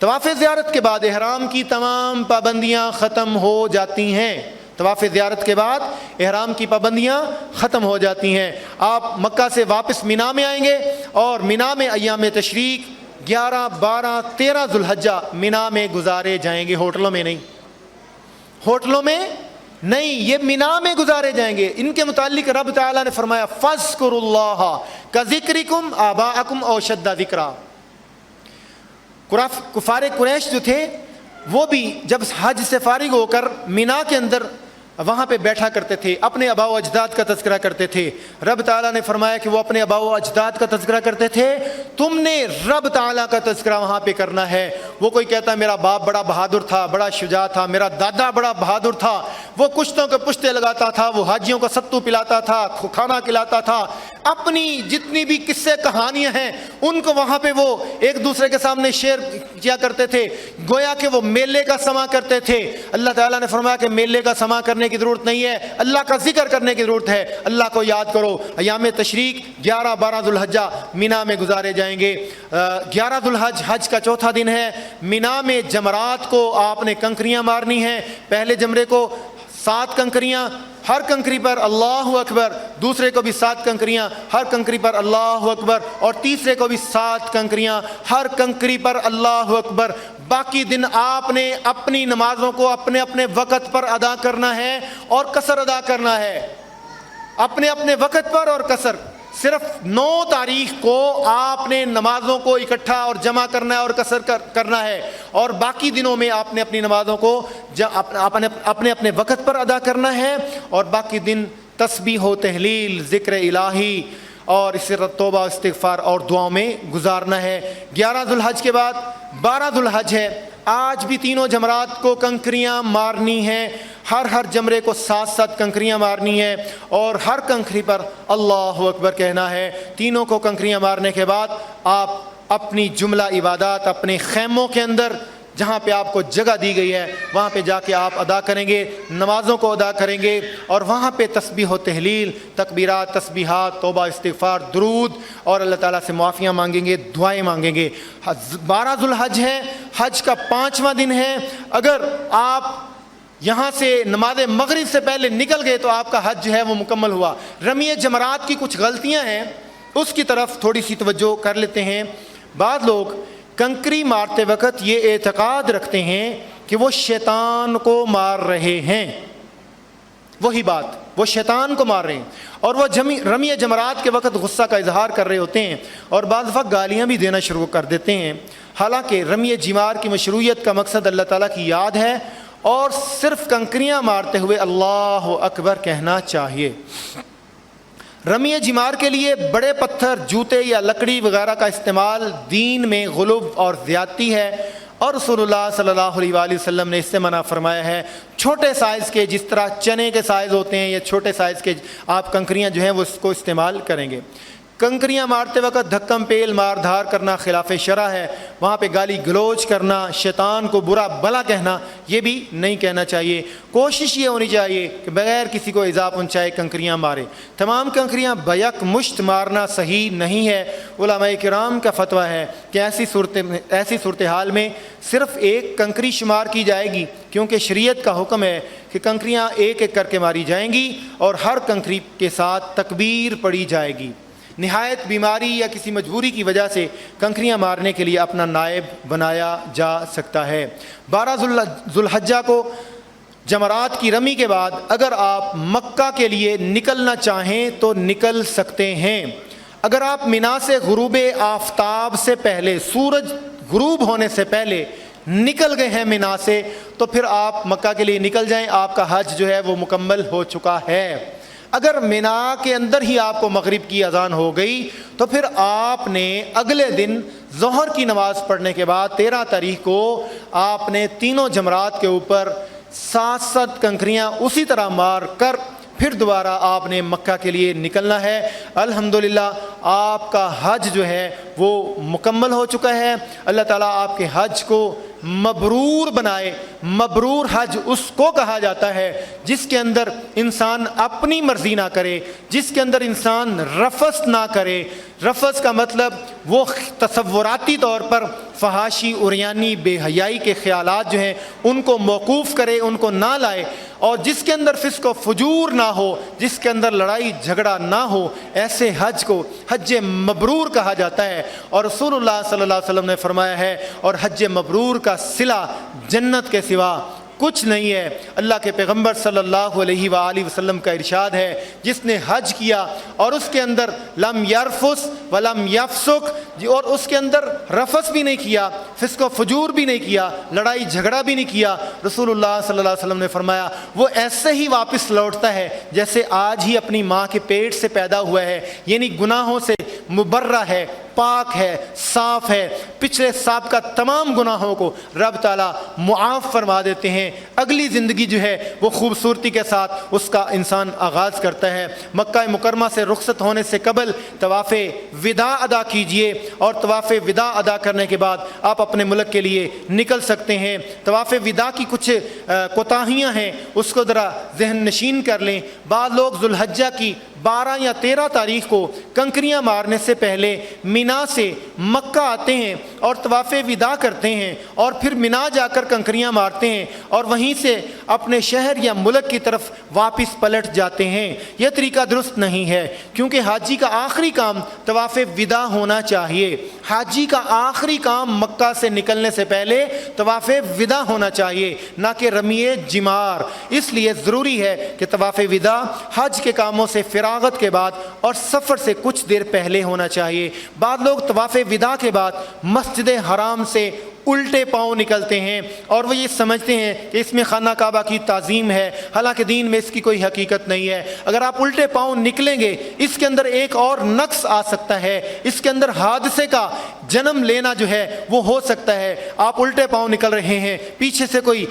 طواف زیارت کے بعد احرام کی تمام پابندیاں ختم ہو جاتی ہیں. طواف زیارت کے بعد احرام کی پابندیاں ختم ہو جاتی ہیں. آپ مکہ سے واپس مینا میں آئیں گے اور مینا میں ایام تشریق 11 12 13 ذوالحجہ مینا میں گزارے جائیں گے. ہوٹلوں میں نہیں، ہوٹلوں میں نہیں، یہ مینا میں گزارے جائیں گے. ان کے متعلق رب تعالیٰ نے فرمایا فاذکروا اللہ کذکرکم آباءکم او اشد ذکرا. کفار قریش جو تھے وہ بھی جب حج سے فارغ ہو کر مینا کے اندر وہاں پہ بیٹھا کرتے تھے، اپنے آباء و اجداد کا تذکرہ کرتے تھے. رب تعالیٰ نے فرمایا کہ وہ اپنے آباء و اجداد کا تذکرہ کرتے تھے، تم نے رب تعالیٰ کا تذکرہ وہاں پہ کرنا ہے. وہ کوئی کہتا ہے میرا باپ بڑا بہادر تھا، بڑا شجاع تھا، میرا دادا بڑا بہادر تھا، وہ کشتوں کے پشتے لگاتا تھا، وہ حاجیوں کو ستو پلاتا تھا، کھانا کھلاتا تھا. اپنی جتنی بھی قصے کہانیاں ہیں ان کو وہاں پہ وہ ایک دوسرے کے سامنے شیئر کیا کرتے تھے، گویا کہ وہ میلے کا سما کرتے تھے. اللہ تعالیٰ نے فرمایا کہ میلے کا سما کرنے کی ضرورت نہیں ہے، اللہ کا ذکر کرنے کی ضرورت ہے. اللہ کو یاد کرو. ایام تشریق 11 12 ذوالحجہ مینا میں گزارے جائیں گے. 11 ذوالحج حج کا چوتھا دن ہے. مینا میں جمرات کو آپ نے کنکریاں مارنی ہیں. پہلے جمرے کو 7 کنکریاں، ہر کنکری پر اللہ اکبر. دوسرے کو بھی 7 کنکریاں، ہر کنکری پر اللہ اکبر. اور تیسرے کو بھی 7 کنکریاں، ہر کنکری پر اللہ اکبر. باقی دن آپ نے اپنی نمازوں کو اپنے اپنے وقت پر ادا کرنا ہے اور قصر ادا کرنا ہے. اپنے اپنے وقت پر اور قصر. صرف 9 تاریخ کو آپ نے نمازوں کو اکٹھا اور جمع کرنا ہے اور قصر کرنا ہے، اور باقی دنوں میں آپ نے اپنی نمازوں کو اپنے اپنے وقت پر ادا کرنا ہے. اور باقی دن تسبیح و تہلیل، ذکر الہی اور اس سے توبہ استغفار اور دعاؤں میں گزارنا ہے. 11 ذوالحج کے بعد 12 ذوالحج ہے. آج بھی تینوں جمرات کو کنکریاں مارنی ہیں. ہر جمرے کو 7 کنکریاں مارنی ہے اور ہر کنکری پر اللہ اکبر کہنا ہے. تینوں کو کنکریاں مارنے کے بعد آپ اپنی جملہ عبادات اپنے خیموں کے اندر جہاں پہ آپ کو جگہ دی گئی ہے وہاں پہ جا کے آپ ادا کریں گے، نمازوں کو ادا کریں گے. اور وہاں پہ تسبیح و تہلیل، تکبیرات، تسبیحات، توبہ استغفار، درود اور اللہ تعالیٰ سے معافیاں مانگیں گے، دعائیں مانگیں گے. 12 ذوالحج ہے، حج کا 5واں دن ہے. اگر آپ یہاں سے نماز مغرب سے پہلے نکل گئے تو آپ کا حج جو ہے وہ مکمل ہوا. رمی جمرات کی کچھ غلطیاں ہیں، اس کی طرف تھوڑی سی توجہ کر لیتے ہیں. بعض لوگ کنکری مارتے وقت یہ اعتقاد رکھتے ہیں کہ وہ شیطان کو مار رہے ہیں. وہی بات، وہ شیطان کو مار رہے ہیں اور وہ رمی جمرات کے وقت غصہ کا اظہار کر رہے ہوتے ہیں اور بعض وقت گالیاں بھی دینا شروع کر دیتے ہیں. حالانکہ رمی جمار کی مشروعیت کا مقصد اللہ تعالیٰ کی یاد ہے اور صرف کنکریاں مارتے ہوئے اللہ اکبر کہنا چاہیے. رمی جمار کے لیے بڑے پتھر، جوتے یا لکڑی وغیرہ کا استعمال دین میں غلو اور زیادتی ہے اور رسول اللہ صلی اللہ علیہ وآلہ وسلم نے اس سے منع فرمایا ہے. چھوٹے سائز کے، جس طرح چنے کے سائز ہوتے ہیں یا چھوٹے سائز کے آپ کنکریاں جو ہیں وہ اس کو استعمال کریں گے. کنکریاں مارتے وقت دھکم پیل مار دھار کرنا خلاف شرع ہے. وہاں پہ گالی گلوچ کرنا، شیطان کو برا بھلا کہنا، یہ بھی نہیں کہنا چاہیے. کوشش یہ ہونی چاہیے کہ بغیر کسی کو ایذا پہنچائے کنکریاں مارے. تمام کنکریاں بیک مشت مارنا صحیح نہیں ہے. علماء کرام کا فتویٰ ہے کہ ایسی صورتحال میں صرف ایک کنکری شمار کی جائے گی، کیونکہ شریعت کا حکم ہے کہ کنکریاں ایک ایک کر کے ماری جائیں گی اور ہر کنکری کے ساتھ تکبیر پڑھی جائے گی. نہایت بیماری یا کسی مجبوری کی وجہ سے کنکریاں مارنے کے لیے اپنا نائب بنایا جا سکتا ہے. 12 ذوالحجہ کو جمرات کی رمی کے بعد اگر آپ مکہ کے لیے نکلنا چاہیں تو نکل سکتے ہیں. اگر آپ مینا سے غروب آفتاب سے پہلے، سورج غروب ہونے سے پہلے نکل گئے ہیں مینا سے تو پھر آپ مکہ کے لیے نکل جائیں، آپ کا حج جو ہے وہ مکمل ہو چکا ہے. اگر مینا کے اندر ہی آپ کو مغرب کی اذان ہو گئی تو پھر آپ نے اگلے دن ظہر کی نماز پڑھنے کے بعد 13 تاریخ کو آپ نے تینوں جمرات کے اوپر 7 کنکریاں اسی طرح مار کر پھر دوبارہ آپ نے مکہ کے لیے نکلنا ہے. الحمدللہ آپ کا حج جو ہے وہ مکمل ہو چکا ہے. اللہ تعالیٰ آپ کے حج کو مبرور بنائے۔ مبرور حج اس کو کہا جاتا ہے جس کے اندر انسان اپنی مرضی نہ کرے، جس کے اندر انسان رفث نہ کرے۔ رفث کا مطلب وہ تصوراتی طور پر فحاشی، عریانی، بے حیائی کے خیالات جو ہیں ان کو موقوف کرے، ان کو نہ لائے، اور جس کے اندر فسق و فجور نہ ہو، جس کے اندر لڑائی جھگڑا نہ ہو، ایسے حج کو حج مبرور کہا جاتا ہے۔ اور رسول اللہ صلی اللہ علیہ وسلم نے فرمایا ہے، اور حج مبرور کا صلہ جنت کے سوا کچھ نہیں ہے۔ اللہ کے پیغمبر صلی اللہ علیہ وآلہ وسلم کا ارشاد ہے، جس نے حج کیا اور اس کے اندر لم یرفث ولم یفسق، اور اس کے اندر رفث بھی نہیں کیا، فسق و فجور بھی نہیں کیا، لڑائی جھگڑا بھی نہیں کیا، رسول اللہ صلی اللہ علیہ وسلم نے فرمایا وہ ایسے ہی واپس لوٹتا ہے جیسے آج ہی اپنی ماں کے پیٹ سے پیدا ہوا ہے، یعنی گناہوں سے مبرہ ہے، پاک ہے، صاف ہے، پچھلے سابقہ تمام گناہوں کو رب تعالیٰ معاف فرما دیتے ہیں۔ اگلی زندگی جو ہے وہ خوبصورتی کے ساتھ اس کا انسان آغاز کرتا ہے۔ مکہ مکرمہ سے رخصت ہونے سے قبل طواف وداع ادا کیجئے، اور طواف وداع ادا کرنے کے بعد آپ اپنے ملک کے لیے نکل سکتے ہیں۔ طواف وداع کی کچھ کوتاہیاں ہیں، اس کو ذرا ذہن نشین کر لیں۔ بعض لوگ ذوالحجہ کی 12 یا 13 تاریخ کو کنکریاں مارنے سے پہلے مینا سے مکہ آتے ہیں اور طواف وداع کرتے ہیں، اور پھر مینا جا کر کنکریاں مارتے ہیں اور وہیں سے اپنے شہر یا ملک کی طرف واپس پلٹ جاتے ہیں۔ یہ طریقہ درست نہیں ہے، کیونکہ حاجی کا آخری کام طواف وداع ہونا چاہیے۔ حاجی کا آخری کام مکہ سے نکلنے سے پہلے طواف وداع ہونا چاہیے، نہ کہ رمی جمار۔ اس لیے ضروری ہے کہ طواف وداع حج کے کاموں سے فراغت کے بعد اور سفر سے کچھ دیر پہلے ہونا چاہیے۔ بعض لوگ طواف وداع کے بعد مسجد حرام سے الٹے پاؤں نکلتے ہیں اور وہ یہ سمجھتے ہیں کہ اس میں خانہ کعبہ کی تعظیم ہے، حالانکہ دین میں اس کی کوئی حقیقت نہیں ہے۔ اگر آپ الٹے پاؤں نکلیں گے اس کے اندر ایک اور نقص آ سکتا ہے، اس کے اندر حادثے کا جنم لینا جو ہے وہ ہو سکتا ہے۔ آپ الٹے پاؤں نکل رہے ہیں، پیچھے سے کوئی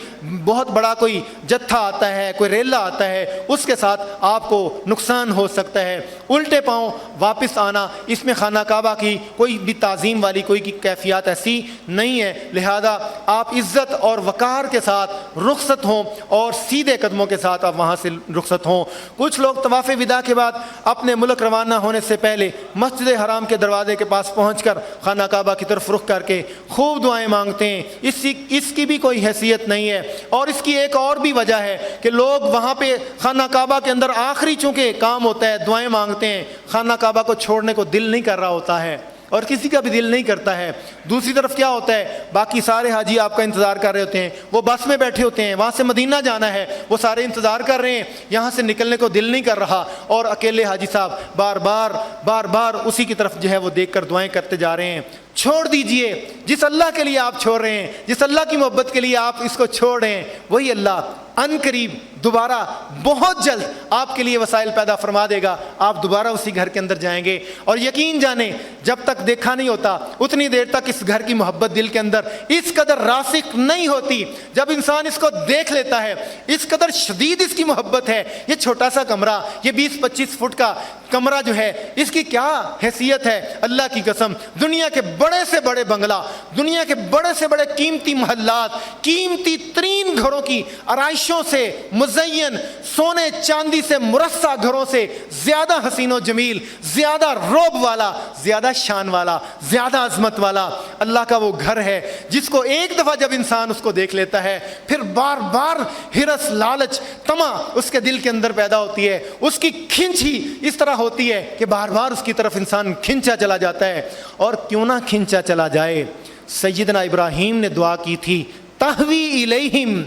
بہت بڑا کوئی جتھا آتا ہے، کوئی ریلا آتا ہے، اس کے ساتھ آپ کو نقصان ہو سکتا ہے۔ الٹے پاؤں واپس آنا، اس میں خانہ کعبہ کی کوئی بھی تعظیم والی کوئی کی کیفیات ایسی نہیں ہے، لہذا آپ عزت اور وقار کے ساتھ رخصت ہوں اور سیدھے قدموں کے ساتھ آپ وہاں سے رخصت ہوں۔ کچھ لوگ طواف وداع کے بعد اپنے ملک روانہ ہونے سے پہلے مسجد حرام کے دروازے کے پاس پہنچ کر خانہ کعبہ کی طرف رخ کر کے خوب دعائیں مانگتے ہیں۔ اس کی بھی کوئی حیثیت نہیں ہے، اور اس کی ایک اور بھی وجہ ہے کہ لوگ وہاں پہ خانہ کعبہ کے اندر آخری چونکہ کام ہوتا ہے دعائیں مانگتے ہیں، خانہ کعبہ کو چھوڑنے کو دل نہیں کر رہا ہوتا ہے، اور کسی کا بھی دل نہیں کرتا ہے۔ دوسری طرف کیا ہوتا ہے، باقی سارے حاجی آپ کا انتظار کر رہے ہوتے ہیں، وہ بس میں بیٹھے ہوتے ہیں، وہاں سے مدینہ جانا ہے، وہ سارے انتظار کر رہے ہیں، یہاں سے نکلنے کو دل نہیں کر رہا، اور اکیلے حاجی صاحب بار بار اسی کی طرف جو ہے وہ دیکھ کر دعائیں کرتے جا رہے ہیں۔ چھوڑ دیجئے، جس اللہ کے لیے آپ چھوڑ رہے ہیں، جس اللہ کی محبت کے لیے آپ اس کو چھوڑ رہے ہیں، وہی اللہ ان قریب دوبارہ بہت جلد آپ کے لیے وسائل پیدا فرما دے گا، آپ دوبارہ اسی گھر کے اندر جائیں گے۔ اور یقین جانیں، جب تک دیکھا نہیں ہوتا اتنی دیر تک اس گھر کی محبت دل کے اندر اس قدر راسخ نہیں ہوتی۔ جب انسان اس کو دیکھ لیتا ہے، اس قدر شدید اس کی محبت ہے، یہ چھوٹا سا کمرہ، یہ 20-25 فٹ کا کمرہ جو ہے، اس کی کیا حیثیت ہے، اللہ کی قسم دنیا کے بڑے سے بڑے بنگلہ، دنیا کے بڑے سے بڑے قیمتی محلات، قیمتی ترین گھروں کی آرائشوں سے مزین، سونے چاندی سے مرصع گھروں سے زیادہ حسین و جمیل، زیادہ رعب والا، زیادہ شان والا، زیادہ عظمت والا اللہ کا وہ گھر ہے، جس کو ایک دفعہ جب انسان اس کو دیکھ لیتا ہے پھر بار بار ہرس، لالچ، طمع اس کے دل کے اندر پیدا ہوتی ہے، اس کی کھنچ ہی اس طرح ہوتی ہے کہ بار بار اس کی طرف انسان کھنچا چلا جاتا ہے۔ اور کیوں نہ کھنچا چلا جائے، سیدنا ابراہیم نے دعا کی تھی، تہوی الیہم،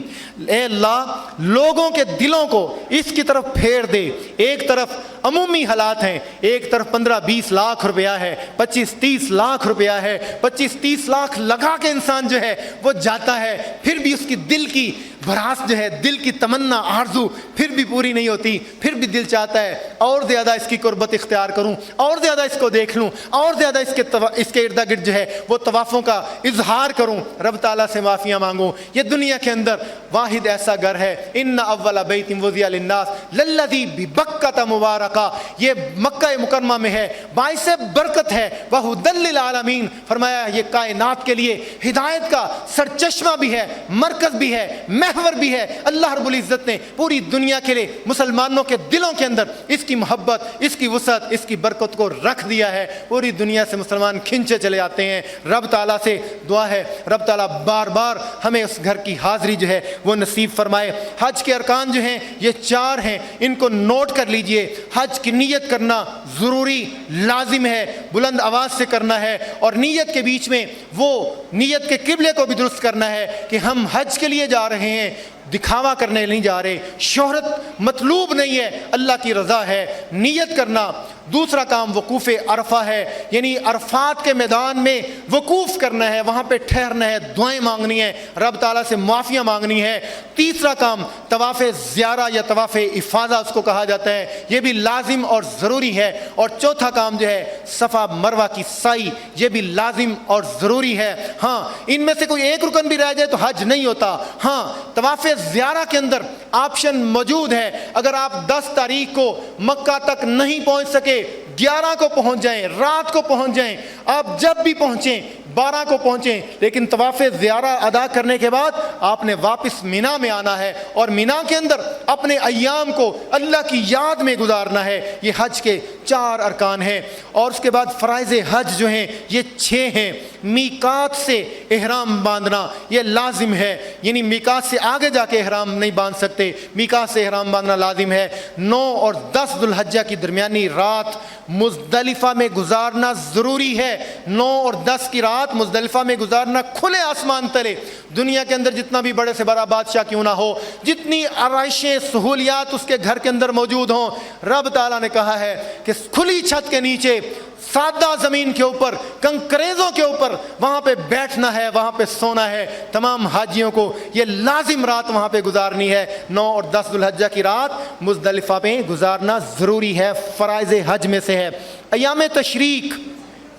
اے اللہ لوگوں کے دلوں کو اس کی طرف پھیر دے۔ ایک طرف عمومی حالات ہیں، ایک طرف 15-20 لاکھ روپیہ ہے، 25-30 لاکھ روپیہ ہے، 25-30 لاکھ لگا کے انسان جو ہے وہ جاتا ہے، پھر بھی اس کی دل کی بھراس جو ہے، دل کی تمنا، آرزو پھر بھی پوری نہیں ہوتی، پھر بھی دل چاہتا ہے اور زیادہ اس کی قربت اختیار کروں، اور زیادہ اس کو دیکھ لوں، اور زیادہ اس کے ارد گرد جو ہے وہ طوافوں کا اظہار کروں، رب تعالیٰ سے معافیاں مانگوں۔ یہ دنیا کے اندر واحد ایسا گھر ہے، ان اول بیت وضع للناس للذی ببکۃ مبارکہ، یہ مکہ مکرمہ میں ہے، باعث برکت ہے، وہدی للعالمین، فرمایا یہ کائنات کے لیے ہدایت کا سرچشمہ بھی ہے، مرکز بھی ہے، محور بھی ہے۔ اللہ رب العزت نے پوری دنیا کے لیے مسلمانوں کے دلوں کے اندر اس کی محبت، اس کی وسعت، اس کی برکت کو رکھ دیا ہے۔ پوری دنیا سے مسلمان کھنچے چلے آتے ہیں۔ رب تعالیٰ سے دعا ہے رب تعالیٰ بار بار ہمیں اس گھر کی حاضری جو ہے وہ نصیب فرمائے۔ حج کے ارکان جو ہیں یہ 4 ہیں، ان کو نوٹ کر لیجئے۔ حج کی نیت کرنا ضروری لازم ہے، بلند آواز سے کرنا ہے، اور نیت کے بیچ میں وہ نیت کے قبلے کو بھی درست کرنا ہے کہ ہم حج کے لیے جا رہے ہیں، دکھاوا کرنے نہیں جا رہے، شہرت مطلوب نہیں ہے، اللہ کی رضا ہے، نیت کرنا۔ دوسرا کام وقوف عرفہ ہے، یعنی عرفات کے میدان میں وقوف کرنا ہے، وہاں پہ ٹھہرنا ہے، دعائیں مانگنی ہے، رب تعالیٰ سے معافیاں مانگنی ہے۔ تیسرا کام طواف زیارہ یا طواف افاضہ اس کو کہا جاتا ہے، یہ بھی لازم اور ضروری ہے۔ اور چوتھا کام جو ہے صفا مروہ کی سعی، یہ بھی لازم اور ضروری ہے۔ ہاں ان میں سے کوئی ایک رکن بھی رہ جائے تو حج نہیں ہوتا۔ ہاں طواف زیارہ کے اندر آپشن موجود ہے، اگر آپ 10 تاریخ کو مکہ تک نہیں پہنچ سکے، 11 کو پہنچ جائیں، رات کو پہنچ جائیں، آپ جب بھی پہنچیں، 12 کو پہنچیں، لیکن طواف زیارہ ادا کرنے کے بعد آپ نے واپس مینا میں آنا ہے، اور مینا کے اندر اپنے ایام کو اللہ کی یاد میں گزارنا ہے۔ یہ حج کے 4 ارکان ہیں۔ اور اس کے بعد فرائض حج جو ہیں یہ 6 ہیں۔ میقات سے احرام باندھنا یہ لازم ہے، یعنی میقات سے آگے جا کے احرام نہیں باندھ سکتے، میقات سے احرام باندھنا لازم ہے۔ 9 اور 10 ذو الحجہ کی درمیانی رات مزدلفہ میں گزارنا ضروری ہے۔ 9 اور 10 کی رات مزدلفہ میں گزارنا کھلے آسمان تلے، دنیا کے اندر جتنا بھی بڑے سے بڑا بادشاہ کیوں نہ ہو، جتنی آرائشیں سہولیات اس کے گھر کے اندر موجود ہوں، رب تعالیٰ نے کہا ہے کہ کھلی چھت کے نیچے، سادہ زمین کے اوپر، کنکریزوں کے اوپر وہاں پہ بیٹھنا ہے، وہاں پہ سونا ہے۔ تمام حاجیوں کو یہ لازم رات وہاں پہ گزارنی ہے۔ 9 اور 10 ذو الحجہ کی رات مزدلفہ میں گزارنا ضروری ہے، فرائض حج میں سے ہے۔ ایام تشریق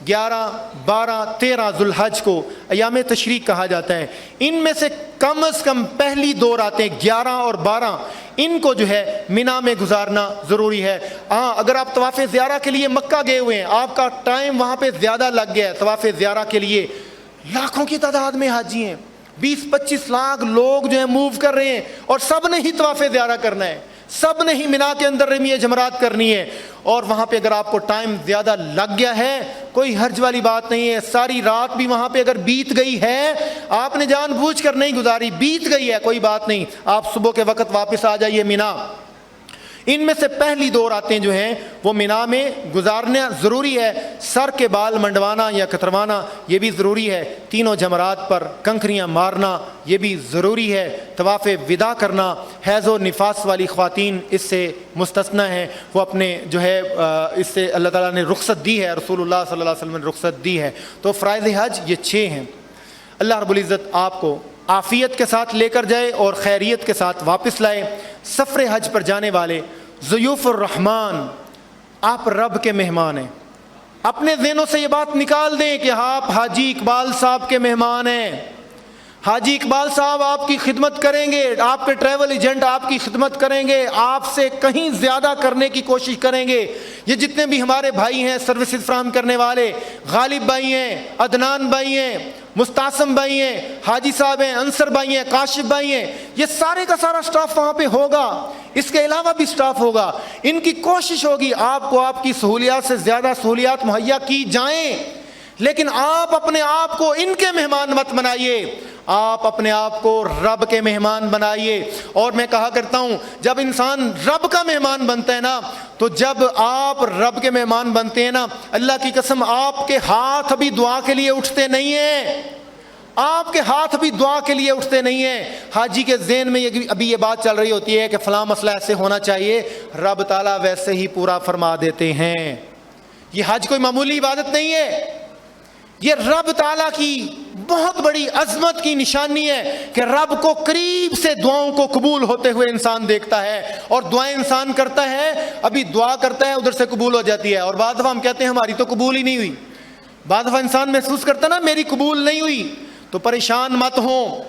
11، 12، 13 ذو الحج کو ایام تشریق کہا جاتا ہے۔ ان میں سے کم از کم پہلی 2 راتیں 11 اور 12 ان کو جو ہے مینا میں گزارنا ضروری ہے۔ ہاں اگر آپ طواف زیارہ کے لیے مکہ گئے ہوئے ہیں، آپ کا ٹائم وہاں پہ زیادہ لگ گیا ہے، طواف زیارہ کے لیے لاکھوں کی تعداد میں حاجی ہیں، 20-25 لاکھ لوگ جو ہیں موو کر رہے ہیں، اور سب نے ہی طواف زیارہ کرنا ہے، سب نے ہی مینا کے اندر رمی جمرات کرنی ہے۔ اور وہاں پہ اگر آپ کو ٹائم زیادہ لگ گیا ہے، کوئی حرج والی بات نہیں ہے، ساری رات بھی وہاں پہ اگر بیت گئی ہے، آپ نے جان بوجھ کر نہیں گزاری، بیت گئی ہے، کوئی بات نہیں، آپ صبح کے وقت واپس آ جائیے مینا۔ ان میں سے پہلی 2 راتیں جو ہیں وہ مینا میں گزارنا ضروری ہے۔ سر کے بال منڈوانا یا کتروانا یہ بھی ضروری ہے۔ تینوں جمرات پر کنکریاں مارنا یہ بھی ضروری ہے۔ طواف وداع کرنا، حیض و نفاس والی خواتین اس سے مستثنی ہیں، وہ اپنے جو ہے اس سے اللہ تعالیٰ نے رخصت دی ہے، رسول اللہ صلی اللہ علیہ وسلم نے رخصت دی ہے۔ تو فرائض حج یہ 6 ہیں۔ اللہ رب العزت آپ کو عافیت کے ساتھ لے کر جائے اور خیریت کے ساتھ واپس لائے۔ سفر حج پر جانے والے ضیوف الرحمن، آپ رب کے مہمان ہیں۔ اپنے ذہنوں سے یہ بات نکال دیں کہ آپ حاجی اقبال صاحب کے مہمان ہیں۔ حاجی اقبال صاحب آپ کی خدمت کریں گے، آپ کے ٹریول ایجنٹ آپ کی خدمت کریں گے، آپ سے کہیں زیادہ کرنے کی کوشش کریں گے۔ یہ جتنے بھی ہمارے بھائی ہیں سروسز فراہم کرنے والے، غالب بھائی ہیں، عدنان بھائی ہیں، مستعصم بھائی ہیں، حاجی صاحب ہیں، انصر بھائی ہیں، کاشف بھائی ہیں، یہ سارے کا سارا سٹاف وہاں پہ ہوگا، اس کے علاوہ بھی سٹاف ہوگا۔ ان کی کوشش ہوگی آپ کو آپ کی سہولیات سے زیادہ سہولیات مہیا کی جائیں، لیکن آپ اپنے آپ کو ان کے مہمان مت بنائیے، آپ اپنے آپ کو رب کے مہمان بنائیے۔ اور میں کہا کرتا ہوں جب انسان رب کا مہمان بنتا ہے نا، تو جب آپ رب کے مہمان بنتے ہیں نا، اللہ کی قسم آپ کے ہاتھ ابھی دعا کے لیے اٹھتے نہیں ہیں، آپ کے ہاتھ بھی دعا کے لیے اٹھتے نہیں ہیں۔ حاجی کے ذہن میں ابھی یہ بات چل رہی ہوتی ہے کہ فلاں مسئلہ ایسے ہونا چاہیے، رب تعالیٰ ویسے ہی پورا فرما دیتے ہیں۔ یہ حج کوئی معمولی عبادت نہیں ہے، یہ رب تعالیٰ کی بہت بڑی عظمت کی نشانی ہے کہ رب کو قریب سے دعاؤں کو قبول ہوتے ہوئے انسان دیکھتا ہے، اور دعائیں انسان کرتا ہے، ابھی دعا کرتا ہے ادھر سے قبول ہو جاتی ہے، اور بعض دفعہ ہم کہتے ہیں ہماری تو قبول ہی نہیں ہوئی۔ بعض دفعہ انسان محسوس کرتا ہے نا میری قبول نہیں ہوئی، تو پریشان مت ہوں۔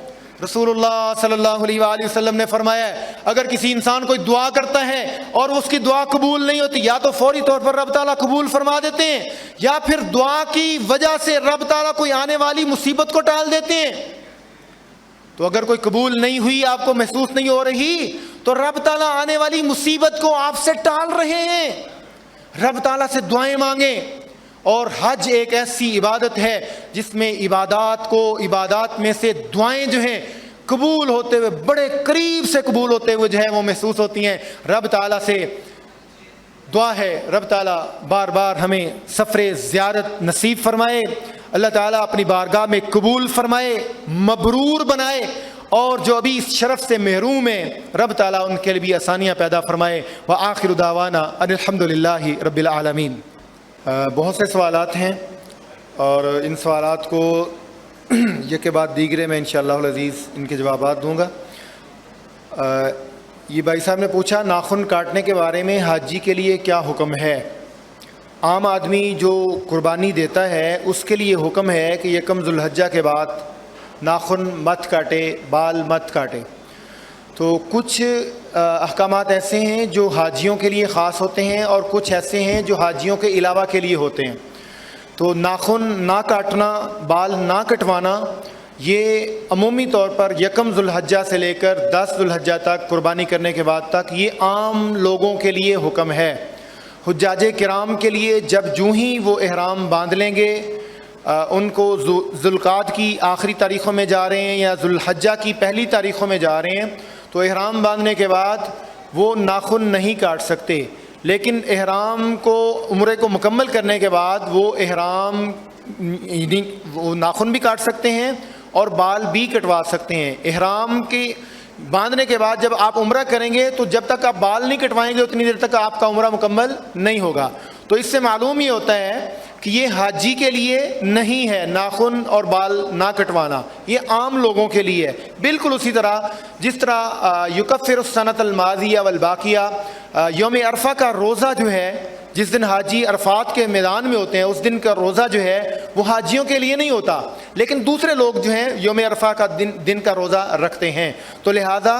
رسول اللہ صلی اللہ علیہ وآلہ وسلم نے فرمایا ہے اگر کسی انسان کوئی دعا کرتا ہے اور اس کی دعا قبول نہیں ہوتی، یا تو فوری طور پر رب تعالیٰ قبول فرما دیتے ہیں، یا پھر دعا کی وجہ سے رب تعالیٰ کوئی آنے والی مصیبت کو ٹال دیتے ہیں۔ تو اگر کوئی قبول نہیں ہوئی، آپ کو محسوس نہیں ہو رہی، تو رب تعالیٰ آنے والی مصیبت کو آپ سے ٹال رہے ہیں۔ رب تعالیٰ سے دعائیں مانگیں۔ اور حج ایک ایسی عبادت ہے جس میں عبادات میں سے دعائیں جو ہیں قبول ہوتے ہوئے، بڑے قریب سے قبول ہوتے ہوئے جو ہے وہ محسوس ہوتی ہیں۔ رب تعالیٰ سے دعا ہے رب تعالیٰ بار بار ہمیں سفر زیارت نصیب فرمائے، اللہ تعالیٰ اپنی بارگاہ میں قبول فرمائے، مبرور بنائے، اور جو ابھی اس شرف سے محروم ہیں رب تعالیٰ ان کے لیے بھی آسانیاں پیدا فرمائے۔ وآخر دعوانا ان الحمد للہ رب العالمین۔ بہت سے سوالات ہیں اور ان سوالات کو یک کے بعد دیگرے میں انشاءاللہ العزیز ان کے جوابات دوں گا۔ یہ بھائی صاحب نے پوچھا ناخن کاٹنے کے بارے میں حاجی کے لیے کیا حکم ہے؟ عام آدمی جو قربانی دیتا ہے اس کے لیے حکم ہے کہ یکم ذو الحجہ کے بعد ناخن مت کاٹے، بال مت کاٹے۔ تو کچھ احکامات ایسے ہیں جو حاجیوں کے لیے خاص ہوتے ہیں اور کچھ ایسے ہیں جو حاجیوں کے علاوہ کے لیے ہوتے ہیں۔ تو ناخن نہ کاٹنا، بال نہ کٹوانا، یہ عمومی طور پر یکم ذو الحجہ سے لے کر 10 ذو الحجہ تک، قربانی کرنے کے بعد تک، یہ عام لوگوں کے لیے حکم ہے۔ حجاج کرام کے لیے جوں ہی وہ احرام باندھ لیں گے، ان کو ذوالقعدہ کی آخری تاریخوں میں جا رہے ہیں یا ذو الحجہ کی پہلی تاریخوں میں جا رہے ہیں، تو احرام باندھنے کے بعد وہ ناخن نہیں کاٹ سکتے، لیکن احرام کو، عمرے کو مکمل کرنے کے بعد وہ ناخن بھی کاٹ سکتے ہیں اور بال بھی کٹوا سکتے ہیں۔ احرام کی باندھنے کے بعد جب آپ عمرہ کریں گے تو جب تک آپ بال نہیں کٹوائیں گے اتنی دیر تک آپ کا عمرہ مکمل نہیں ہوگا۔ تو اس سے معلوم یہ ہوتا ہے کہ یہ حاجی کے لیے نہیں ہے ناخن اور بال نہ کٹوانا، یہ عام لوگوں کے لیے ہے۔ بالکل اسی طرح جس طرح یکفر السنۃ الماضیہ والباقیہ، یوم عرفہ کا روزہ جو ہے، جس دن حاجی عرفات کے میدان میں ہوتے ہیں، اس دن کا روزہ جو ہے وہ حاجیوں کے لیے نہیں ہوتا، لیکن دوسرے لوگ جو ہیں یوم عرفہ کا دن کا روزہ رکھتے ہیں۔ تو لہذا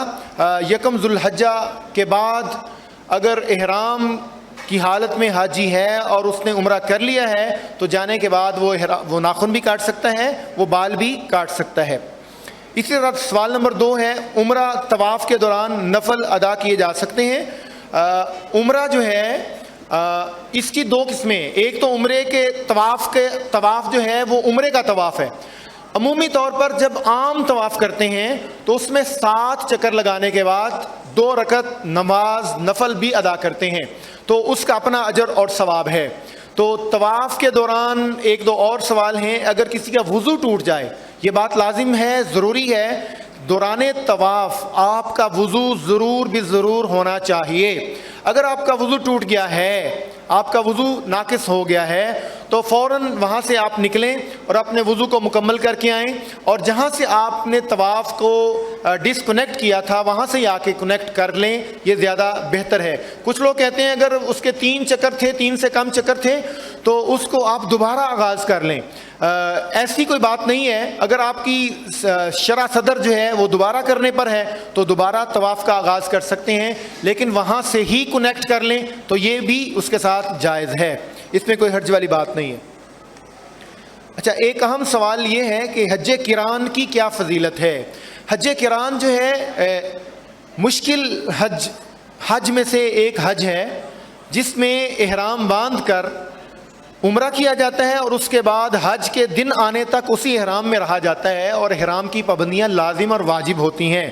یکم ذو الحجہ کے بعد اگر احرام کی حالت میں حاجی ہے اور اس نے عمرہ کر لیا ہے تو جانے کے بعد وہ ناخن بھی کاٹ سکتا ہے، وہ بال بھی کاٹ سکتا ہے۔ اسی طرح سوال نمبر 2 ہے عمرہ طواف کے دوران نفل ادا کیے جا سکتے ہیں؟ عمرہ جو ہے اس کی 2 قسمیں، ایک تو عمرے کے طواف جو ہے وہ عمرے کا طواف ہے۔ عمومی طور پر جب عام طواف کرتے ہیں تو اس میں 7 چکر لگانے کے بعد 2 رکعت نماز نفل بھی ادا کرتے ہیں، تو اس کا اپنا اجر اور ثواب ہے۔ تو طواف کے دوران 1-2 اور سوال ہیں، اگر کسی کا وضو ٹوٹ جائے، یہ بات لازم ہے، ضروری ہے، دوران طواف آپ کا وضو ضرور ضرور ہونا چاہیے۔ اگر آپ کا وضو ٹوٹ گیا ہے، آپ کا وضو ناقص ہو گیا ہے، تو فوراً وہاں سے آپ نکلیں اور اپنے وضو کو مکمل کر کے آئیں، اور جہاں سے آپ نے طواف کو ڈسکنیکٹ کیا تھا وہاں سے آ کے کنیکٹ کر لیں، یہ زیادہ بہتر ہے۔ کچھ لوگ کہتے ہیں اگر اس کے 3 چکر تھے، 3 سے کم چکر تھے، تو اس کو آپ دوبارہ آغاز کر لیں۔ ایسی کوئی بات نہیں ہے، اگر آپ کی شرح صدر جو ہے وہ دوبارہ کرنے پر ہے تو دوبارہ طواف کا آغاز کر سکتے ہیں، لیکن وہاں سے ہی کنیکٹ کر لیں تو یہ بھی اس کے ساتھ جائز ہے، اس میں کوئی حرج والی بات نہیں ہے۔ اچھا، ایک اہم سوال یہ ہے کہ حج قران کی کیا فضیلت ہے؟ حج قران جو ہے مشکل حج میں سے ایک حج ہے، جس میں احرام باندھ کر عمرہ کیا جاتا ہے اور اس کے بعد حج کے دن آنے تک اسی احرام میں رہا جاتا ہے، اور احرام کی پابندیاں لازم اور واجب ہوتی ہیں۔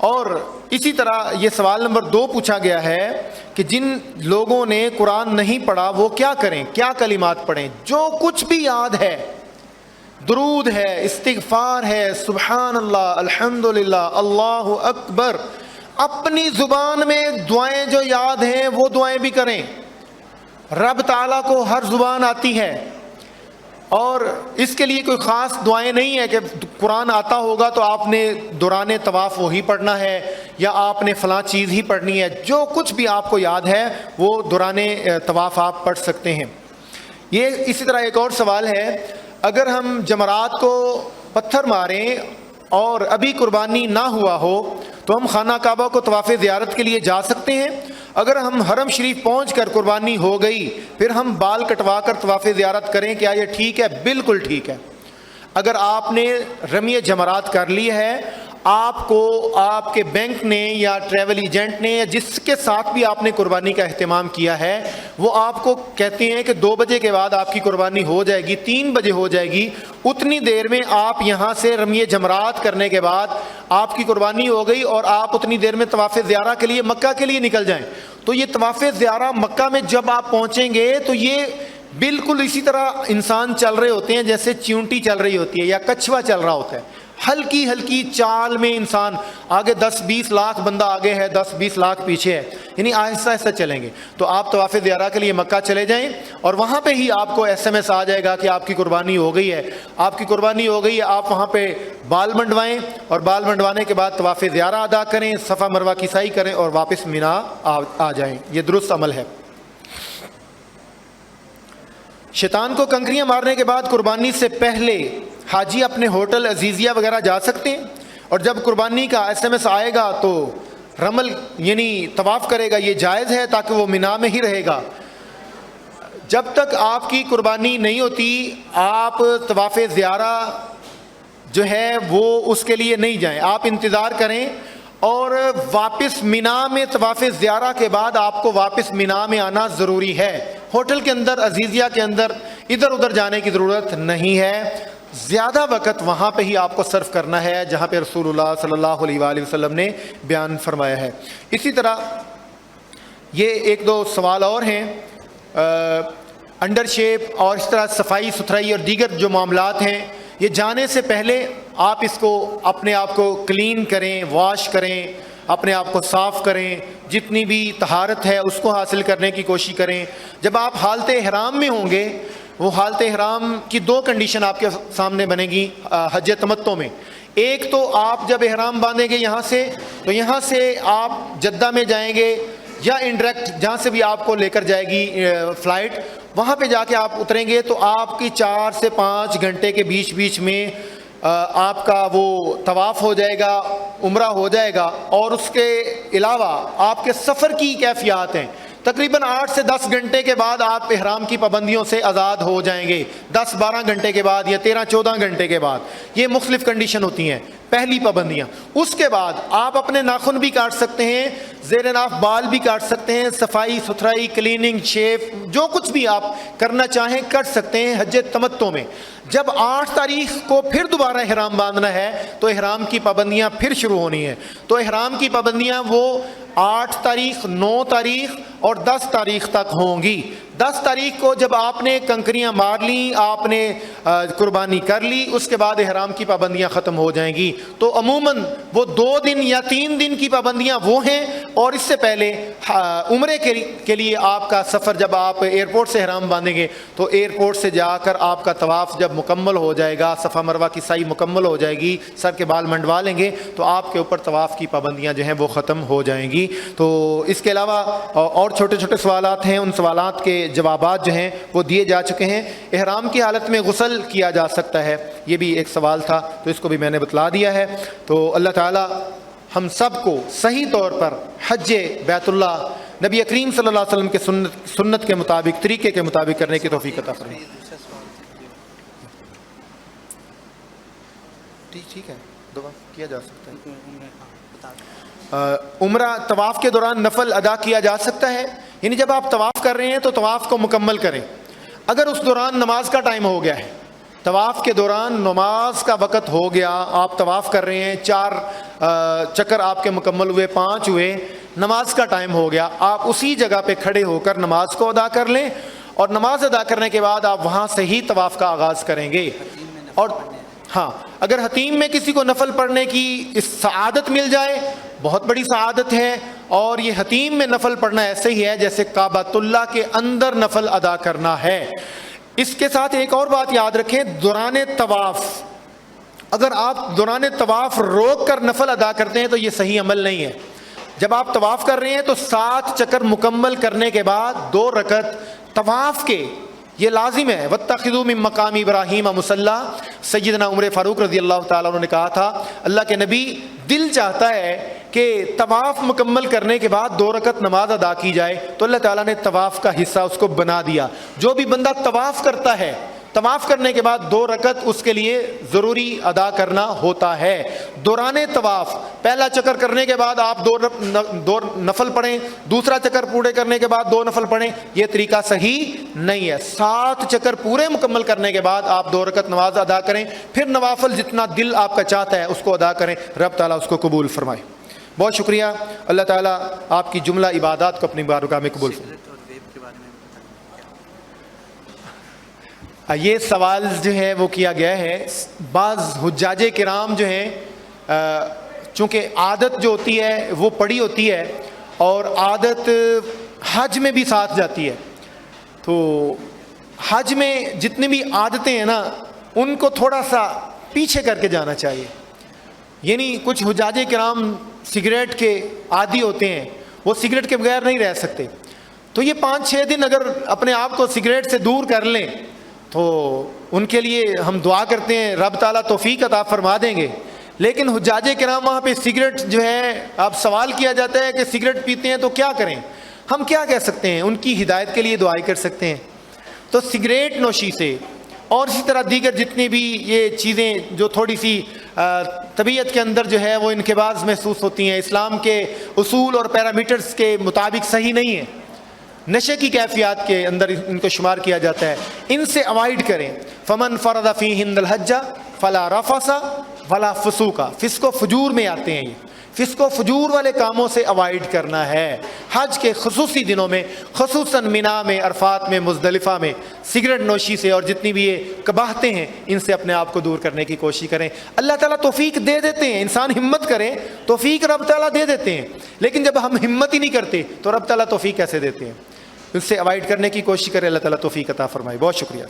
اور اسی طرح یہ سوال نمبر 2 پوچھا گیا ہے کہ جن لوگوں نے قرآن نہیں پڑھا وہ کیا کریں، کیا کلمات پڑھیں؟ جو کچھ بھی یاد ہے، درود ہے، استغفار ہے، سبحان اللہ، الحمدللہ، اللہ اکبر، اپنی زبان میں دعائیں جو یاد ہیں وہ دعائیں بھی کریں۔ رب تعالیٰ کو ہر زبان آتی ہے، اور اس کے لیے کوئی خاص دعائیں نہیں ہے کہ قرآن آتا ہوگا تو آپ نے دوران طواف وہی پڑھنا ہے یا آپ نے فلاں چیز ہی پڑھنی ہے۔ جو کچھ بھی آپ کو یاد ہے وہ دوران طواف آپ پڑھ سکتے ہیں۔ یہ اسی طرح ایک اور سوال ہے، اگر ہم جمرات کو پتھر ماریں اور ابھی قربانی نہ ہوا ہو تو ہم خانہ کعبہ کو طواف زیارت کے لیے جا سکتے ہیں۔ اگر ہم حرم شریف پہنچ کر قربانی ہو گئی پھر ہم بال کٹوا کر طواف زیارت کریں، کیا یہ ٹھیک ہے؟ بالکل ٹھیک ہے۔ اگر آپ نے رمی جمرات کر لی ہے، آپ کو آپ کے بینک نے یا ٹریول ایجنٹ نے یا جس کے ساتھ بھی آپ نے قربانی کا اہتمام کیا ہے وہ آپ کو کہتے ہیں کہ 2 بجے کے بعد آپ کی قربانی ہو جائے گی، 3 بجے ہو جائے گی، اتنی دیر میں آپ یہاں سے رمی جمرات کرنے کے بعد آپ کی قربانی ہو گئی اور آپ اتنی دیر میں طواف زیارہ کے لیے مکہ کے لیے نکل جائیں، تو یہ طواف زیارہ مکہ میں جب آپ پہنچیں گے تو یہ بالکل اسی طرح انسان چل رہے ہوتے ہیں جیسے چیونٹی چل رہی ہوتی ہے یا کچھوا چل رہا ہوتا ہے، ہلکی ہلکی چال میں انسان آگے 10-20 لاکھ بندہ آگے ہے، 10-20 لاکھ پیچھے ہے، یعنی آہستہ آہستہ چلیں گے۔ تو آپ طواف زیارہ کے لیے مکہ چلے جائیں اور وہاں پہ ہی آپ کو SMS آ جائے گا کہ آپ کی قربانی ہو گئی ہے، آپ کی قربانی ہو گئی ہے۔ آپ وہاں پہ بال منڈوائیں اور بال منڈوانے کے بعد طواف زیارہ ادا کریں، صفا مروہ کی سعی کریں اور واپس مینا آ جائیں، یہ درست عمل ہے۔ شیطان کو کنکریاں مارنے کے بعد قربانی سے پہلے حاجی اپنے ہوٹل عزیزیہ وغیرہ جا سکتے ہیں، اور جب قربانی کا SMS آئے گا تو رمل یعنی طواف کرے گا، یہ جائز ہے تاکہ وہ مینا میں ہی رہے گا۔ جب تک آپ کی قربانی نہیں ہوتی آپ طواف زیارہ جو ہے وہ اس کے لیے نہیں جائیں، آپ انتظار کریں اور واپس مینا میں طواف زیارہ کے بعد آپ کو واپس مینا میں آنا ضروری ہے۔ ہوٹل کے اندر عزیزیہ کے اندر ادھر ادھر جانے کی ضرورت نہیں ہے، زیادہ وقت وہاں پہ ہی آپ کو صرف کرنا ہے جہاں پہ رسول اللہ صلی اللہ علیہ وآلہ وسلم نے بیان فرمایا ہے۔ اسی طرح یہ 1-2 سوال اور ہیں، انڈر شیپ اور اس طرح صفائی ستھرائی اور دیگر جو معاملات ہیں، یہ جانے سے پہلے آپ اس کو اپنے آپ کو کلین کریں، واش کریں، اپنے آپ کو صاف کریں، جتنی بھی طہارت ہے اس کو حاصل کرنے کی کوشش کریں۔ جب آپ حالت احرام میں ہوں گے، وہ حالت احرام کی 2 کنڈیشن آپ کے سامنے بنے گی حج تمتع میں۔ ایک تو آپ جب احرام باندھیں گے یہاں سے، تو یہاں سے آپ جدہ میں جائیں گے یا انڈائریکٹ جہاں سے بھی آپ کو لے کر جائے گی فلائٹ، وہاں پہ جا کے آپ اتریں گے تو آپ کی 4 سے 5 گھنٹے کے بیچ میں آپ کا وہ طواف ہو جائے گا، عمرہ ہو جائے گا، اور اس کے علاوہ آپ کے سفر کی کیفیات ہیں، تقریباً 8 سے 10 گھنٹے کے بعد آپ احرام کی پابندیوں سے آزاد ہو جائیں گے، 10-12 گھنٹے کے بعد یا 13-14 گھنٹے کے بعد، یہ مختلف کنڈیشن ہوتی ہیں پہلی پابندیاں۔ اس کے بعد آپ اپنے ناخن بھی کاٹ سکتے ہیں، زیر ناف بال بھی کاٹ سکتے ہیں، صفائی ستھرائی کلیننگ شیف جو کچھ بھی آپ کرنا چاہیں کر سکتے ہیں حج تمتع میں۔ جب 8 تاریخ کو پھر دوبارہ احرام باندھنا ہے تو احرام کی پابندیاں پھر شروع ہونی ہیں، تو احرام کی پابندیاں وہ 8 تاریخ، 9 تاریخ اور 10 تاریخ تک ہوں گی۔ 10 تاریخ کو جب آپ نے کنکریاں مار لیں، آپ نے قربانی کر لی، اس کے بعد احرام کی پابندیاں ختم ہو جائیں گی۔ تو عموماً وہ 2 دن یا 3 دن کی پابندیاں وہ ہیں، اور اس سے پہلے عمرے کے لیے آپ کا سفر جب آپ ایئرپورٹ سے احرام باندھیں گے تو ایئرپورٹ سے جا کر آپ کا طواف جب مکمل ہو جائے گا، صفا مروہ کی سعی مکمل ہو جائے گی، سر کے بال منڈوا لیں گے تو آپ کے اوپر طواف کی پابندیاں جو ہیں وہ ختم ہو جائیں گی۔ تو اس کے علاوہ اور چھوٹے چھوٹے سوالات ہیں، ان سوالات کے جوابات جو ہیں وہ دیے جا چکے ہیں۔ احرام کی حالت میں غسل کیا جا سکتا ہے، یہ بھی ایک سوال تھا تو اس کو بھی میں نے بتلا دیا ہے۔ تو اللہ تعالی ہم سب کو صحیح طور پر حج بیت اللہ نبی کریم صلی اللہ علیہ وسلم کے سنت کے مطابق، طریقے کے مطابق کرنے کی توفیق عطا فرمائے۔ ٹھیک ہے، دعا کیا جا سکتا ہے۔ عمرہ طواف کے دوران نفل ادا کیا جا سکتا ہے، یعنی جب آپ طواف کر رہے ہیں تو طواف کو مکمل کریں۔ اگر اس دوران نماز کا ٹائم ہو گیا ہے، طواف کے دوران نماز کا وقت ہو گیا، آپ طواف کر رہے ہیں، 4 چکر آپ کے مکمل ہوئے، 5 ہوئے، نماز کا ٹائم ہو گیا، آپ اسی جگہ پہ کھڑے ہو کر نماز کو ادا کر لیں، اور نماز ادا کرنے کے بعد آپ وہاں سے ہی طواف کا آغاز کریں گے۔ اور ہاں، اگر حتیم میں کسی کو نفل پڑھنے کی اس سعادت مل جائے، بہت بڑی سعادت ہے، اور یہ حتیم میں نفل پڑھنا ایسے ہی ہے جیسے کعبۃ اللہ کے اندر نفل ادا کرنا ہے۔ اس کے ساتھ ایک اور بات یاد رکھیں، دوران طواف اگر آپ دوران طواف روک کر نفل ادا کرتے ہیں تو یہ صحیح عمل نہیں ہے۔ جب آپ طواف کر رہے ہیں تو 7 چکر مکمل کرنے کے بعد 2 رکعت طواف کے، یہ لازم ہے۔ وَاتَّخِذُوا مِن مَّقَامِ إِبْرَاهِيمَ مُصَلًّى، سیدنا عمر فاروق رضی اللہ تعالیٰ عنہ نے کہا تھا، اللہ کے نبی دل چاہتا ہے کہ طواف مکمل کرنے کے بعد 2 رکعت نماز ادا کی جائے، تو اللہ تعالیٰ نے طواف کا حصہ اس کو بنا دیا۔ جو بھی بندہ طواف کرتا ہے، طواف کرنے کے بعد 2 رکعت اس کے لیے ضروری ادا کرنا ہوتا ہے۔ دوران طواف پہلا چکر کرنے کے بعد آپ 2 نفل پڑھیں، دوسرا چکر پورے کرنے کے بعد 2 نفل پڑھیں، یہ طریقہ صحیح نہیں ہے۔ 7 چکر پورے مکمل کرنے کے بعد آپ 2 رکعت نماز ادا کریں، پھر نوافل جتنا دل آپ کا چاہتا ہے اس کو ادا کریں، رب تعالیٰ اس کو قبول فرمائے۔ بہت شکریہ، اللہ تعالیٰ آپ کی جملہ عبادات کو اپنی بارگاہ میں قبول فرمائے۔ یہ سوال جو ہے وہ کیا گیا ہے، بعض حجاج کرام جو ہیں چونکہ عادت جو ہوتی ہے وہ پڑی ہوتی ہے اور عادت حج میں بھی ساتھ جاتی ہے، تو حج میں جتنی بھی عادتیں ہیں نا ان کو تھوڑا سا پیچھے کر کے جانا چاہیے۔ یعنی کچھ حجاج کرام سگریٹ کے عادی ہوتے ہیں، وہ سگریٹ کے بغیر نہیں رہ سکتے، تو یہ 5-6 دن اگر اپنے آپ کو سگریٹ سے دور کر لیں تو ان کے لیے ہم دعا کرتے ہیں رب تعالیٰ توفیق عطا فرما دیں گے۔ لیکن حجاج کرام وہاں پہ سگریٹ جو ہے، اب سوال کیا جاتا ہے کہ سگریٹ پیتے ہیں تو کیا کریں؟ ہم کیا کہہ سکتے ہیں؟ ان کی ہدایت کے لیے دعائیں کر سکتے ہیں۔ تو سگریٹ نوشی سے اور اسی طرح دیگر جتنی بھی یہ چیزیں جو تھوڑی سی طبیعت کے اندر جو ہے وہ انقباض محسوس ہوتی ہیں، اسلام کے اصول اور پیرامیٹرز کے مطابق صحیح نہیں ہے، نشے کی کیفیات کے اندر ان کو شمار کیا جاتا ہے، ان سے اوائڈ کریں۔ فمن فرض فیہن الحج فلا رفث ولا فسوق، فسق و فجور میں آتے ہیں، یہ فسق و فجور والے کاموں سے اوائڈ کرنا ہے۔ حج کے خصوصی دنوں میں، خصوصاً مینا میں، عرفات میں، مزدلفہ میں سگریٹ نوشی سے اور جتنی بھی یہ قباحتیں ہیں ان سے اپنے آپ کو دور کرنے کی کوشش کریں۔ اللہ تعالیٰ توفیق دے دیتے ہیں، انسان ہمت کرے توفیق رب تعالیٰ دے دیتے ہیں، لیکن جب ہم ہمت ہی نہیں کرتے تو رب تعالیٰ توفیق کیسے دیتے ہیں؟ اس سے اوائڈ کرنے کی کوشش کریں۔ اللہ تعالیٰ توفیق عطا فرمائے۔ بہت شکریہ۔